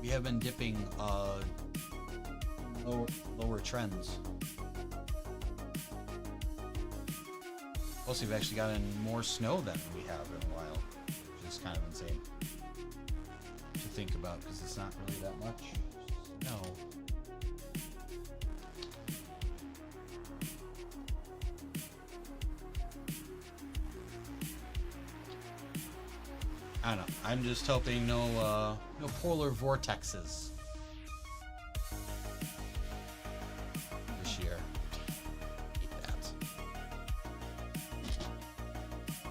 We have been dipping lower trends. Plus, we've actually gotten more snow than we have in a while, which is kind of insane to think about, because it's not really that much snow. I don't know. I'm just hoping no polar vortexes this year. Hate that.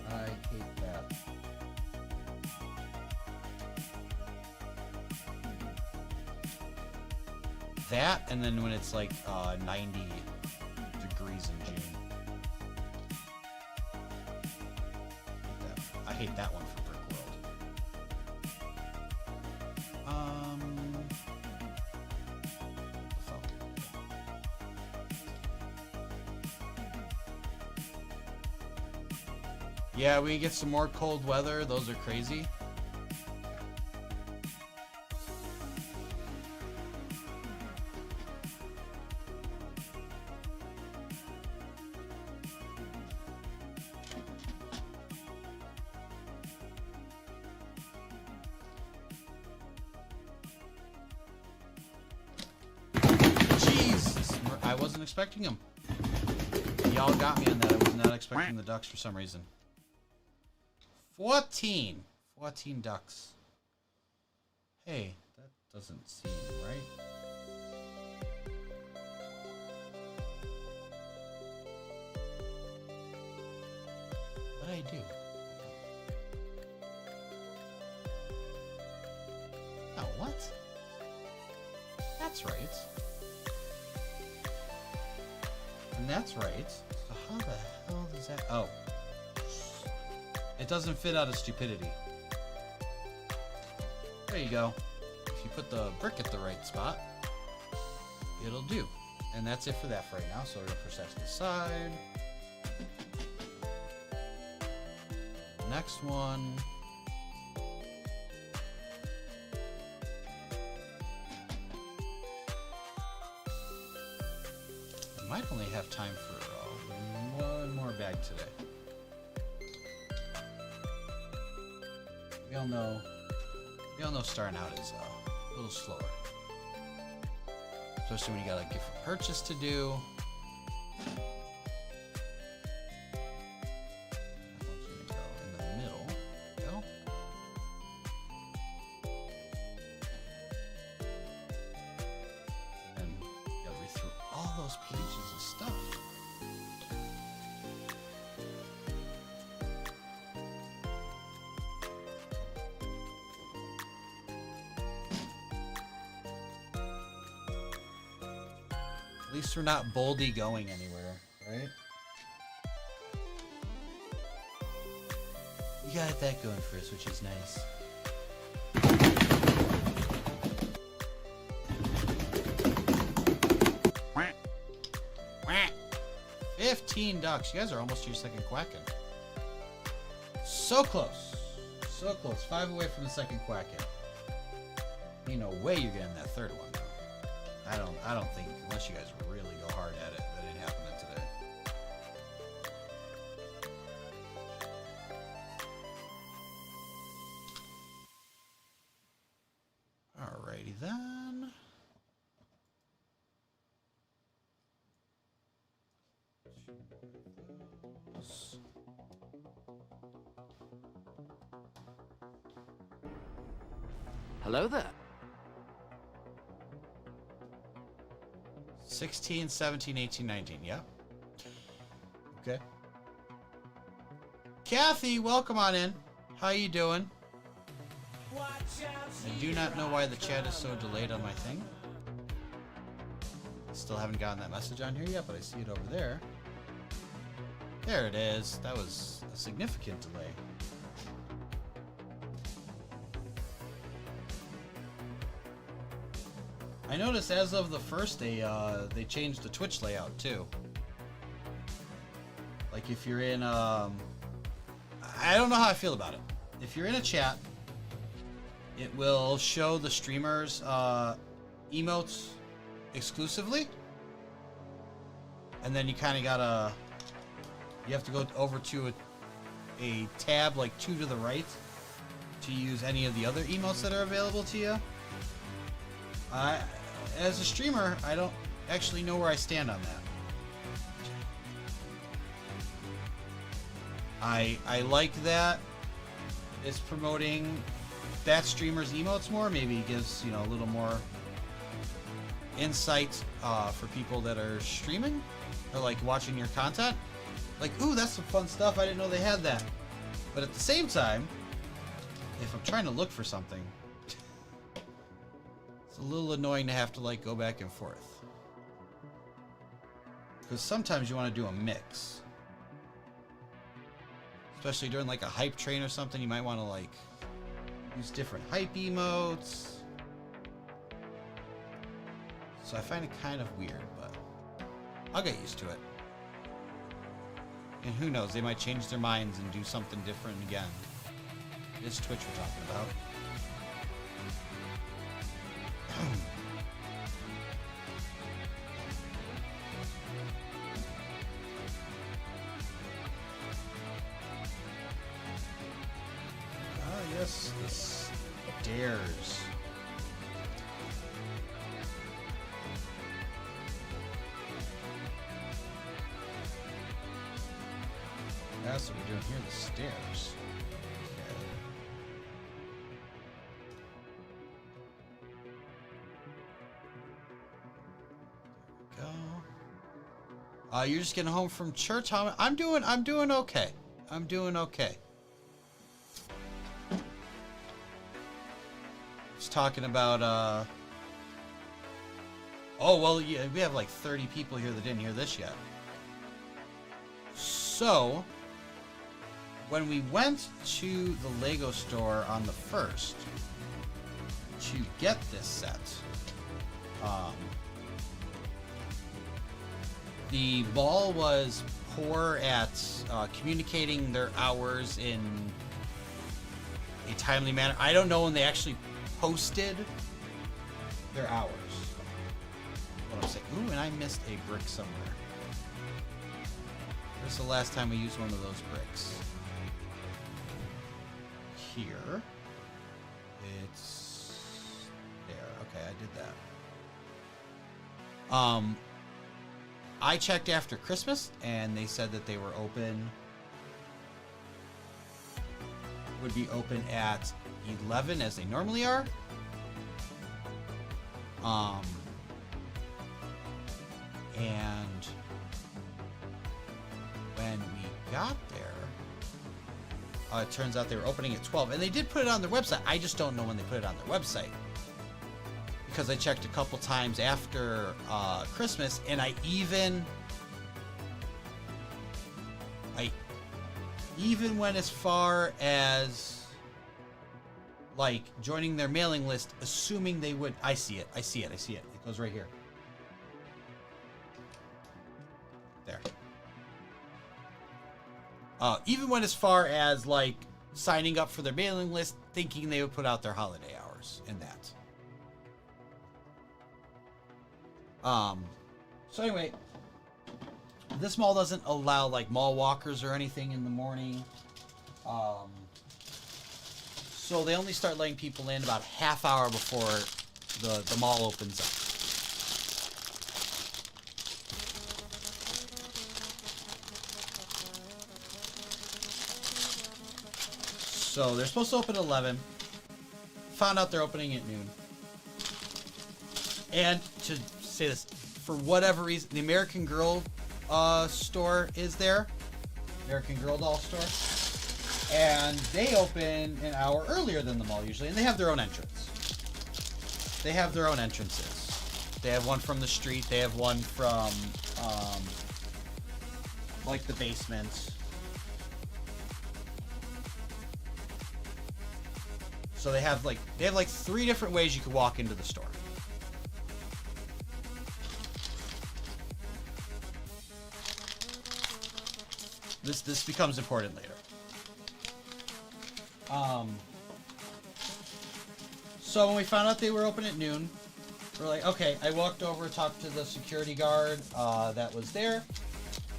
I hate that. That, and then when it's like 90 degrees in June. hate that one for Brick World. Yeah, we get some more cold weather. Those are crazy. Jesus, I wasn't expecting him. Y'all got me on that. I was not expecting the ducks for some reason. 14 ducks. Hey, that doesn't seem right. What did I do? Oh, what? That's right. And that's right. So how the hell does that... Oh. It doesn't fit out of stupidity. There you go. If you put the brick at the right spot, it'll do. And that's it for that for right now. So we're going to push that to the side. Next one. I might only have time for one more bag today. We all know starting out is a little slower. Especially when you got a gift for purchase to do. That one's gonna go in the middle. There we go. And you gotta read through all those pages of stuff. At least we're not boldy going anywhere, right? You got that going for us, which is nice. Quack. Quack. 15 ducks. You guys are almost to your second quacking. So close. So close. 5 away from the second quacking. Ain't no way you're getting that third one, though. I don't think, unless you guys really go hard at it, that ain't happening today. Alrighty then. Hello there. 16, 17, 18, 19. Yep. Okay. Kathy, welcome on in. How you doing? I do not know why the chat is so delayed on my thing. Still haven't gotten that message on here yet, but I see it over there. There it is. That was a significant delay. I noticed as of the first day, they changed the Twitch layout too. Like if you're in, I don't know how I feel about it. If you're in a chat, it will show the streamers emotes exclusively, and then you kind of gotta, you have to go over to a tab like 2 to the right to use any of the other emotes that are available to you. As a streamer, I don't actually know where I stand on that. I like that it's promoting that streamer's emotes more. Maybe it gives, you know, a little more insight for people that are streaming or like watching your content. Like, ooh, that's some fun stuff. I didn't know they had that. But at the same time, if I'm trying to look for something, it's a little annoying to have to like go back and forth. Because sometimes you want to do a mix. Especially during like a hype train or something, you might want to like use different hype emotes. So I find it kind of weird, but I'll get used to it. And who knows, they might change their minds and do something different again. It's Twitch we're talking about. Yes, the stairs. That's what we're doing here, the stairs. Okay. Go. You're just getting home from church? I'm doing okay. I'm doing okay. Talking about oh well, yeah, we have like 30 people here that didn't hear this yet. So when we went to the Lego store on the 1st to get this set, the mall was poor at communicating their hours in a timely manner. I don't know when they actually posted their hours. What I'm saying. Ooh, and I missed a brick somewhere. Where's the last time we used one of those bricks? Here. It's there. Okay, I did that. I checked after Christmas and they said that they were open. Would be open at 11 as they normally are. And when we got there, it turns out they were opening at 12, and they did put it on their website. I just don't know when they put it on their website because I checked a couple times after Christmas, and I even went as far as like joining their mailing list, assuming they would. I see it. It goes right here. There. Even went as far as like signing up for their mailing list, thinking they would put out their holiday hours in that. So anyway, this mall doesn't allow like mall walkers or anything in the morning. So they only start letting people in about half hour before the mall opens up. So they're supposed to open at 11. Found out they're opening at noon. And to say this, for whatever reason, the American Girl store is there. American Girl doll store. And they open an hour earlier than the mall usually. And they have their own entrance. They have their own entrances. They have one from the street. They have one from, like the basement. So they have like 3 different ways you could walk into the store. This becomes important later. So when we found out they were open at noon, we're like, okay. I walked over, talked to the security guard that was there,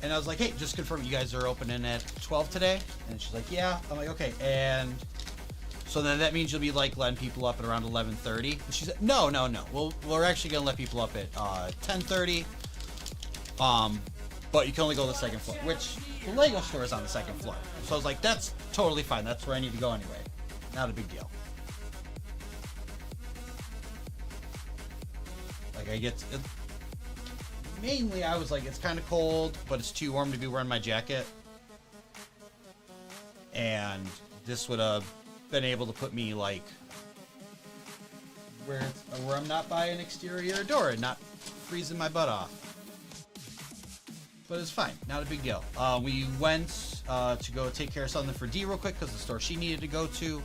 and I was like, hey, just confirm you guys are opening at 12 today. And she's like, yeah. I'm like, okay. And so then that means you'll be like letting people up at around 11:30. And she said, no. We're actually gonna let people up at 10:30. But you can only go to the second floor, which the Lego store is on the second floor. So I was like, that's totally fine. That's where I need to go anyway. Not a big deal. Like mainly I was like, it's kind of cold, but it's too warm to be wearing my jacket. And this would have been able to put me like where I'm not by an exterior door and not freezing my butt off. but it's fine. Not a big deal. We went to go take care of something for Dee real quick because the store she needed to go to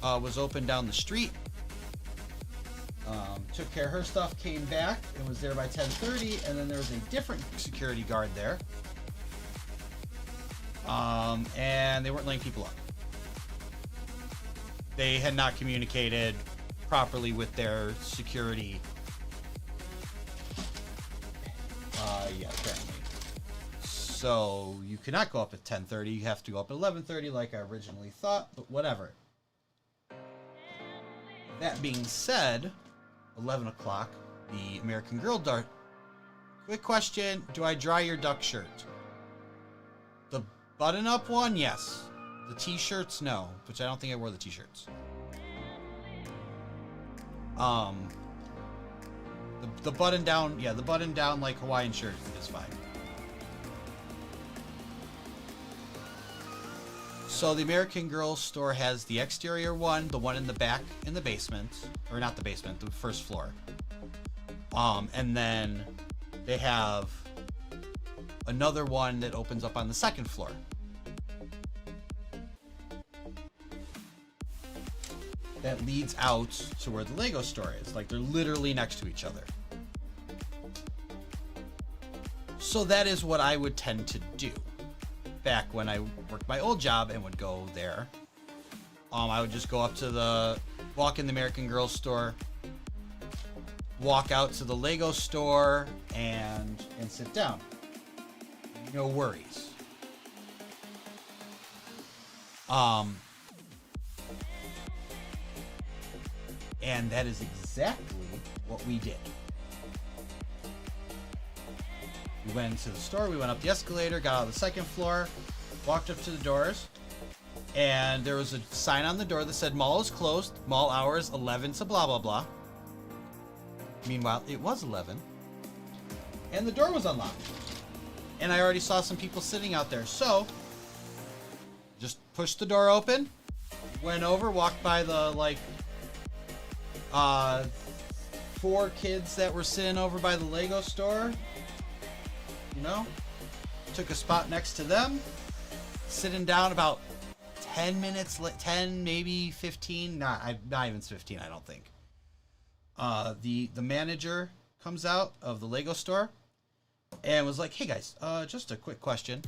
was open down the street. Took care of her stuff, came back, and was there by 10:30, and then there was a different security guard there. And they weren't letting people up. They had not communicated properly with their security. Yeah, apparently. So you cannot go up at 10:30. You have to go up at 11:30 like I originally thought, but whatever. That being said, 11 o'clock, the American Girl dart. Quick question, do I dry your duck shirt? The button-up one, yes. The t-shirts, no. Which I don't think I wore the t-shirts. The button down, yeah, the button down like Hawaiian shirt is fine. So the American Girl store has the exterior one, the one in the back in the basement, or not the basement, the first floor. And then they have another one that opens up on the second floor. That leads out to where the Lego store is. Like, they're literally next to each other. So that is what I would tend to do back when I worked my old job and would go there. I would just go up to walk in the American Girl store, walk out to the Lego store, and sit down. No worries. And that is exactly what we did. We went into the store, we went up the escalator, got out of the second floor, walked up to the doors, and there was a sign on the door that said mall is closed, mall hours 11 to blah blah blah. Meanwhile, it was 11, and the door was unlocked. And I already saw some people sitting out there, so just pushed the door open, went over, walked by the 4 kids that were sitting over by the Lego store. You know, took a spot next to them, sitting down about 10 minutes, 10, maybe 15, not even 15, I don't think. The manager comes out of the Lego store and was like, hey guys, just a quick question.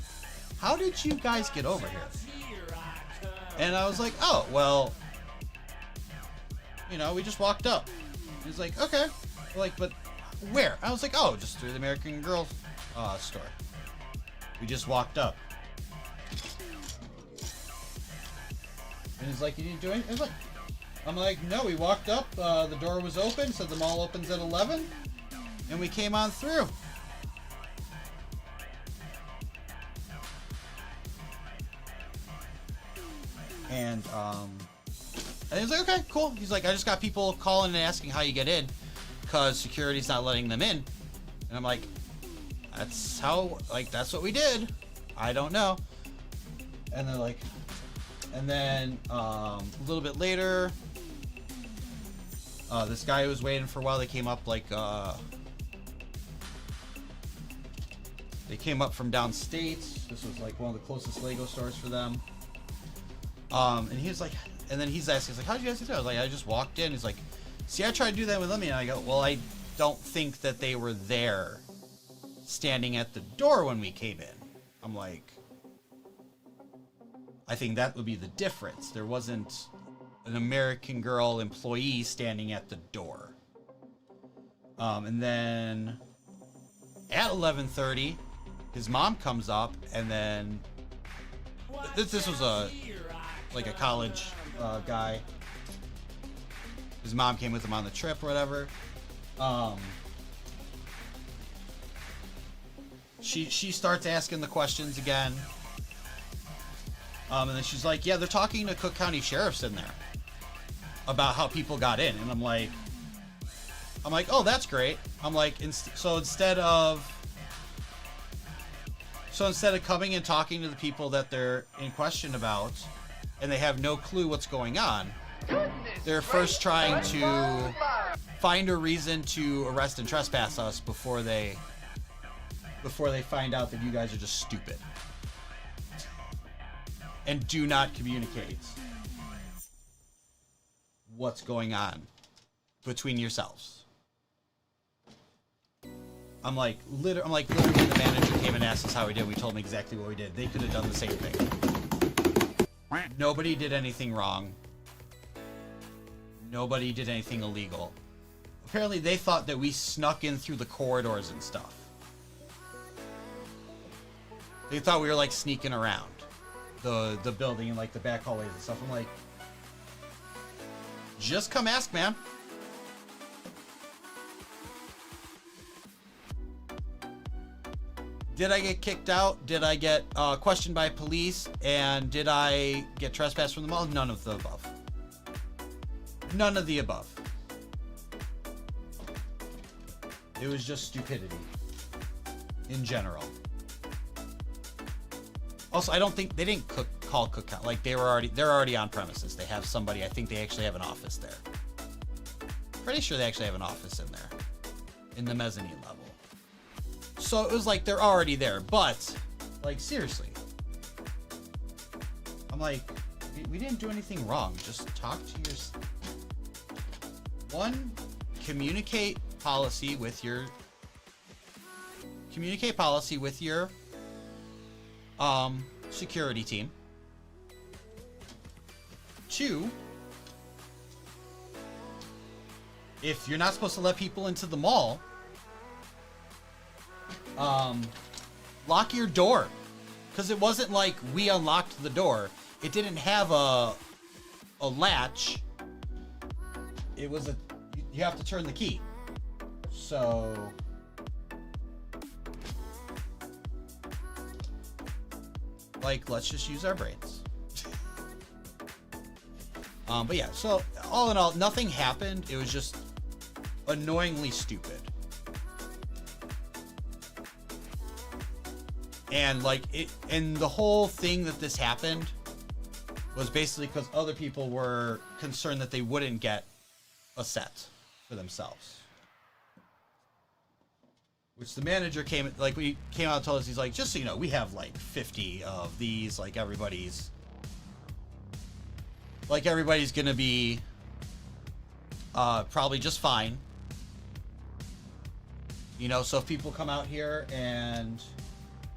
How did you guys get over here? And I was like, oh, well, you know, we just walked up. He's like, okay. Like, but where? I was like, oh, just through the American Girl store. We just walked up. And he's like, you didn't do anything? I'm like, no, we walked up. The door was open, said the mall opens at 11. And we came on through. And he's like, okay, cool. He's like, I just got people calling and asking how you get in because security's not letting them in. And I'm like, that's what we did. I don't know. And they're like, and then a little bit later, this guy who was waiting for a while, they came up they came up from downstate. This was like one of the closest Lego stores for them. And he was like, and then he's asking, he's like, how did you guys get there? I was like, I just walked in. He's like, see, I tried to do that with me. And I go, well, I don't think that they were there standing at the door when we came in. I'm like, I think that would be the difference. There wasn't an American Girl employee standing at the door. And then at 11:30, his mom comes up, and then this was a college guy. His mom came with him on the trip or whatever. She starts asking the questions again. And then she's like, yeah, they're talking to Cook County sheriffs in there about how people got in. And I'm like, oh, that's great. I'm like, so instead of coming and talking to the people that they're in question about, and they have no clue what's going on, they're first trying to find a reason to arrest and trespass us before they before they find out that you guys are just stupid and do not communicate what's going on between yourselves. I'm like literally the manager came and asked us how we did. We told him exactly what we did. They could have done the same thing. Nobody did anything wrong. Nobody did anything illegal. Apparently they thought that we snuck in through the corridors and stuff. They thought we were like sneaking around the building and like the back hallways and stuff. I'm like, just come ask, man. Did I get kicked out? Did I get questioned by police? And did I get trespassed from the mall? None of the above. None of the above. It was just stupidity in general. Also, I don't think they didn't call cookout. Like they're already on premises. They have somebody. I think they actually have an office there. Pretty sure they actually have an office in there, in the mezzanine level. So it was like they're already there. But like seriously, I'm like, we didn't do anything wrong. Just talk to your. One, communicate policy with your security team. Two, if you're not supposed to let people into the mall, lock your door, because it wasn't like we unlocked the door. It didn't have a latch. It was you have to turn the key. So like, let's just use our brains. But yeah, so all in all, nothing happened. It was just annoyingly stupid. And like and the whole thing that this happened was basically because other people were concerned that they wouldn't get a set for themselves. Which the manager came out and told us, he's like, just so you know, we have like 50 of these, like everybody's gonna be probably just fine. You know, so if people come out here and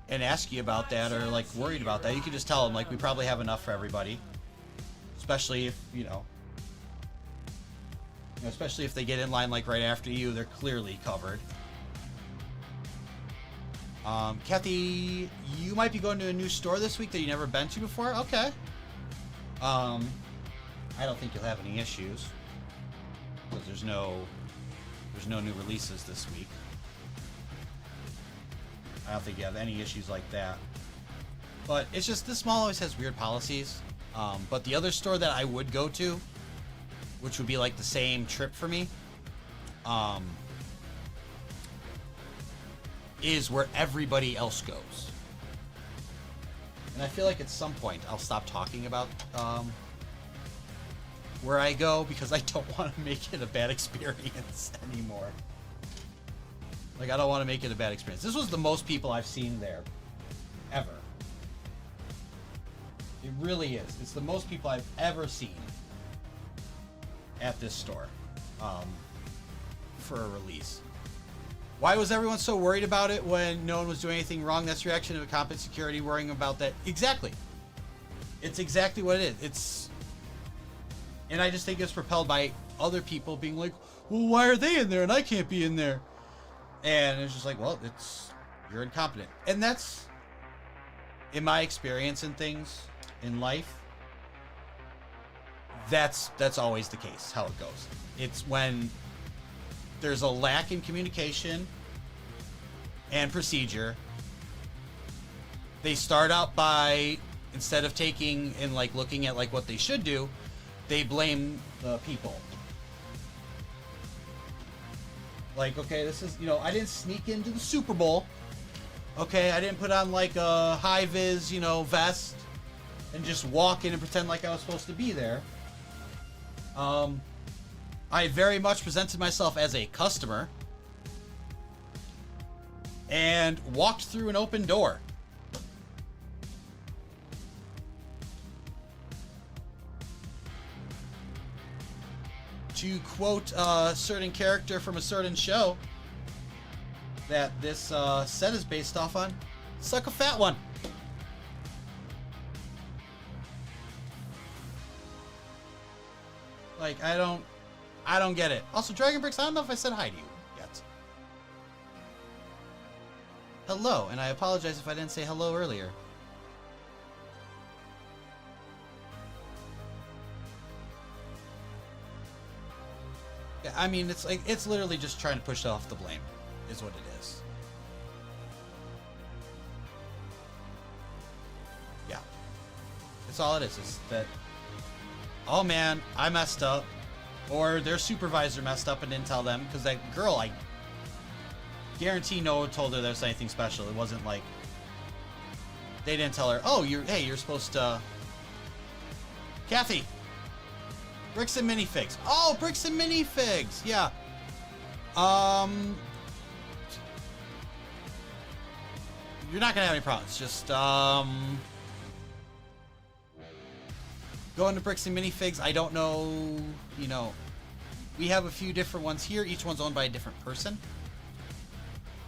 ask you about that or like worried about that, you can just tell them like we probably have enough for everybody. Especially if, especially if they get in line like right after you, they're clearly covered. Kathy, you might be going to a new store this week that you never been to before. Okay. I don't think you'll have any issues because there's no new releases this week. I don't think you have any issues like that. But it's just this mall always has weird policies. But the other store that I would go to, which would be like the same trip for me, is where everybody else goes. And I feel like at some point I'll stop talking about where I go because I don't want to make it a bad experience anymore. Like, I don't want to make it a bad experience. This was the most people I've seen there ever. It really is. It's the most people I've ever seen at this store for a release. Why was everyone so worried about it when no one was doing anything wrong? That's the reaction of a competent security worrying about that. Exactly. It's exactly what it is. And I just think it's propelled by other people being like, well, why are they in there and I can't be in there? And it's just like, well, you're incompetent. And that's, in my experience in things in life, that's always the case, how it goes. It's when there's a lack in communication and procedure, they start out by, instead of taking and like looking at like what they should do, they blame the people. Like, okay, this is, I didn't sneak into the Super Bowl. Okay, I didn't put on like a high-vis, vest and just walk in and pretend like I was supposed to be there. I very much presented myself as a customer. and walked through an open door. To quote a certain character from a certain show that this set is based off on, suck a fat one. Like, I don't get it. Also, Dragon Bricks, I don't know if I said hi to you yet. Hello, and I apologize if I didn't say hello earlier. Yeah, I mean, it's like, it's literally just trying to push off the blame, is what it is. Yeah. It's all it is that, oh man, I messed up. Or their supervisor messed up and didn't tell them, because that girl, I guarantee no one told her there was anything special. It wasn't like, they didn't tell her, oh, you're supposed to, Kathy, Bricks and Minifigs. Oh, Bricks and Minifigs. Yeah. You're not gonna have any problems. Just going to Bricks and Minifigs. I don't know. You know, we have a few different ones here. Each one's owned by a different person.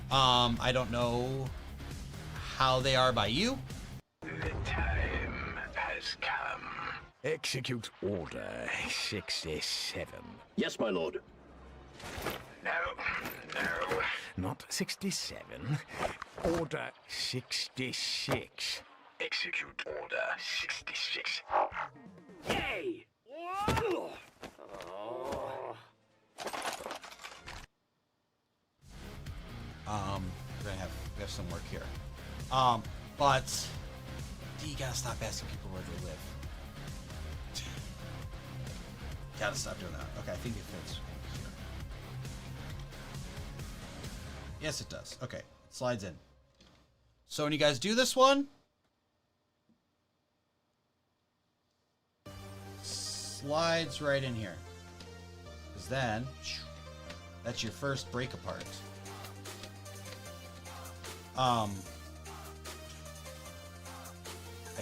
I don't know how they are by you. The time has come. Execute Order 67. Yes, my lord. No, not 67. Order 66. Execute Order 66. Yay! Oh. We have some work here. But you gotta stop asking people where they live. Gotta stop doing that. Okay, I think it fits here. Yes, it does. Okay, it slides in. So when you guys do this one, slides right in here. Because then, that's your first break apart. I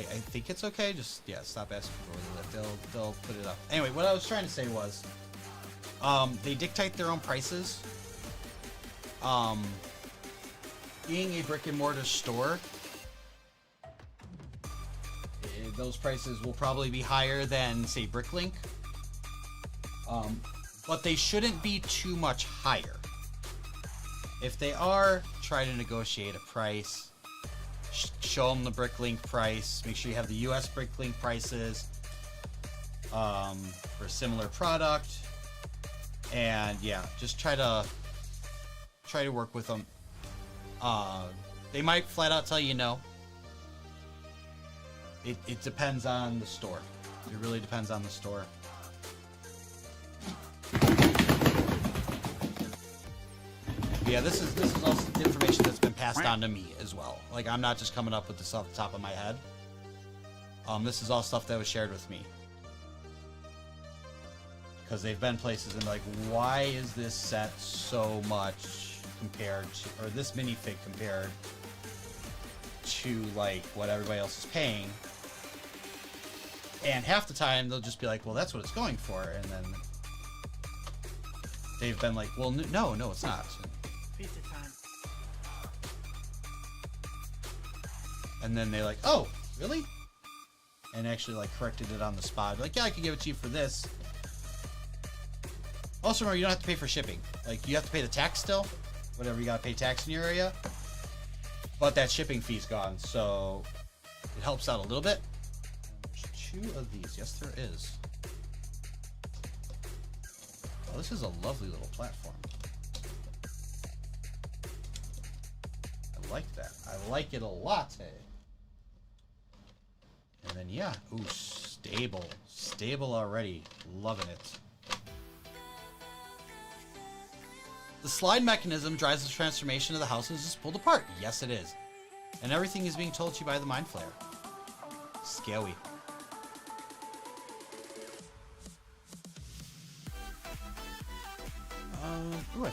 think it's okay. Just, yeah, stop asking people where they live. They'll put it up. Anyway, what I was trying to say was, they dictate their own prices. Being a brick and mortar store, those prices will probably be higher than, say, Bricklink. But they shouldn't be too much higher. If they are, try to negotiate a price. Show them the Bricklink price. Make sure you have the US Bricklink prices for a similar product. And yeah, just try to work with them. They might flat out tell you no. It depends on the store. It really depends on the store. Yeah, this is also information that's been passed on to me as well. Like, I'm not just coming up with this off the top of my head. This is all stuff that was shared with me. Because they've been places and like, why is this set so much compared to, or this minifig compared to like what everybody else is paying? And half the time they'll just be like, well, that's what it's going for. And then they've been like, well, no, it's not. Pizza time. And then they're like, oh, really? And actually like corrected it on the spot. Like, yeah, I could give it to you for this. Also remember, you don't have to pay for shipping. Like, you have to pay the tax still. Whatever you gotta pay tax in your area. But that shipping fee's gone, so it helps out a little bit. There's 2 of these. Yes, there is. Oh, this is a lovely little platform. I like that. I like it a lot. And then, yeah. Ooh, stable. Stable already. Loving it. The slide mechanism drives the transformation of the house and is just pulled apart. Yes, it is. And everything is being told to you by the Mind Flayer. Scary. Ooh, I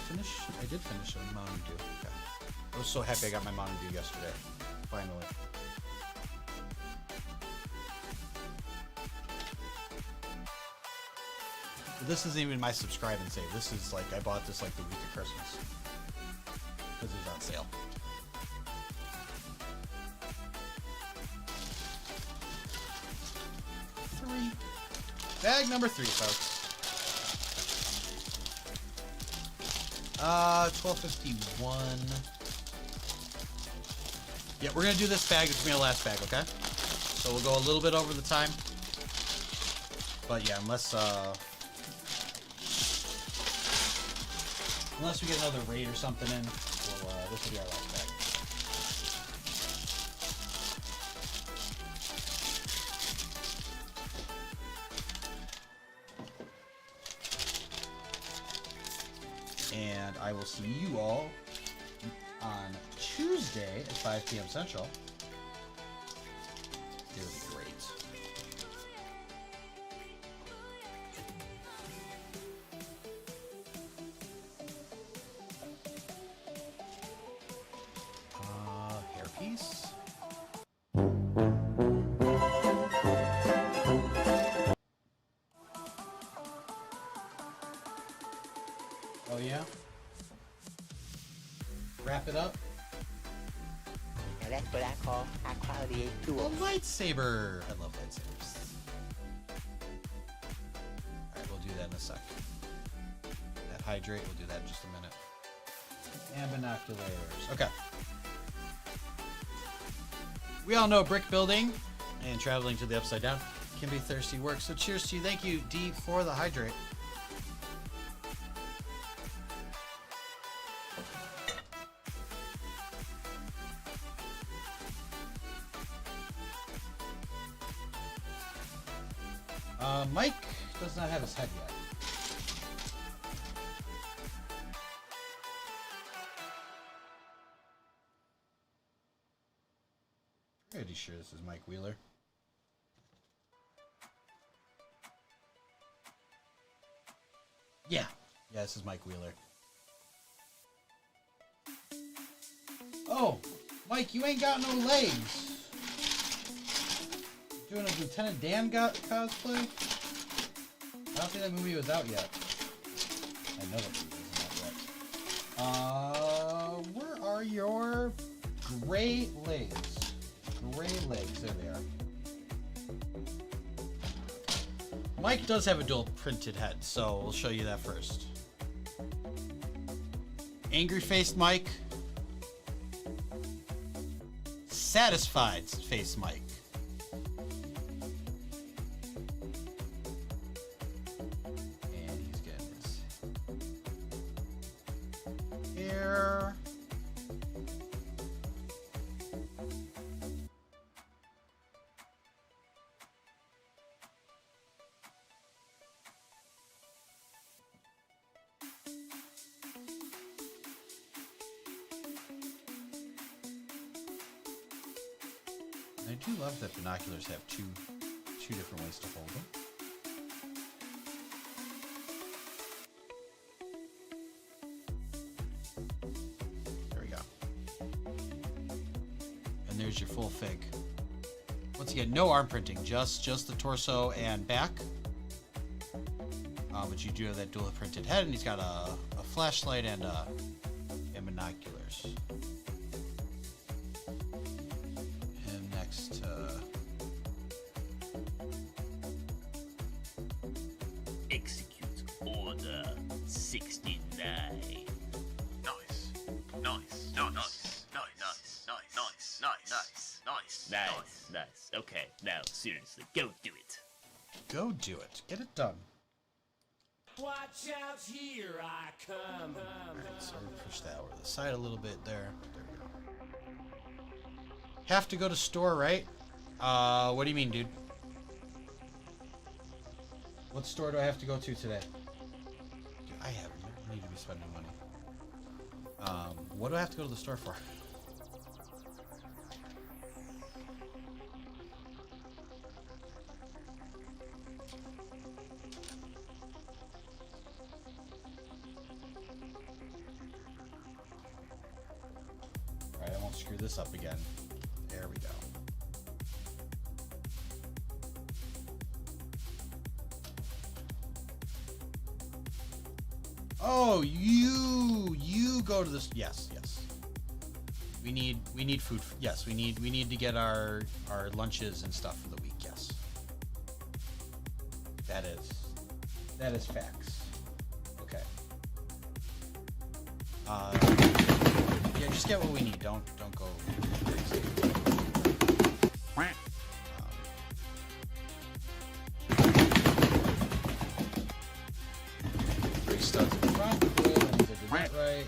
did finish a Mountain Dew. Okay. I was so happy I got my Mountain Dew yesterday. Finally. This isn't even my subscribe and save. This is like, I bought this like the week of Christmas. Because it was on sale. Bag number 3, folks. 1251. Yeah, we're gonna do this bag. It's gonna be our last bag, okay? So we'll go a little bit over the time. But yeah, unless we get another raid or something in, we'll, this will be our last bag. And I will see you all on Tuesday at 5 p.m. Central. It'll be great. Hairpiece. Oh yeah? Wrap it up. Now that's what I call high quality A tool. lightsaber. I love lightsabers. Alright, we'll do that in a sec. That hydrate, we'll do that in just a minute. And binoculars. Okay. We all know brick building and traveling to the upside down can be thirsty work. So cheers to you. Thank you, D, for the hydrate. Mike does not have his head yet. Pretty sure this is Mike Wheeler. Yeah. Yeah, this is Mike Wheeler. Oh, Mike, you ain't got no legs. Doing a Lieutenant Dan cosplay? I don't think that movie was out yet. I know that movie isn't out yet. Where are your gray legs? Gray legs, there they are. Mike does have a dual printed head, so we'll show you that first. Angry faced Mike. Satisfied face Mike. And he's getting his hair. I do love that binoculars have two different ways to hold them. There we go. And there's your full fig. Once again, no arm printing, just the torso and back. But you do have that dual printed head, and he's got a flashlight and binoculars. And next, execute order 69. Nice. Okay, now seriously, go do it. Go do it. Get it done. Watch out, here I come. Alright, so we'll push that over to the side a little bit there. There we go. Have to go to store, right? What do you mean, dude? What store do I have to go to today? Dude, I need to be spending money. What do I have to go to the store for? this up again. There we go. Oh, you go to this. Yes. We need food. Yes, we need to get our lunches and stuff for the week. Yes. That is facts. Okay. Yeah, just get what we need. Don't go crazy. Three studs in front. Good. I think I did that right.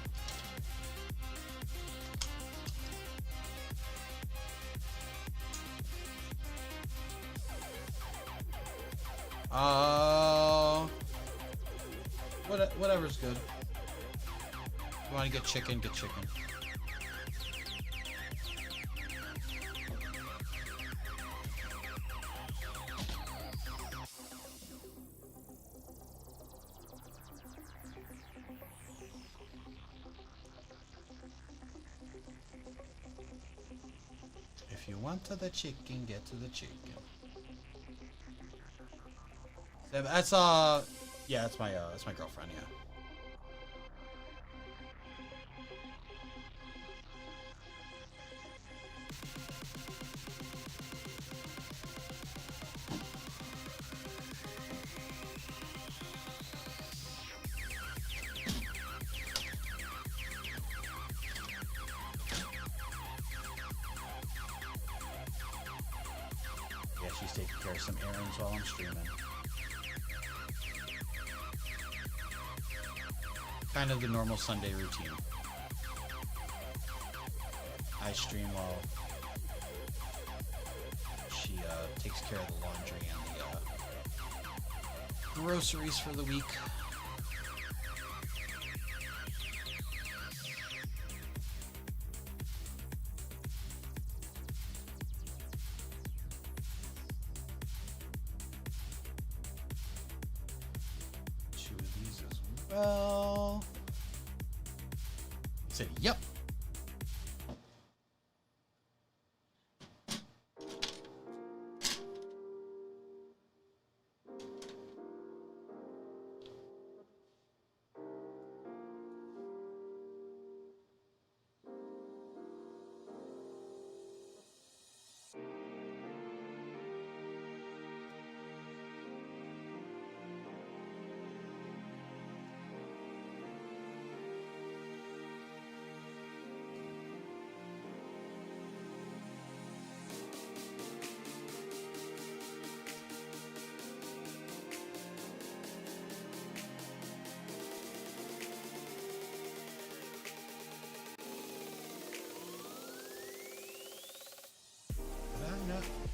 Whatever's good. You want to get chicken, get chicken. If you want to the chicken, get to the chicken. That's yeah, that's my girlfriend, yeah. Yeah, she's taking care of some errands while I'm streaming. Kind of the normal Sunday routine. I stream while she takes care of the laundry and the groceries for the week. Two of these as well. Say yep.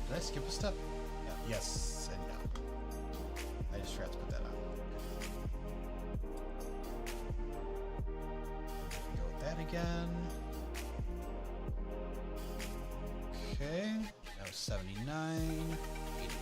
Did I skip a step? No. Yes and no. I just forgot to put that on. Go with that again. Okay. That was 79. 80.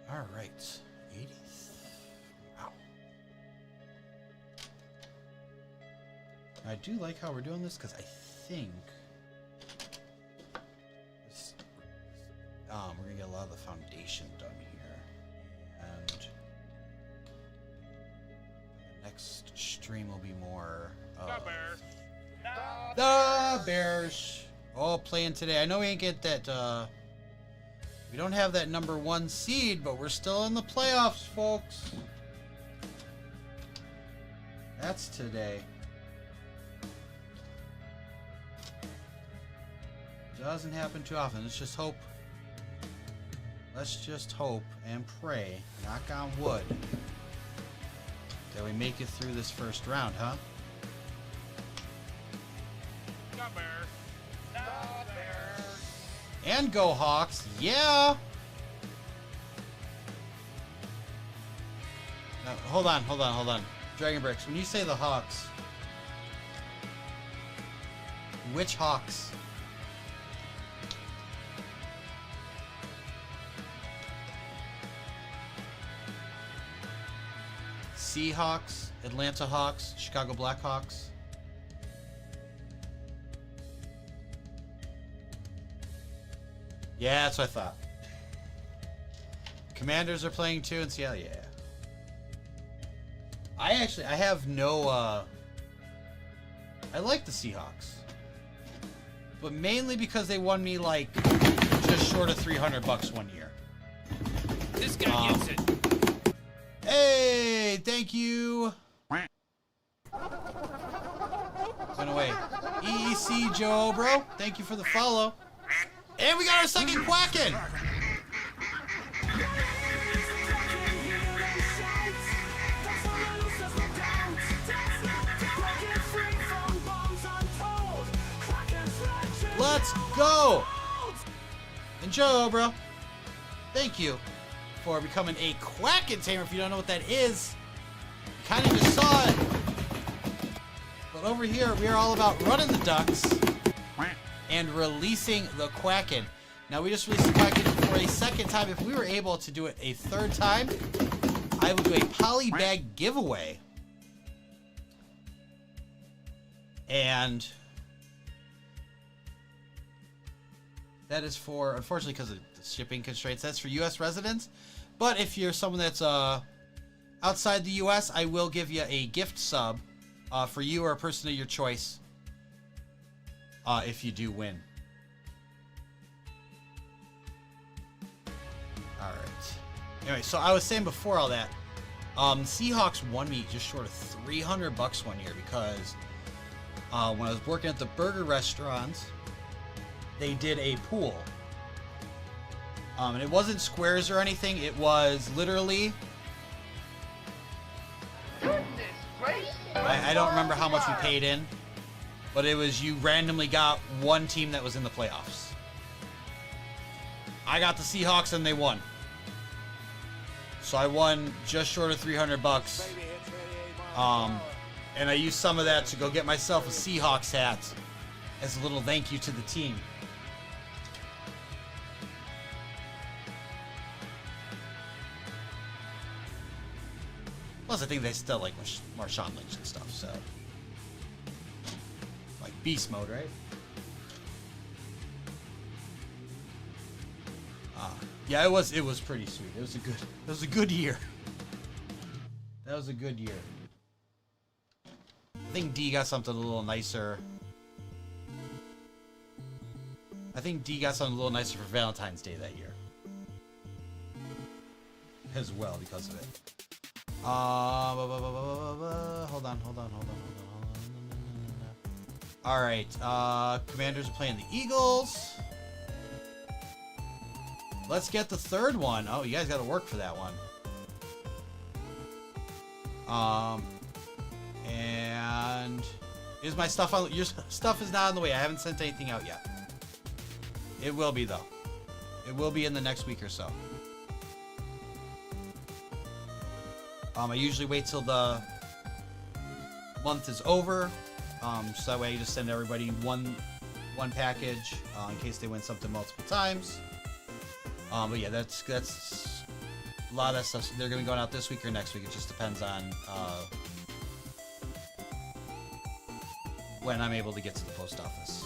All right, 80th. Wow. I do like how we're doing this because I think this, we're gonna get a lot of the foundation done here. next stream will be more. The Bears. The Bears. Oh, playing today. I know we ain't get that. We don't have that #1 seed, but we're still in the playoffs, folks. That's today. Doesn't happen too often. Let's just hope. Let's just hope and pray, knock on wood, that we make it through this first round, huh? The Bears. The Bears. And go Hawks, yeah! Now, hold on. Dragon Bricks, when you say the Hawks, which Hawks? Seahawks, Atlanta Hawks, Chicago Blackhawks. Yeah, that's what I thought. Commanders are playing too in Seattle, yeah. I have no, I like the Seahawks. But mainly because they won me, like, just short of $300 one year. This guy gets it. Hey, thank you. Went away. EEC Joe, bro. Thank you for the follow. And we got our second quacking. Let's go. And Joe, bro. Thank you for becoming a quacking tamer. If you don't know what that is, you kind of just saw it. But over here, we are all about running the ducks and releasing the quacking. Now, we just released the quacking for a second time. If we were able to do it a third time, I will do a poly bag giveaway. And that is for, unfortunately, because of the shipping constraints, that's for U.S. residents. But if you're someone that's outside the U.S., I will give you a gift sub for you or a person of your choice if you do win. All right. Anyway, so I was saying before all that, Seahawks won me just short of $300 one year because when I was working at the burger restaurants, they did a pool. And it wasn't squares or anything. It was literally... Goodness gracious! I don't remember how much we paid in, but it was you randomly got one team that was in the playoffs. I got the Seahawks and they won. So I won just short of $300. And I used some of that to go get myself a Seahawks hat as a little thank you to the team. Plus, I think they still like Marshawn Lynch and stuff, so. Like beast mode, right? Yeah, it was pretty sweet. It was a good year. That was a good year. I think D got something a little nicer. I think D got something a little nicer for Valentine's Day that year. As well, because of it. Hold on. All right, Commanders are playing the Eagles. Let's get the third one. Oh, you guys got to work for that one. And is my stuff on? Your stuff is not on the way. I haven't sent anything out yet. It will be though. It will be in the next week or so. I usually wait till the month is over, so that way I just send everybody one package in case they win something multiple times. But yeah, that's a lot of that stuff. They're gonna be going out this week or next week. It just depends on when I'm able to get to the post office.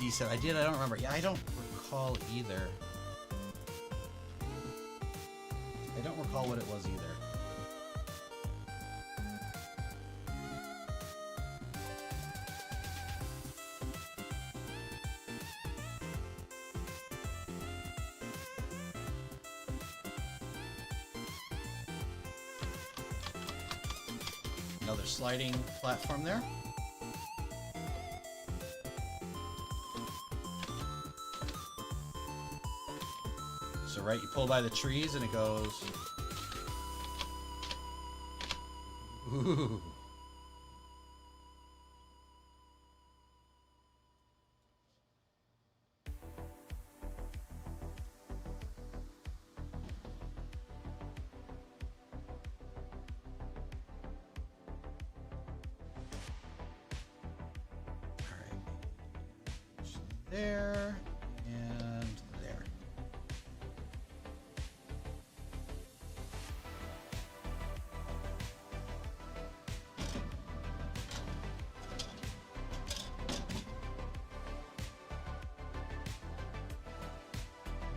decent. I don't remember. Yeah, I don't recall either. I don't recall what it was either. Another sliding platform there. So right, you pull by the trees and it goes. Ooh. There and there.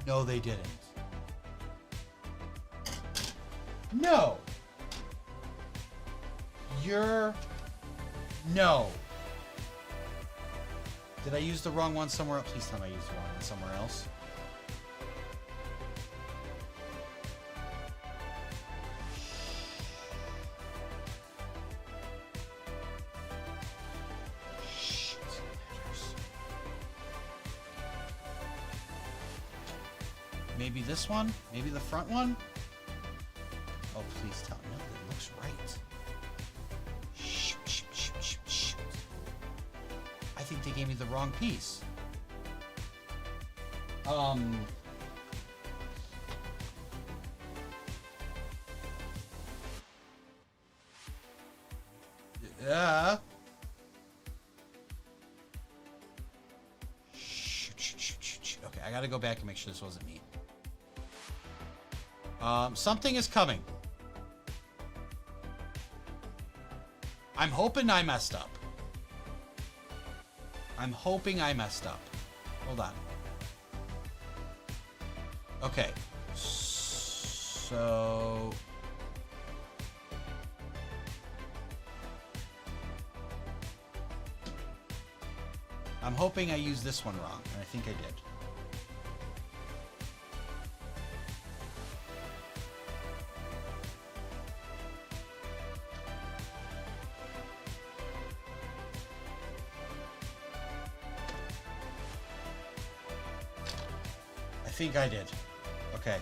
No, they didn't. No. No. Did I use the wrong one somewhere else? Please tell me I used the wrong one somewhere else. Maybe this one? Maybe the front one? Oh, please tell me. No, it looks right. I think they gave me the wrong piece. Yeah. Okay, I gotta go back and make sure this wasn't me. Something is coming. I'm hoping I messed up. I'm hoping I messed up. Hold on. Okay. So... I'm hoping I used this one wrong, and I think I did. I think I did. Okay.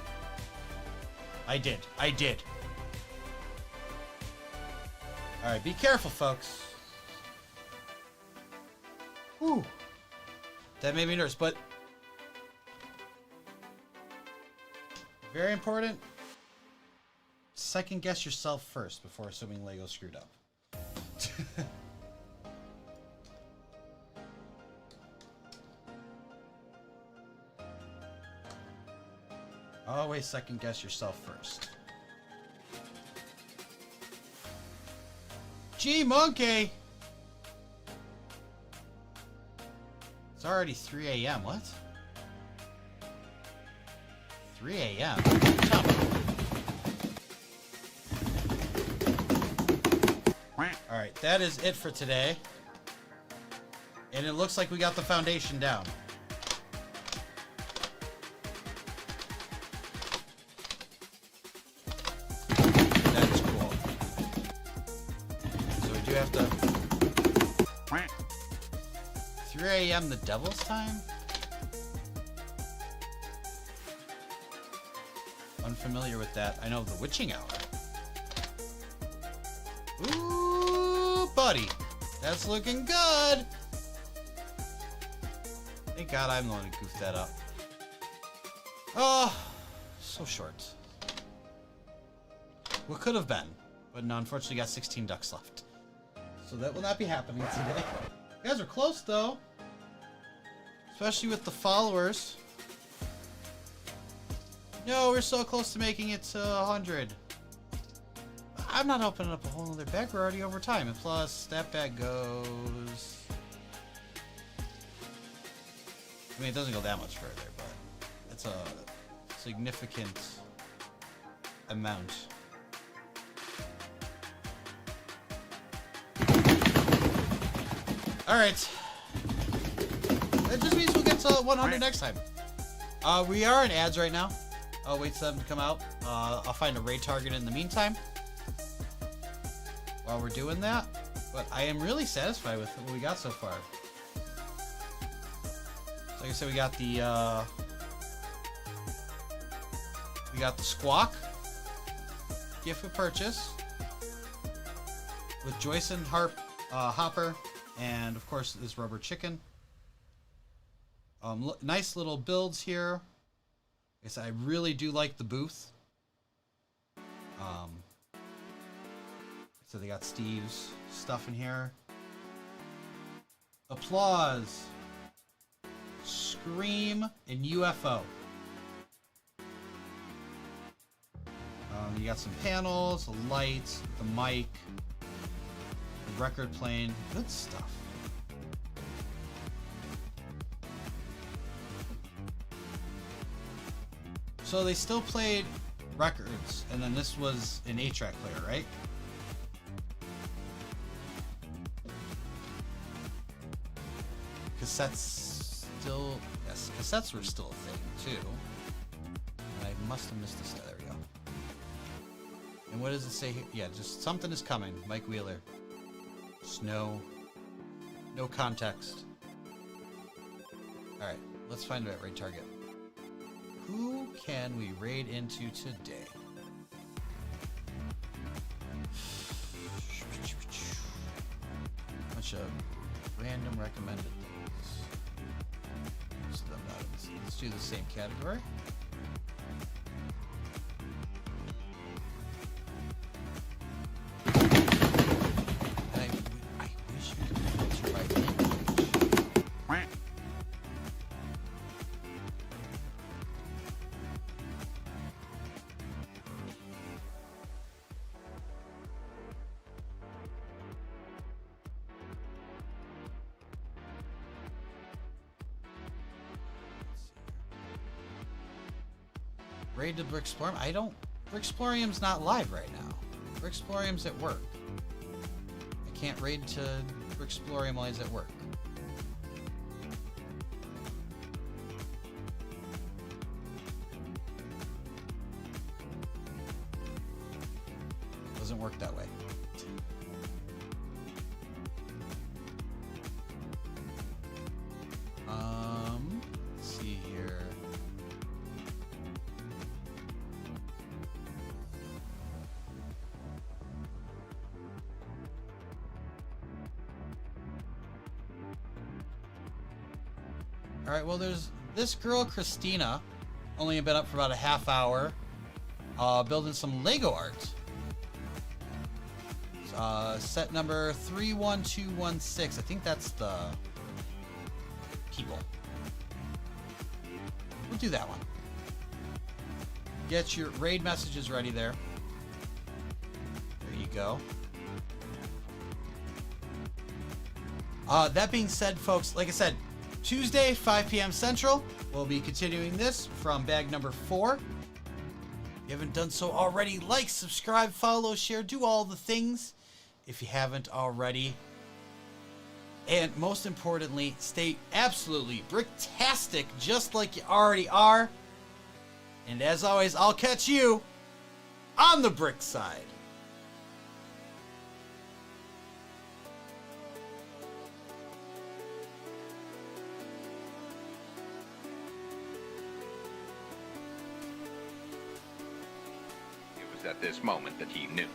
I did. Alright, be careful, folks. Whew. That made me nervous, but... very important. Second guess yourself first before assuming Lego screwed up. Always second guess yourself first. Gee, monkey! It's already 3 a.m. What? 3 a.m. Alright, that is it for today. And it looks like we got the foundation down. That is cool. So we do have to... 3 a.m. the devil's time? Unfamiliar with that. I know the witching hour. Ooh, buddy. That's looking good. Thank God I'm the one who goofed that up. Oh, so short. What could have been. But no, unfortunately got 16 ducks left. So that will not be happening today. You guys are close though. Especially with the followers. No, we're so close to making it to 100. I'm not opening up a whole other bag. We're already over time. And plus, that bag goes... I mean, it doesn't go that much further, but it's a significant amount. Alright. That just means we'll get to 100 next time. We are in ads right now. I'll wait for them to come out. I'll find a raid target in the meantime while we're doing that. But I am really satisfied with what we got so far. So like I said, we got the Squawk gift with purchase with Joyce and Hopper, and of course this rubber chicken. Nice little builds here. Like I said, I really do like the booth. So they got Steve's stuff in here. Applause, Scream, and UFO. You got some panels, the lights, the mic, the record playing. Good stuff. So they still played records, and then this was an 8-track player, right? Cassettes still... Yes, cassettes were still a thing, too. And I must have missed this. There we go. And what does it say here? Yeah, just something is coming. Mike Wheeler. Snow. No context. Alright, let's find that raid target. Who can we raid into today? Bunch of random recommended things. Let's do the same category. I wish you could filter by language. Raid to Brixplorium? I don't... Brixplorium's not live right now. Brixplorium's at work. I can't raid to Brixplorium while he's at work. Doesn't work that way. Let's see here. Alright, well there's this girl, Christina, only been up for about a half hour, building some Lego art. Set number 31216. I think that's the people. We'll do that one. Get your raid messages ready there. There you go. That being said, folks, like I said, Tuesday, 5 p.m. Central, we'll be continuing this from bag number 4. If you haven't done so already, like, subscribe, follow, share, do all the things if you haven't already. And most importantly, stay absolutely bricktastic just like you already are. And as always, I'll catch you on the brick side. It was at this moment that he knew.